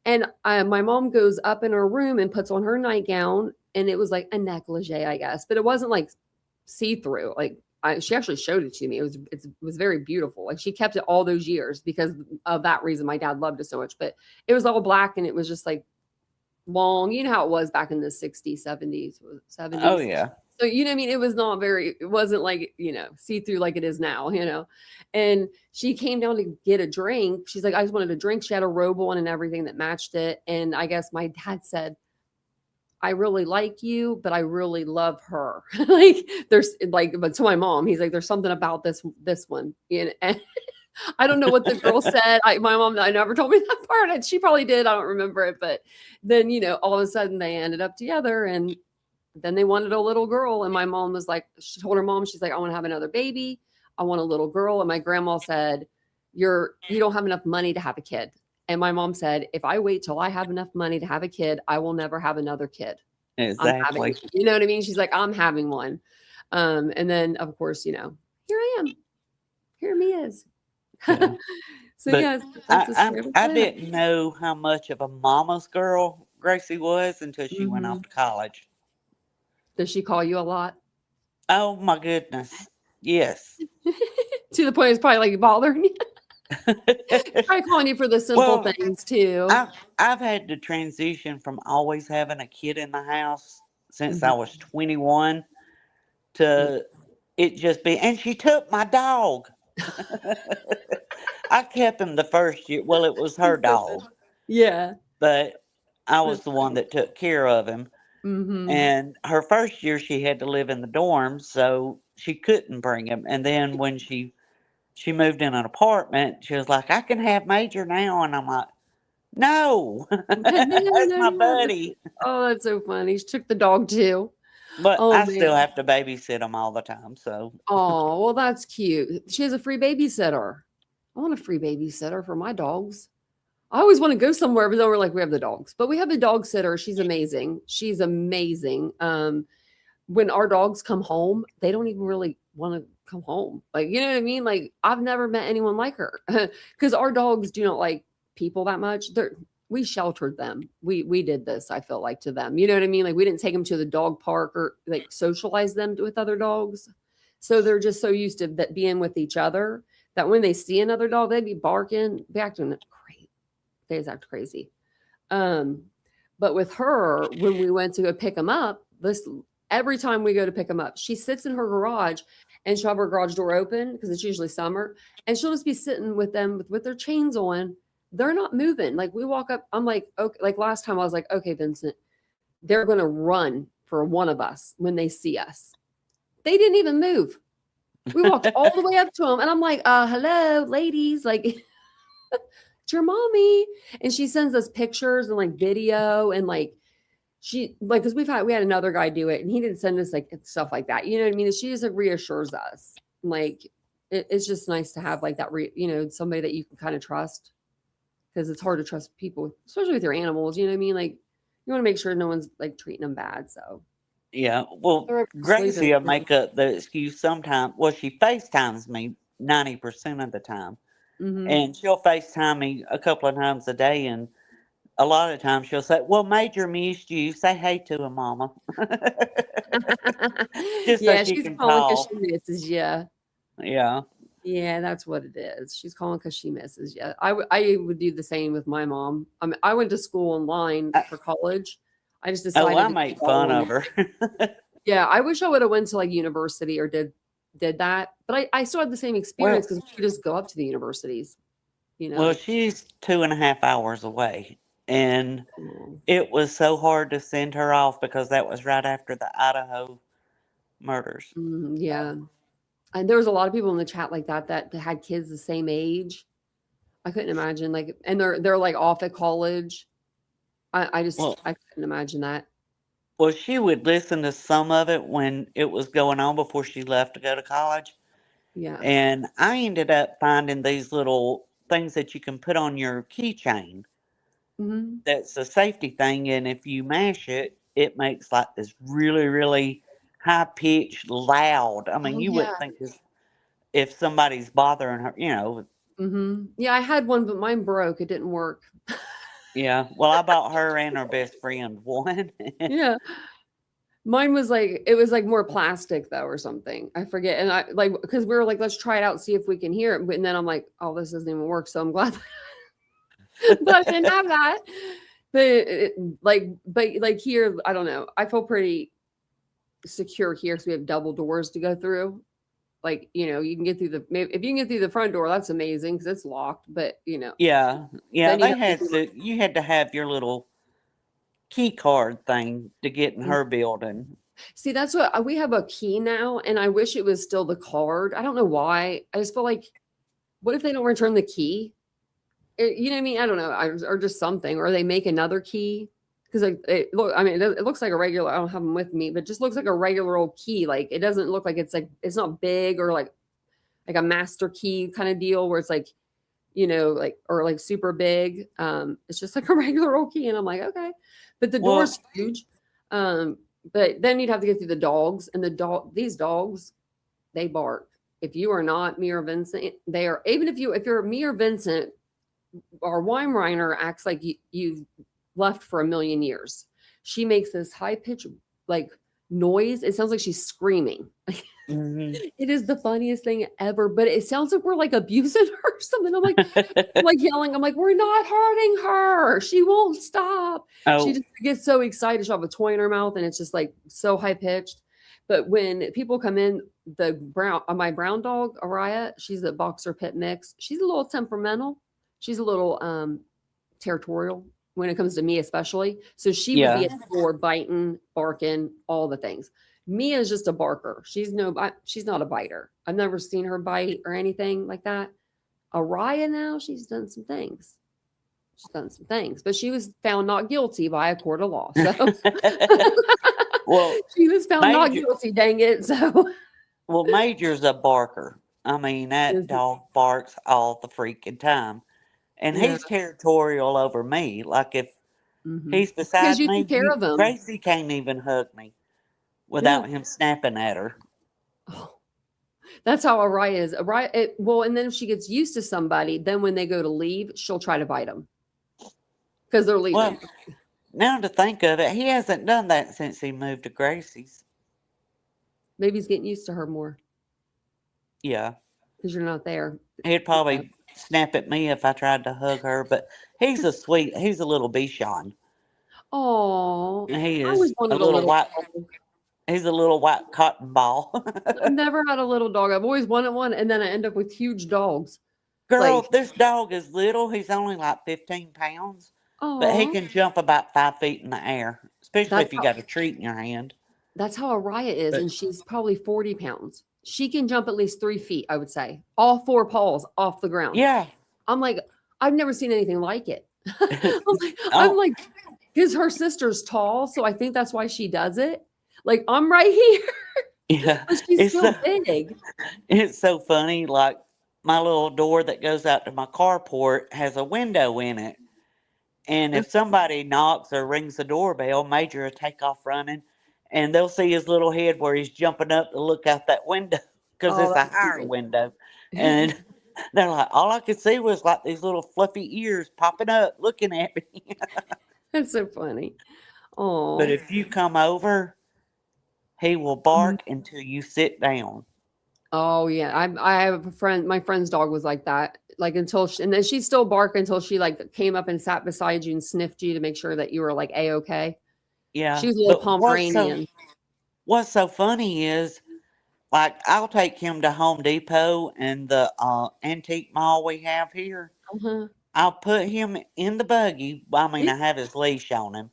And my mom goes up in her room and puts on her nightgown, and it was like a negligee, I guess, but it wasn't like see-through. Like she actually showed it to me. It was very beautiful. Like she kept it all those years because of that reason. My dad loved it so much, but it was all black and it was just like long. You know how it was back in the 60s, 70s. Oh yeah. So, you know what I mean? It wasn't like, see-through like it is now, and she came down to get a drink. She's like, I just wanted a drink. She had a robe on and everything that matched it. And I guess my dad said, I really like you, but I really love her. Like there's like, but to my mom, he's like, there's something about this one. And I don't know what the girl said. My mom never told me that part. And she probably did. I don't remember it. But then, all of a sudden they ended up together, and then they wanted a little girl. And my mom was like, she told her mom, she's like, I want to have another baby. I want a little girl. And my grandma said, you don't have enough money to have a kid. And my mom said, if I wait till I have enough money to have a kid, I will never have another kid. Exactly. You know what I mean? She's like, I'm having one. And then of course, here I am. Here me is. Yeah. So but yes, I didn't know how much of a mama's girl Gracie was until she went off to college. Does she call you a lot? Oh my goodness. Yes. To the point it's probably like bothering you. Probably calling you for the simple things too. I've had to transition from always having a kid in the house since I was 21 to it just be, and she took my dog. I kept him the first year. Well, it was her dog. Yeah. But I was the one that took care of him. And her first year she had to live in the dorms, so she couldn't bring him. And then when she moved in an apartment, she was like, I can have Major now. And I'm like, no, that's my buddy. Oh, that's so funny. She took the dog too. But I still have to babysit him all the time. So. Oh, well, that's cute. She has a free babysitter. I want a free babysitter for my dogs. I always want to go somewhere, but then we're like, we have the dogs. But we have a dog sitter. She's amazing. She's amazing. When our dogs come home, they don't even really want to come home. Like, you know what I mean? Like, I've never met anyone like her because our dogs do not like people that much. We sheltered them. We did this, I feel like, to them. You know what I mean? Like, we didn't take them to the dog park or like socialize them with other dogs. So they're just so used to that being with each other that when they see another dog, they'd be barking, be acting great. They just act crazy. But with her, when we went to go pick them up, every time we go to pick them up, she sits in her garage and she'll have her garage door open because it's usually summer. And she'll just be sitting with them with their chains on. They're not moving. Like we walk up, I'm like, okay, like last time I was like, okay, Vincent, they're going to run for one of us when they see us. They didn't even move. We walked all the way up to them and I'm like, hello, ladies, like it's your mommy. And she sends us pictures and like video and like, because we had another guy do it and he didn't send us like stuff like that. You know what I mean? She just like, reassures us. Like, it's just nice to have like that, somebody that you can kind of trust because it's hard to trust people, especially with your animals. You know what I mean? Like, you want to make sure no one's like treating them bad. So, yeah. Well, Gracie will make up the excuse sometimes. Well, she FaceTimes me 90% of the time. Mm-hmm. And she'll FaceTime me a couple of times a day, and a lot of times she'll say, "Well, Major missed you. Say hey to him, Mama." Just so Yeah, she she's can calling because call. she misses you. Yeah. Yeah, that's what it is. She's calling because she misses you. I would do the same with my mom. I went to school online I, for college. I just oh, decided I to do it make all fun online. of her. Yeah, I wish I would have went to like university or did that, but I still had the same experience well, because we could just go up to the universities, you well, know. she's 2.5 hours away, and Oh, it was so hard to send her off because that was right after the Idaho murders. yeah, and there was a lot of people in the chat like that had kids the same age. I couldn't imagine like, and they're like off at college. Well, I couldn't imagine that. well, she would listen to some of it when it was going on before she left to go to college. Yeah. And I ended up finding these little things that you can put on your keychain. Hmm. That's a safety thing. And if you mash it, it makes like this really, really high pitched, loud. I mean, Oh you yeah. wouldn't think this if somebody's bothering her, Yeah, I had one, but mine broke. It didn't work. Yeah. Well, I bought her and her best friend one. Yeah. Mine was like it was like more plastic though or something. I forget. And I like because we were like, let's try it out, see if we can hear it. And then I'm like, oh, this doesn't even work. So I'm glad but I didn't have that. But but like here, I don't know. I feel pretty secure here because we have double doors to go through. Like, you can get through if you can get through the front door, that's amazing because it's locked. But Yeah. Yeah. then you They have to had do to, you had to have your little key card thing to get in it. her building. See, that's what we have a key now, and I wish it was still the card. I don't know why. I just feel like, what if they don't return the key? You know what I mean? I don't know, or just something, or they make another key because I mean, it looks like a regular. I don't have them with me, but it just looks like a regular old key. Like it doesn't look like it's not big or like a master key kind of deal where it's like like or like super big. It's just like a regular old key, and I'm like, okay, but the Well, door's huge. Um, but then you'd have to get through the dogs, and these dogs, they bark. If you are not Mira Vincent, they are. Even if you're Mira Vincent, or Weimaraner acts like you've left for a million years. She makes this high pitched like noise. It sounds like she's screaming. mhm. It is the funniest thing ever, but it sounds like we're like abusing her or something. I'm like yelling. I'm like, we're not hurting her. She won't stop. She Oh, just gets so excited. She'll have a toy in her mouth, and it's just like so high pitched. But when people come in, my brown dog, Araya, she's a boxer pit mix. She's a little temperamental. She's a little territorial when it comes to me, especially. So she would be yeah. at the door biting, barking, all the things. Mia is just a barker. She's not a biter. I've never seen her bite or anything like that. Araya now, she's done some things. She's done some things, but she was found not guilty by a court of law. So Well, she was found not Major, guilty. Dang it! So Major's a barker. I mean, that dog barks all the freaking time. And yeah, he's territorial over me. Like if mm-hmm. he's Because beside you took me, care of him. Gracie can't even hug me Yeah. without him snapping at her. Oh, that's how Araya is. Well, and then if she gets used to somebody, then when they go to leave, she'll try to bite them because they're leaving. Well, now to think of it, he hasn't done that since he moved to Gracie's. Maybe he's getting used to her more Yeah. because you're not there. He'd probably snap at me if I tried to hug her, but he's a little Bichon. Oh, He I always is a wanted a little little white, dog. he's a little white cotton ball. I've never had a little dog. I've always wanted one, and then I end up with huge dogs. Girl, Like, this dog is little. He's only like 15 pounds, but he oh, can jump about 5 feet in the air, especially that's if you how got a treat in your hand. Araya is, But and she's probably 40 pounds. She can jump at least 3 feet, I would say, all four paws off the ground. yeah. I'm like, I've never seen anything like it. I'm Oh, like, because her sister's tall, so I think that's why she does it. Like, I'm right here, yeah. but she's It's still so, big. it's so funny. Like my little door that goes out to my carport has a window in it. And if somebody knocks or rings the doorbell, Major will take off running, and they'll see his little head where he's jumping up to look out that window because Oh, it's a that's higher cute. window. And they're like, all I could see was like these little fluffy ears popping up looking at me. That's so funny. But Oh. if you come over, he will bark until you sit down. Oh yeah, I have a friend. My friend's dog was like that, like until she, and then she'd still bark until she like came up and sat beside you and sniffed you to make sure that you were like a-okay. Yeah. She was a little But Pomeranian. what's so funny is like I'll take him to Home Depot and the antique mall we have here. Uh-huh. I'll put him in the buggy. Well, I mean, I have his leash on him,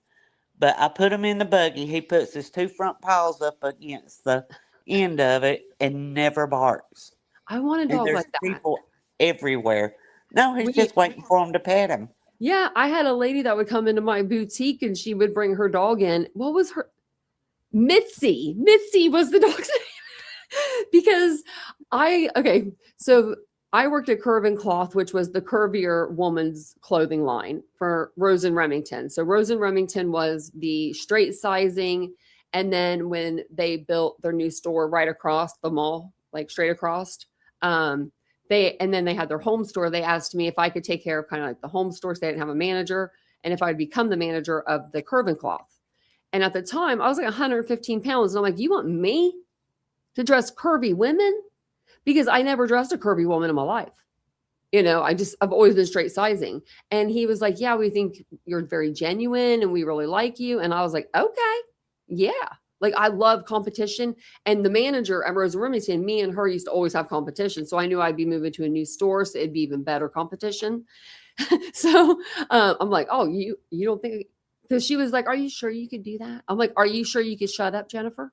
but I put him in the buggy. He puts his two front paws up against the end of it and never barks. I want a And dog there's like that. people everywhere. No, he's We, just waiting for him to pet him. yeah, I had a lady that would come into my boutique and she would bring her dog in. What was her? Mitzi. Mitzi was the dog's name. Because so I worked at Curve and Cloth, which was the curvier woman's clothing line for Rose and Remington. So Rose and Remington was the straight sizing. And then when they built their new store right across the mall, like straight across, and then they had their home store. They asked me if I could take care of kind of like the home store, so they didn't have a manager, and if I'd become the manager of the Curve and Cloth. And at the time, I was like 115 pounds. And I'm like, you want me to dress curvy women? Because I never dressed a curvy woman in my life. I've always been straight sizing. And he was like, yeah, we think you're very genuine and we really like you. And I was like, okay, yeah. Like I love competition. And the manager at Rose and Remington, me and her used to always have competition. So I knew I'd be moving to a new store. So it'd be even better competition. So I'm like, oh, you don't think, because she was like, are you sure you could do that? I'm like, are you sure you could shut up, Jennifer?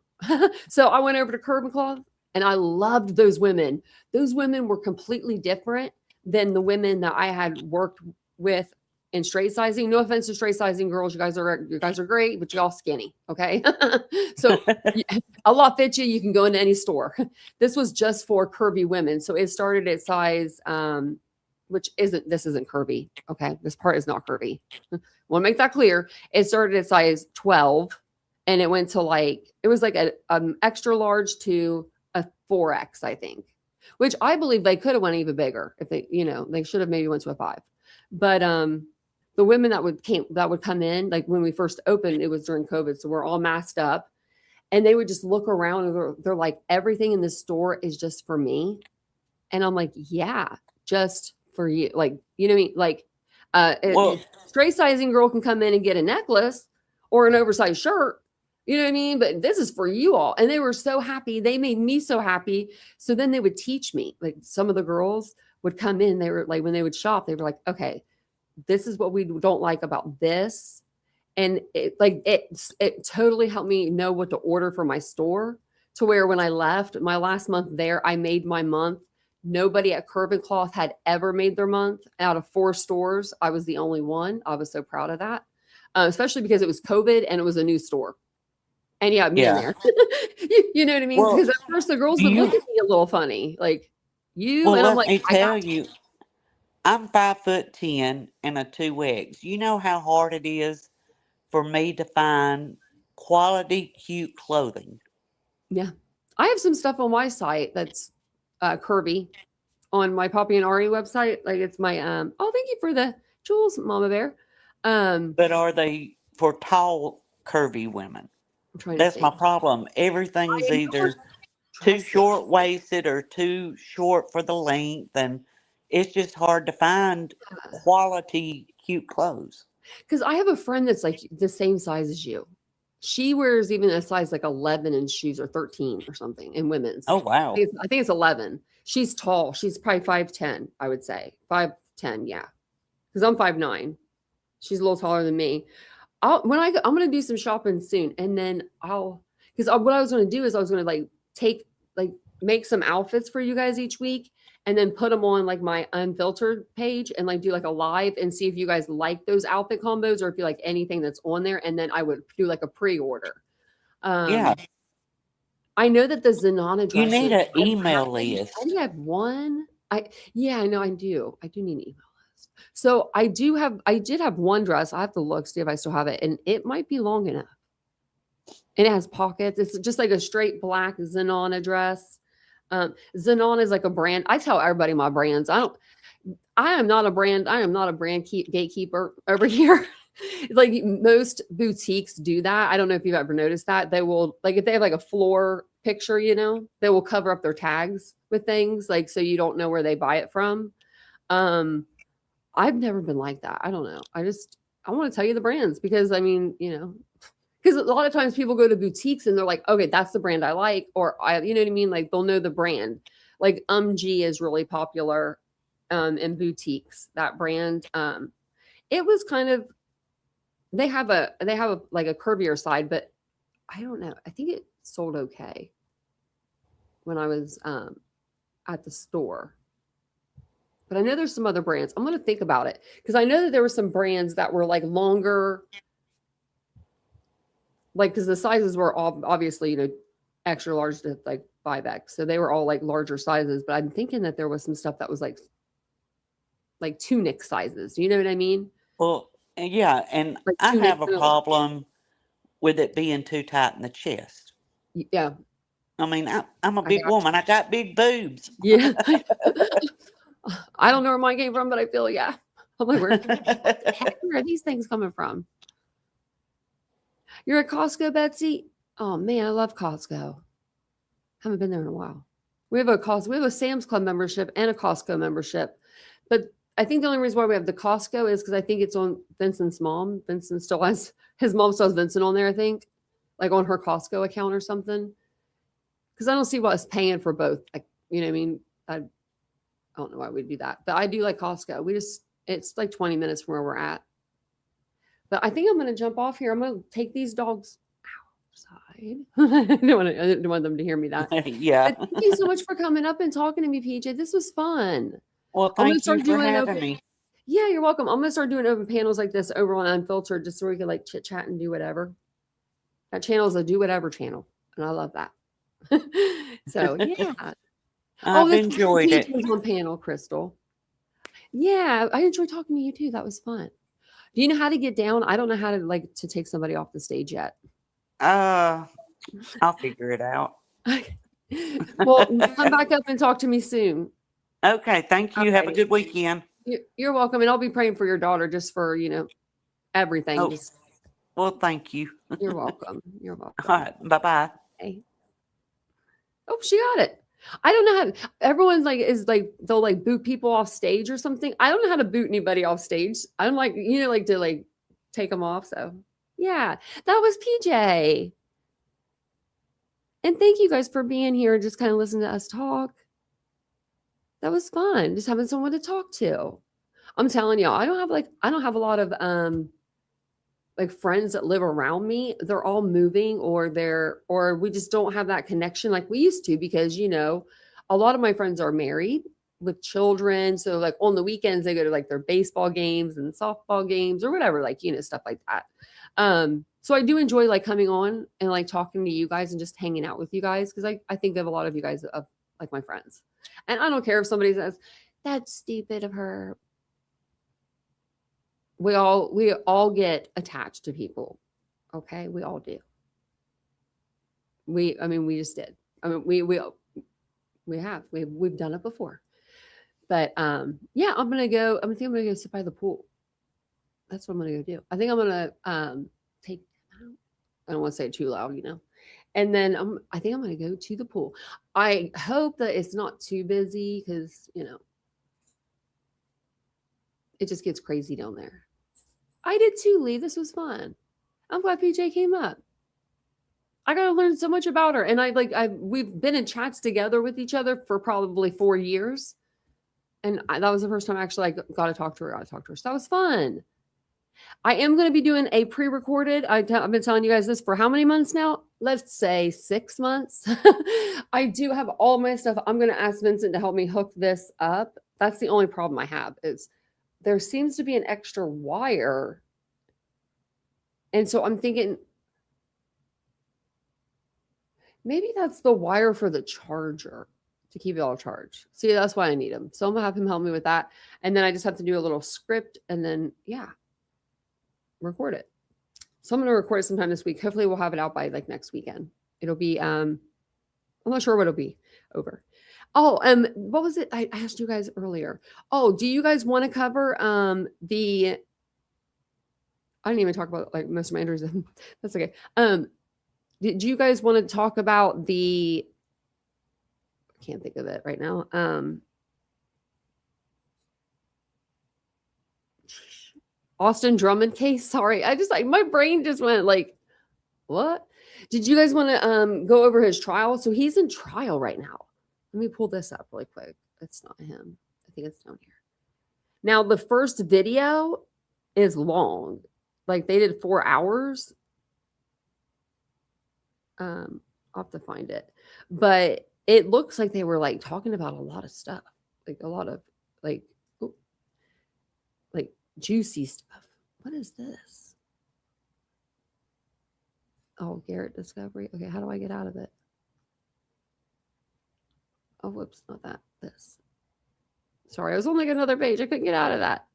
So I went over to Curve and Cloth and I loved those women. Those women were completely different than the women that I had worked with in straight sizing. No offense to straight sizing girls. You guys are great, but you're all skinny. Okay. So Allah fit you. You can go into any store. This was just for curvy women. So it started at size, this isn't curvy. Okay. This part is not curvy. Want to make that clear. It started at size 12 and it went to it was like an extra large to a 4X, I think, which I believe they could have went even bigger if they should have maybe went to a 5. But the women that would come in, like when we first opened, it was during COVID. So we're all masked up and they would just look around and they're like, everything in this store is just for me. And I'm like, yeah, just for you. Like, you know what I mean? Like, straight sizing girl can come in and get a necklace or an oversized shirt. You know what I mean? But this is for you all. And they were so happy. They made me so happy. So then they would teach me. Like some of the girls would come in. They were like, when they would shop, they were like, okay, this is what we don't like about this. And it totally helped me know what to order for my store, to where when I left my last month there, I made my month. Nobody at Curve and Cloth had ever made their month. Out of 4 stores, I was the only one. I was so proud of that, especially because it was COVID and it was a new store. And yeah, me in there. You know what I mean? Because at first the girls would look at me a little funny, like you. Well, and I'm let like, me tell you, I'm 5'10" and a 2X. You know how hard it is for me to find quality, cute clothing. Yeah, I have some stuff on my site that's curvy on my Poppy and Ari website. Like it's my oh, thank you for the jewels, Mama Bear. But are they for tall, curvy women? That's my problem. Everything's either too short waisted or too short for the length, and it's just hard to find quality, cute clothes. Because I have a friend that's like the same size as you. She wears even a size like 11 in shoes or 13 or something in women's. Oh, wow. I think it's 11. She's tall. She's probably 5'10", I would say. 5'10", yeah. Because I'm 5'9". She's a little taller than me. I'm going to do some shopping soon. And then because what I was going to do is I was going to make some outfits for you guys each week and then put them on like my Unfiltered page and like do like a live and see if you guys like those outfit combos or if you like anything that's on there. And then I would do like a pre-order. Yeah. I know that the Zenana dresses. You need an email list. I think I have one. I know I do. I do need an email list. So I did have one dress. I have to look, see if I still have it. And it might be long enough. And it has pockets. It's just like a straight black Zenana dress. Zanon is like a brand. I tell everybody my brands. I am not a brand. I am not a brand gatekeeper over here. Like most boutiques do that. I don't know if you've ever noticed that. They will, like, if they have like a floor picture, they will cover up their tags with things, like, so you don't know where they buy it from. I've never been like that. I don't know. I want to tell you the brands because because a lot of times people go to boutiques and they're like, okay, that's the brand I like, or you know what I mean? Like they'll know the brand. Like G is really popular in boutiques, that brand. It was kind of, they have a like a curvier side, but I don't know. I think it sold okay when I was at the store. But I know there's some other brands. I'm going to think about it because I know that there were some brands that were like longer, like because the sizes were obviously extra large to like 5X, so they were all like larger sizes. But I'm thinking that there was some stuff that was like tunic sizes. You know what I mean? Well, yeah, and Like I tunic. have a problem with it being too tight in the chest. Yeah. I mean, I'm a I big got you. woman. I got big boobs. Yeah. I don't know where mine came from, but I feel, yeah. I'm like, where the heck are these things coming from? You're at Costco, Betsy? Oh man, I love Costco. Haven't been there in a while. We have a Sam's Club membership and a Costco membership. But I think the only reason why we have the Costco is because I think it's on Vincent's mom. Vincent still has, his mom still has Vincent on there, I think, like on her Costco account or something. Because I don't see what's paying for both. Like, you know what I mean? I don't know why we'd do that. But I do like Costco. It's like 20 minutes from where we're at. But I think I'm going to jump off here. I'm going to take these dogs outside. I didn't want them to hear me that. Yeah. But thank you so much for coming up and talking to me, PJ. This was fun. Well, thank you for having me. Yeah, you're welcome. I'm going to start doing open panels like this over on Unfiltered just so we can like chit chat and do whatever. That channel is a do whatever channel. And I love that. So, yeah. I've enjoyed it. On panel, Crystal. Yeah, I enjoyed talking to you too. That was fun. Do you know how to get down? I don't know how to take somebody off the stage yet. I'll figure it out. Well, come back up and talk to me soon. Okay, thank you. Have a good weekend. You're welcome, and I'll be praying for your daughter just for everything. Oh, well, thank you. You're welcome. You're welcome. All right, bye-bye. Okay. Oh, she got it. I don't know how everyone's they'll boot people off stage or something. I don't know how to boot anybody off stage. I'm to take them off. So yeah, that was PJ. And thank you guys for being here and just kind of listening to us talk. That was fun. Just having someone to talk to. I'm telling y'all, I don't have a lot of friends that live around me. They're all moving or we just don't have that connection like we used to because a lot of my friends are married with children. So like on the weekends, they go to like their baseball games and softball games or whatever, stuff like that. So I do enjoy like coming on and like talking to you guys and just hanging out with you guys. Cause I think of a lot of you guys of like my friends, and I don't care if somebody says that's stupid of her. We all get attached to people. Okay. We all do. We just did. We've done it before, but yeah, I'm going to go sit by the pool. That's what I'm going to go do. I think I'm going to I don't want to say it too loud, and then I think I'm going to go to the pool. I hope that it's not too busy because, it just gets crazy down there. I did too, Lee. This was fun. I'm glad PJ came up. I got to learn so much about her. And we've been in chats together with each other for probably 4 years. And that was the first time I actually got to talk to her. So that was fun. I am going to be doing a pre-recorded. I've been telling you guys this for how many months now? Let's say 6 months. I do have all my stuff. I'm going to ask Vincent to help me hook this up. That's the only problem I have is there seems to be an extra wire. And so I'm thinking maybe that's the wire for the charger to keep it all charged. See, that's why I need him. So I'm gonna have him help me with that. And then I just have to do a little script and then, record it. So I'm going to record it sometime this week. Hopefully we'll have it out by like next weekend. It'll be, I'm not sure what it'll be over. Oh, what was it? I asked you guys earlier. Oh, do you guys want to cover the I didn't even talk about like most of my injuries. That's okay. Do you guys want to talk about the I can't think of it right now. Austin Drummond case. Sorry. I just like my brain just went like, what? Did you guys want to go over his trial? So he's in trial right now. Let me pull this up really quick. It's not him. I think it's down here. Now the first video is long. Like they did 4 hours. I'll have to find it. But it looks like they were like talking about a lot of stuff. Like a lot of like like juicy stuff. What is this? Oh, Garrett Discovery. Okay, how do I get out of it? Oh, whoops, not that. This. Sorry, I was on like another page. I couldn't get out of that.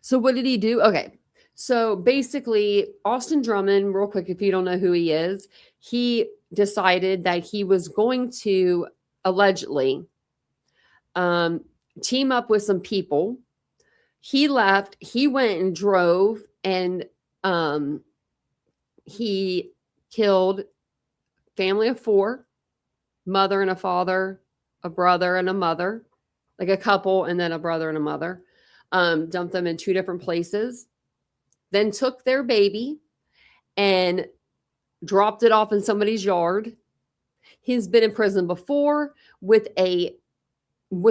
So what did he do? Okay. So basically, Austin Drummond, real quick, if you don't know who he is, he decided that he was going to allegedly team up with some people. He left, he went and drove, and he killed family of 4, mother and a father, a brother and a mother, like a couple, and then a brother and a mother. Dumped them in 2 different places, then took their baby and dropped it off in somebody's yard. He's been in prison before with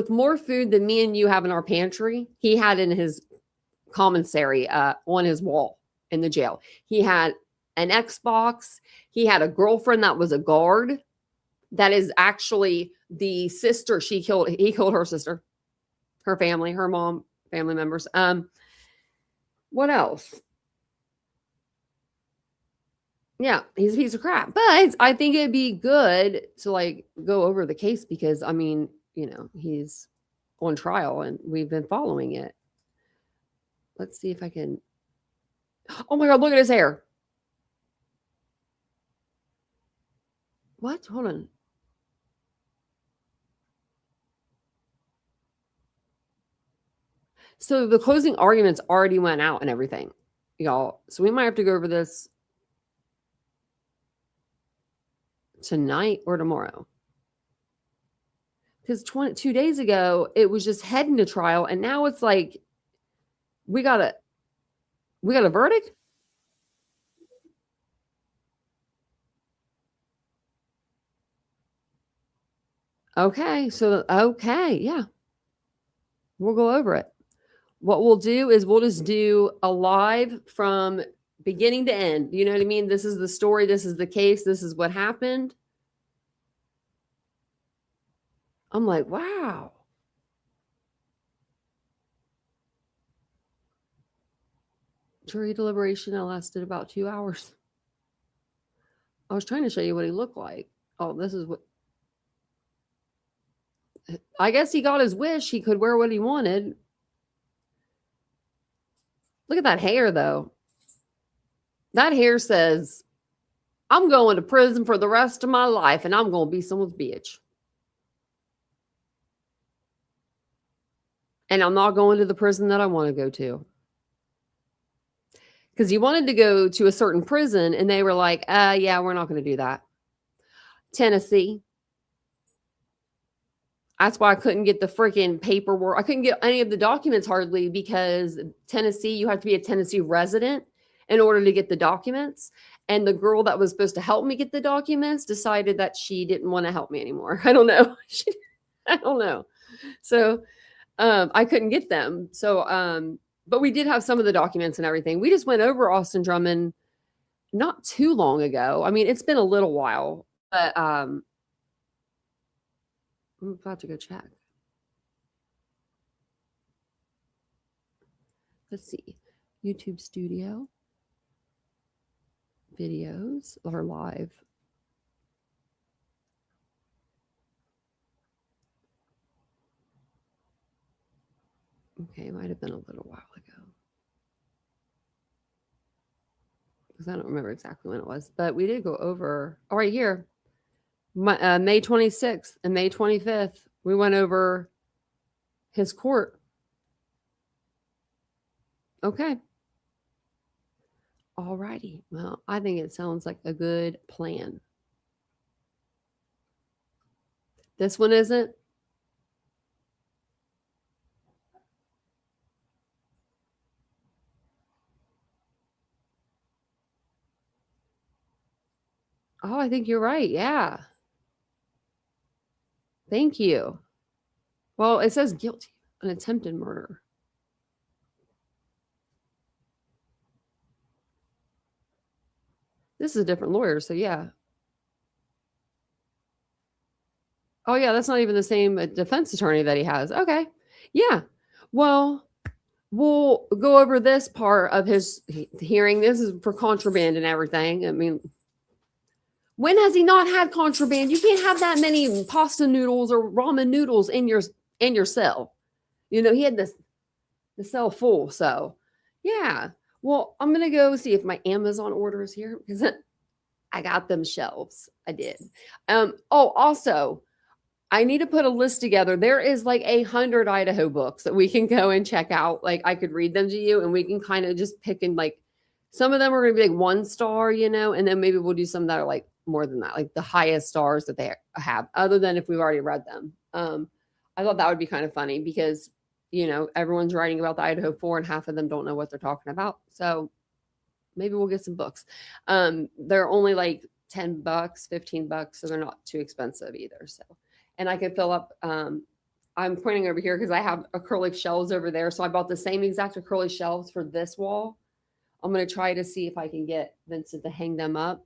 more food than me and you have in our pantry. He had in his commissary on his wall in the jail. He had an Xbox. He had a girlfriend that was a guard. That is actually the sister he killed her sister, her family, her mom, family members. What else? Yeah, he's a piece of crap. But I think it'd be good to like go over the case because I mean, he's on trial and we've been following it. Let's see if I can. Oh my God, look at his hair. What? Hold on. So the closing arguments already went out and everything, y'all. So we might have to go over this tonight or tomorrow. Because 2 days ago, it was just heading to trial. And now it's like, we got a verdict? Okay. So, okay. Yeah. We'll go over it. What we'll do is we'll just do a live from beginning to end. You know what I mean? This is the story. This is the case. This is what happened. I'm like, wow. Jury deliberation lasted about 2 hours. I was trying to show you what he looked like. Oh, this is what. I guess he got his wish. He could wear what he wanted. Look at that hair, though. That hair says, I'm going to prison for the rest of my life and I'm going to be someone's bitch. And I'm not going to the prison that I want to go to. Because he wanted to go to a certain prison and they were like, yeah, we're not going to do that. Tennessee. That's why I couldn't get the freaking paperwork. I couldn't get any of the documents hardly because Tennessee, you have to be a Tennessee resident in order to get the documents. And the girl that was supposed to help me get the documents decided that she didn't want to help me anymore. I don't know. I don't know. So I couldn't get them. So, but we did have some of the documents and everything. We just went over Austin Drummond not too long ago. I mean, it's been a little while, but I'm about to go check. Let's see. YouTube Studio. Videos are live. Okay, it might have been a little while ago. Because I don't remember exactly when it was. But we did go over. Oh, right here. May 26th and May 25th, we went over his court. Okay. All righty. Well, I think it sounds like a good plan. This one isn't? Oh, I think you're right. Yeah. Thank you. Well, it says guilty an attempted murder. This is a different lawyer, so yeah. Oh, yeah, that's not even the same defense attorney that he has. Okay. Yeah. Well, we'll go over this part of his hearing. This is for contraband and everything. I mean, when has he not had contraband? You can't have that many pasta noodles or ramen noodles in your cell. You know, he had the cell full. So, yeah. Well, I'm going to go see if my Amazon order is here because I got them shelves. I did. Also, I need to put a list together. There is like 100 Idaho books that we can go and check out. Like I could read them to you and we can kind of just pick and like some of them are going to be like 1 star, you know, and then maybe we'll do some that are like more than that, like the highest stars that they have, other than if we've already read them. I thought that would be kind of funny because, you know, everyone's writing about the Idaho 4 and half of them don't know what they're talking about. So maybe we'll get some books. They're only like $10, $15, so they're not too expensive either. So, and I can fill up, I'm pointing over here because I have acrylic shelves over there. So I bought the same exact acrylic shelves for this wall. I'm going to try to see if I can get Vincent to hang them up.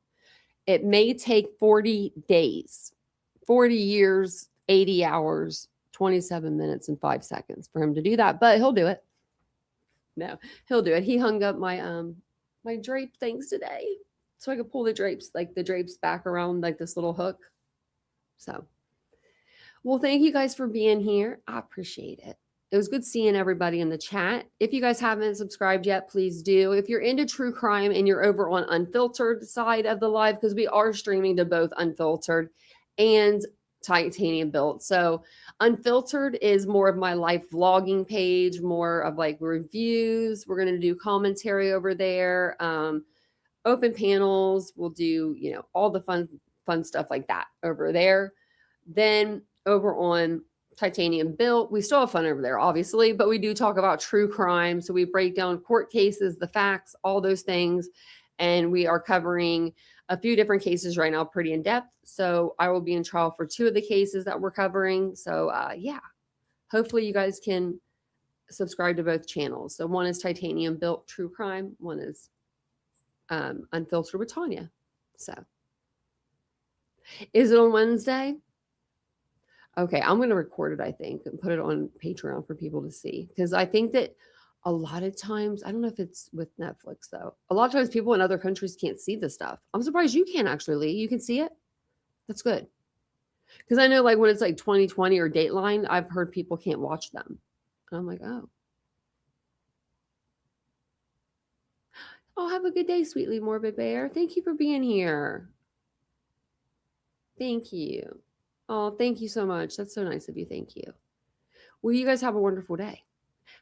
It may take 40 days, 40 years, 80 hours, 27 minutes and 5 seconds for him to do that, but he'll do it. No, he'll do it. He hung up my my drape things today so I could pull the drapes back around like this little hook. So, well, thank you guys for being here. I appreciate it. It was good seeing everybody in the chat. If you guys haven't subscribed yet, please do. If you're into true crime and you're over on Unfiltered side of the live, because we are streaming to both Unfiltered and Titanium Built. So Unfiltered is more of my life vlogging page, more of like reviews. We're going to do commentary over there, open panels. We'll do, you know, all the fun stuff like that over there. Then over on Titanium Built, we still have fun over there, obviously, but we do talk about true crime. So we break down court cases, the facts, all those things. And we are covering a few different cases right now, pretty in depth. So I will be in trial for 2 of the cases that we're covering. So yeah, hopefully you guys can subscribe to both channels. So one is Titanium Built True Crime. One is Unfiltered with Tanya. So is it on Wednesday? Okay, I'm going to record it, I think, and put it on Patreon for people to see. Because I think that a lot of times, I don't know if it's with Netflix, though. A lot of times people in other countries can't see this stuff. I'm surprised you can actually, Lee. You can see it? That's good. Because I know like when it's like 2020 or Dateline, I've heard people can't watch them. And I'm like, oh. Oh, have a good day, Sweetly Morbid Bear. Thank you for being here. Thank you. Oh, thank you so much. That's so nice of you. Thank you. Well, you guys have a wonderful day.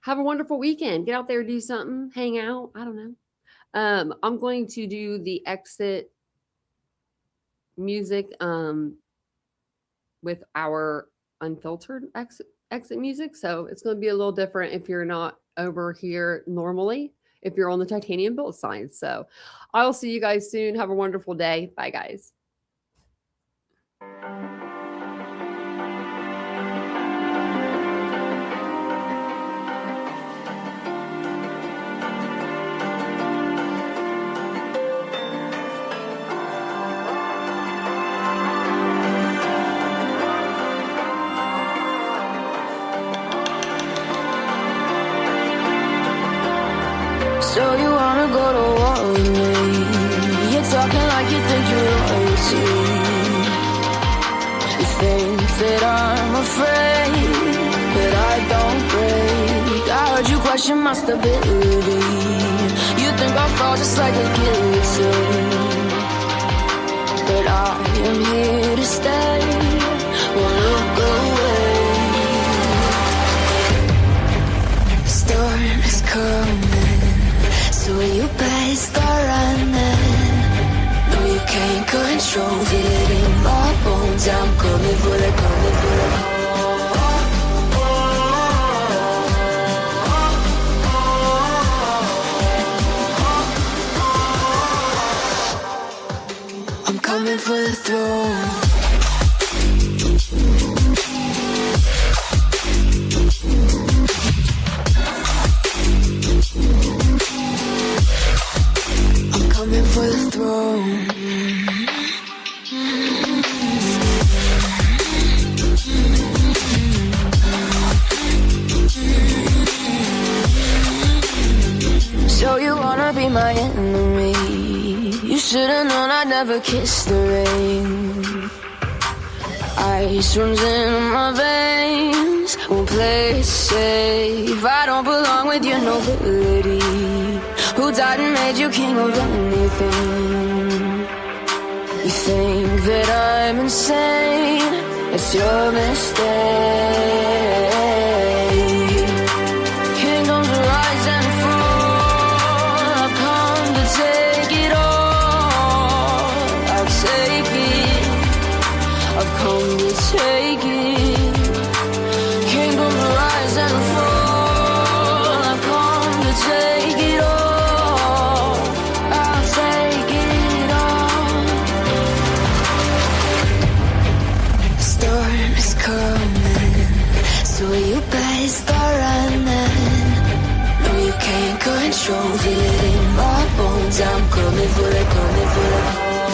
Have a wonderful weekend. Get out there, do something, hang out. I don't know. I'm going to do the exit music with our Unfiltered exit music. So it's going to be a little different if you're not over here normally, if you're on the Titanium Built side. So I'll see you guys soon. Have a wonderful day. Bye, guys. So you wanna go to war with me? You're talking like you think you're royalty. You think that I'm afraid, but I don't break. I heard you question my stability. You think I'll fall just like a guillotine. but I am here to stay. Won't look away. Storm is coming, so you better start running. No, you can't control, feel it in my bones. I'm coming for the, coming for the. I'm coming for the throne. I'm coming for the throne. So you wanna be my enemy? You should've known I'd never kiss the rain. Ice runs in my veins, won't play it safe. I don't belong with your nobility. Who died and made you king of anything? You think that I'm insane? It's your mistake. Kingdoms rise and fall. I've come to take it all. I'll take it. I've come to take it. Kingdoms rise and fall. I've come to take it all. I'll take it all. Storm is coming, so you better start running. No, you can't control, feel it in my bones. I'm coming for the, coming for the.